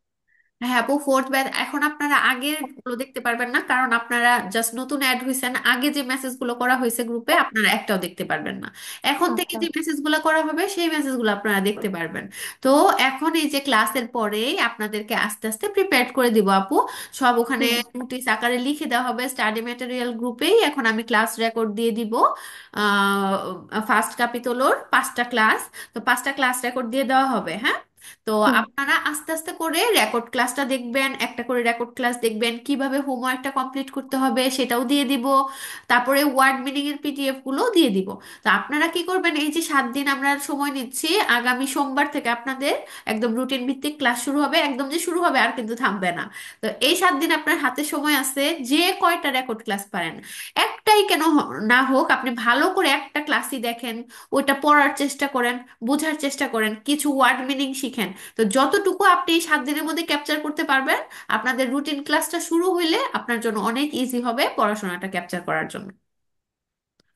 Speaker 1: হ্যাঁ আপু, ফোর্থ ব্যাচ এখন আপনারা আগের গুলো দেখতে পারবেন না, কারণ আপনারা জাস্ট নতুন অ্যাড হয়েছেন। আগে যে মেসেজ গুলো করা হয়েছে গ্রুপে আপনারা একটাও দেখতে পারবেন না। এখন থেকে
Speaker 2: আচ্ছা।
Speaker 1: যে মেসেজ গুলো করা হবে সেই মেসেজ গুলো আপনারা দেখতে পারবেন। তো এখন এই যে ক্লাসের পরেই আপনাদেরকে আস্তে আস্তে প্রিপেয়ার করে দিব আপু, সব ওখানে
Speaker 2: হুম।
Speaker 1: নোটিস আকারে লিখে দেওয়া হবে স্টাডি ম্যাটেরিয়াল গ্রুপেই। এখন আমি ক্লাস রেকর্ড দিয়ে দিব, ফার্স্ট ক্যাপিটলোর 5টা ক্লাস, তো 5টা ক্লাস রেকর্ড দিয়ে দেওয়া হবে, হ্যাঁ। তো
Speaker 2: হুম।
Speaker 1: আপনারা আস্তে আস্তে করে রেকর্ড ক্লাসটা দেখবেন, একটা করে রেকর্ড ক্লাস দেখবেন, কিভাবে হোমওয়ার্কটা কমপ্লিট করতে হবে সেটাও দিয়ে দিব, তারপরে ওয়ার্ড মিনিং এর পিডিএফ গুলো দিয়ে দিব। তো আপনারা কি করবেন, এই যে 7 দিন আমরা সময় নিচ্ছি, আগামী সোমবার থেকে আপনাদের একদম রুটিন ভিত্তিক ক্লাস শুরু হবে, একদম যে শুরু হবে আর কিন্তু থামবে না। তো এই 7 দিন আপনার হাতে সময় আছে, যে কয়টা রেকর্ড ক্লাস পারেন, একটাই কেন না হোক, আপনি ভালো করে একটা ক্লাসই দেখেন, ওইটা পড়ার চেষ্টা করেন, বোঝার চেষ্টা করেন, কিছু ওয়ার্ড মিনিং শিখেন। তো যতটুকু আপনি এই 7 দিনের মধ্যে ক্যাপচার করতে পারবেন, আপনাদের রুটিন ক্লাসটা শুরু হইলে আপনার জন্য অনেক ইজি হবে পড়াশোনাটা ক্যাপচার করার জন্য।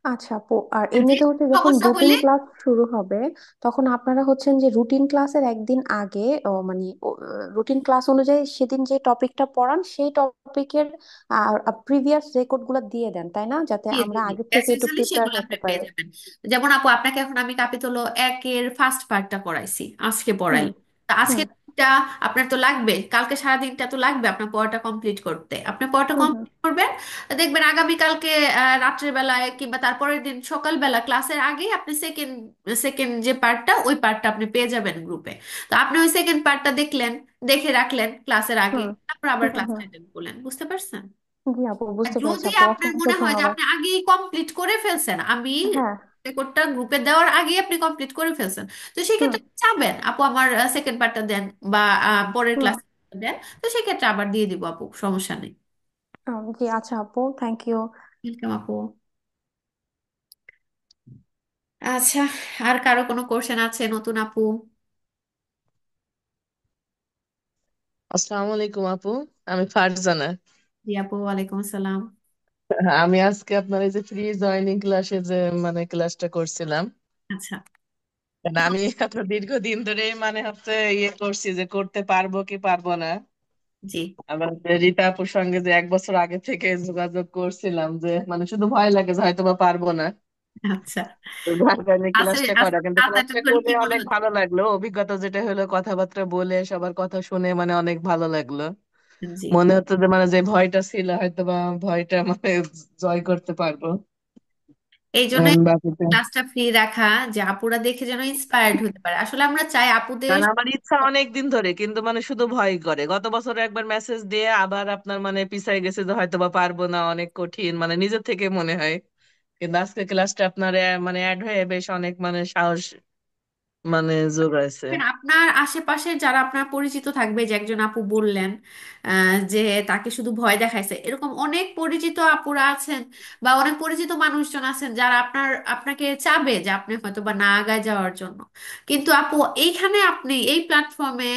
Speaker 2: আচ্ছা আপু, আর
Speaker 1: আর যে
Speaker 2: এমনিতে হচ্ছে যখন
Speaker 1: সমস্যা
Speaker 2: রুটিন
Speaker 1: হলে,
Speaker 2: ক্লাস শুরু হবে তখন আপনারা হচ্ছেন যে রুটিন ক্লাসের একদিন আগে মানে রুটিন ক্লাস অনুযায়ী সেদিন যে টপিকটা পড়ান সেই টপিকের প্রিভিয়াস রেকর্ড গুলো দিয়ে দেন, তাই না? যাতে
Speaker 1: দিয়ে
Speaker 2: আমরা
Speaker 1: দিবি
Speaker 2: আগে
Speaker 1: অ্যাজ
Speaker 2: থেকে একটু
Speaker 1: ইউজুয়ালি
Speaker 2: প্রিপেয়ার
Speaker 1: সেগুলো
Speaker 2: হতে
Speaker 1: আপনি পেয়ে
Speaker 2: পারি।
Speaker 1: যাবেন। যেমন আপু, আপনাকে এখন আমি কাপিতল 1-এর ফার্স্ট পার্টটা পড়াইছি, আজকে
Speaker 2: হুম।
Speaker 1: পড়াইলাম। তা আজকে
Speaker 2: হুম।
Speaker 1: আপনার তো লাগবে, কালকে সারাদিনটা তো লাগবে আপনার পড়াটা কমপ্লিট করতে, আপনি পড়াটা
Speaker 2: হুম। হুম।
Speaker 1: কমপ্লিট করবেন। দেখবেন আগামী কালকে রাত্রের বেলায় কিংবা তারপরের দিন সকালবেলা ক্লাসের আগেই আপনি সেকেন্ড সেকেন্ড যে পার্টটা, ওই পার্টটা আপনি পেয়ে যাবেন গ্রুপে। তো আপনি ওই সেকেন্ড পার্টটা দেখলেন, দেখে রাখলেন ক্লাসের আগে,
Speaker 2: হুম।
Speaker 1: তারপর আবার
Speaker 2: হুম। হুম।
Speaker 1: ক্লাসটা
Speaker 2: হুম।
Speaker 1: অ্যাটেন্ড করলেন, বুঝতে পারছেন?
Speaker 2: জি আপু,
Speaker 1: আর
Speaker 2: বুঝতে পেরেছি
Speaker 1: যদি
Speaker 2: আপু,
Speaker 1: আপনার
Speaker 2: অসংখ্য
Speaker 1: মনে হয় যে
Speaker 2: ধন্যবাদ।
Speaker 1: আপনি আগেই কমপ্লিট করে ফেলছেন, আমি
Speaker 2: হ্যাঁ।
Speaker 1: রেকর্ডটা গ্রুপে দেওয়ার আগেই আপনি কমপ্লিট করে ফেলছেন, তো
Speaker 2: হুম।
Speaker 1: সেক্ষেত্রে চাবেন আপু আমার সেকেন্ড পার্টটা দেন, বা পরের
Speaker 2: হুম।
Speaker 1: ক্লাস দেন, তো সেক্ষেত্রে আবার দিয়ে দিব আপু, সমস্যা নেই।
Speaker 2: জি আচ্ছা আপু, থ্যাংক ইউ।
Speaker 1: ওয়েলকাম আপু। আচ্ছা, আর কারো কোনো কোশ্চেন আছে নতুন আপু?
Speaker 7: আসসালামু আলাইকুম আপু, আমি ফারজানা।
Speaker 1: জি আপু, ওয়ালাইকুম আসসালাম।
Speaker 7: আমি আজকে আপনার এই যে ফ্রি জয়নিং ক্লাসে যে ক্লাসটা করছিলাম,
Speaker 1: আচ্ছা।
Speaker 7: কারণ আমি আপনার দীর্ঘদিন ধরে হচ্ছে ইয়ে করছি যে করতে পারবো কি পারবো না।
Speaker 1: জি।
Speaker 7: আবার যে রীতা আপুর সঙ্গে যে 1 বছর আগে থেকে যোগাযোগ করছিলাম, যে শুধু ভয় লাগে যে হয়তো বা পারবো না,
Speaker 1: আচ্ছা,
Speaker 7: তো যার কারণে
Speaker 1: আছে
Speaker 7: ক্লাসটা করা, কিন্তু
Speaker 1: ক্লাস
Speaker 7: ক্লাসটা
Speaker 1: অ্যাটেন্ড করে
Speaker 7: করে
Speaker 1: কি মনে
Speaker 7: অনেক
Speaker 1: হচ্ছে?
Speaker 7: ভালো লাগলো। অভিজ্ঞতা যেটা হলো, কথাবার্তা বলে সবার কথা শুনে অনেক ভালো লাগলো।
Speaker 1: জি,
Speaker 7: মনে হচ্ছে যে যে ভয়টা ছিল হয়তো বা ভয়টা জয় করতে পারবো।
Speaker 1: এই জন্যই
Speaker 7: বাকিটা,
Speaker 1: ক্লাসটা ফ্রি রাখা, যে আপুরা দেখে যেন ইন্সপায়ার্ড হতে পারে। আসলে আমরা চাই আপুদের,
Speaker 7: কারণ আমার ইচ্ছা অনেক দিন ধরে, কিন্তু শুধু ভয় করে। গত বছর একবার মেসেজ দিয়ে আবার আপনার পিছায় গেছে যে হয়তো বা পারবো না, অনেক কঠিন নিজের থেকে মনে হয়। কিন্তু আজকে ক্লাসটা আপনার অ্যাড হয়ে বেশ অনেক সাহস যোগাইছে।
Speaker 1: আপনার আশেপাশে যারা আপনার পরিচিত থাকবে, যে একজন আপু বললেন যে তাকে শুধু ভয় দেখাইছে, এরকম অনেক পরিচিত আপুরা আছেন, বা অনেক পরিচিত মানুষজন আছেন যারা আপনাকে চাবে যে আপনি হয়তো বা না আগায় যাওয়ার জন্য। কিন্তু আপু, এইখানে আপনি এই প্ল্যাটফর্মে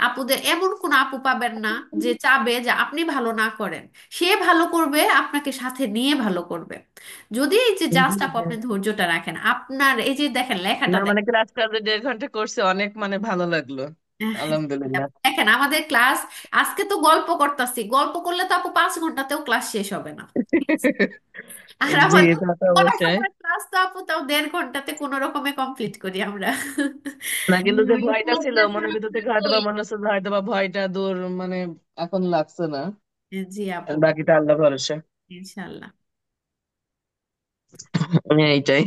Speaker 1: আপুদের এমন কোন আপু পাবেন না যে চাবে যে আপনি ভালো না করেন। সে ভালো করবে, আপনাকে সাথে নিয়ে ভালো করবে, যদি এই যে জাস্ট আপু আপনি ধৈর্যটা রাখেন। আপনার এই যে দেখেন লেখাটা,
Speaker 7: না ক্লাসটা যে 1.5 ঘন্টা করছে, অনেক ভালো লাগলো। আলহামদুলিল্লাহ।
Speaker 1: দেখেন আমাদের ক্লাস, আজকে তো গল্প করতেছি, গল্প করলে তো আপু 5 ঘন্টাতেও ক্লাস শেষ হবে না। আর
Speaker 7: জি,
Speaker 1: আমাদের
Speaker 7: তা তো অবশ্যই।
Speaker 1: পড়াশোনার ক্লাস তো আপু তাও 1.5 ঘন্টাতে কোনো রকমে কমপ্লিট করি আমরা।
Speaker 7: না, কিন্তু যে ভয়টা ছিল মনের ভিতর থেকে, হয়তো বা মনে হচ্ছে যে হয়তো বা ভয়টা দূর এখন লাগছে না।
Speaker 1: জি আপু,
Speaker 7: বাকিটা আল্লাহ ভরসা।
Speaker 1: ইনশাল্লাহ।
Speaker 7: এইটাই।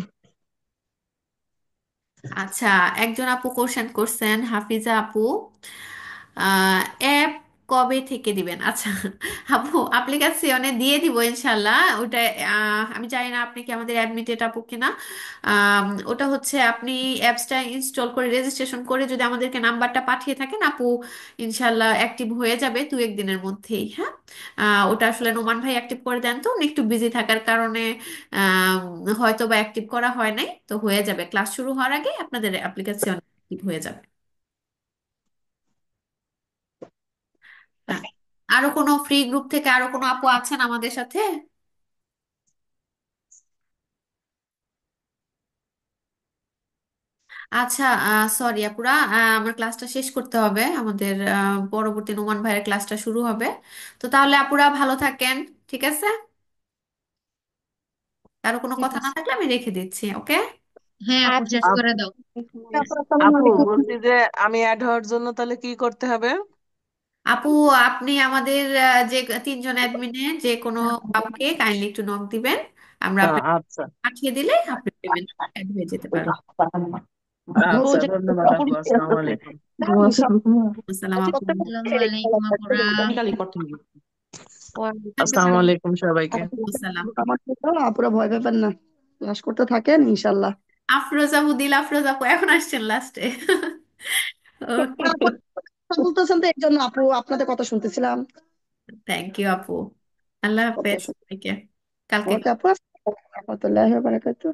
Speaker 1: আচ্ছা, একজন আপু কোশ্চেন করছেন, হাফিজা আপু, অ্যাপ কবে থেকে দিবেন? আচ্ছা আপু, অ্যাপ্লিকেশনে দিয়ে দিব ইনশাল্লাহ। ওটা আমি জানি না আপনি কি আমাদের অ্যাডমিটেড আপু কিনা। ওটা হচ্ছে আপনি অ্যাপসটা ইনস্টল করে রেজিস্ট্রেশন করে যদি আমাদেরকে নাম্বারটা পাঠিয়ে থাকেন আপু, ইনশাল্লাহ অ্যাক্টিভ হয়ে যাবে 2-1 দিনের মধ্যেই। হ্যাঁ, ওটা আসলে নোমান ভাই অ্যাক্টিভ করে দেন, তো উনি একটু বিজি থাকার কারণে হয়তো বা অ্যাক্টিভ করা হয় নাই, তো হয়ে যাবে ক্লাস শুরু হওয়ার আগে আপনাদের অ্যাপ্লিকেশন অ্যাক্টিভ হয়ে যাবে। হ্যাঁ, আরো কোনো ফ্রি গ্রুপ থেকে আরো কোনো আপু আছেন আমাদের সাথে? আচ্ছা, সরি আপুরা, আমার ক্লাসটা শেষ করতে হবে, আমাদের পরবর্তী নোমান ভাইয়ের ক্লাসটা শুরু হবে। তো তাহলে আপুরা ভালো থাকেন, ঠিক আছে? কারো কোনো
Speaker 2: ঠিক
Speaker 1: কথা না
Speaker 2: আছে।
Speaker 1: থাকলে আমি রেখে দিচ্ছি, ওকে?
Speaker 5: হ্যাঁ আপু,
Speaker 2: আচ্ছা
Speaker 5: শেষ
Speaker 7: আপ-
Speaker 5: করে দাও।
Speaker 2: আপু, আসসালামু
Speaker 7: আপু,
Speaker 2: আলাইকুম।
Speaker 7: বলছি যে আমি অ্যাড হওয়ার জন্য তাহলে কি করতে হবে?
Speaker 1: আপু, আপনি আমাদের যে 3জন অ্যাডমিনের যে কোনো কাউকে কাইন্ডলি একটু নক দিবেন, আমরা আপনাকে
Speaker 7: আচ্ছা।
Speaker 1: পাঠিয়ে দিলে আপনি পেমেন্ট অ্যাড হয়ে যেতে পারবেন।
Speaker 2: আপু
Speaker 7: আচ্ছা,
Speaker 2: যে
Speaker 7: ধন্যবাদ আপু। আসসালামু আলাইকুম।
Speaker 1: আসসালাম আপু।
Speaker 5: আসসালামু আলাইকুম আপুরা।
Speaker 7: আমি কালি করতে হবে। আসসালামু
Speaker 1: ওয়ালাইকুম
Speaker 7: আলাইকুম সবাইকে।
Speaker 1: আসসালাম।
Speaker 14: আমার তো আপুরা ভয় পাবেন না, ক্লাস করতে থাকেন ইনশাল্লাহ।
Speaker 1: আফরোজ আপু, দিল আফরোজ আপু এখন আসছেন লাস্টে। ওকে,
Speaker 14: কথা বলতেছেন তো এই জন্য আপু আপনাদের কথা শুনতেছিলাম।
Speaker 1: থ্যাংক ইউ আপু। আল্লাহ
Speaker 14: ওকে
Speaker 1: হাফেজ সবাইকে। কালকে
Speaker 14: ওকে আপু, আসসালামু আলাইকুম ওয়া রাহমাতুল্লাহি ওয়া বারাকাতুহু।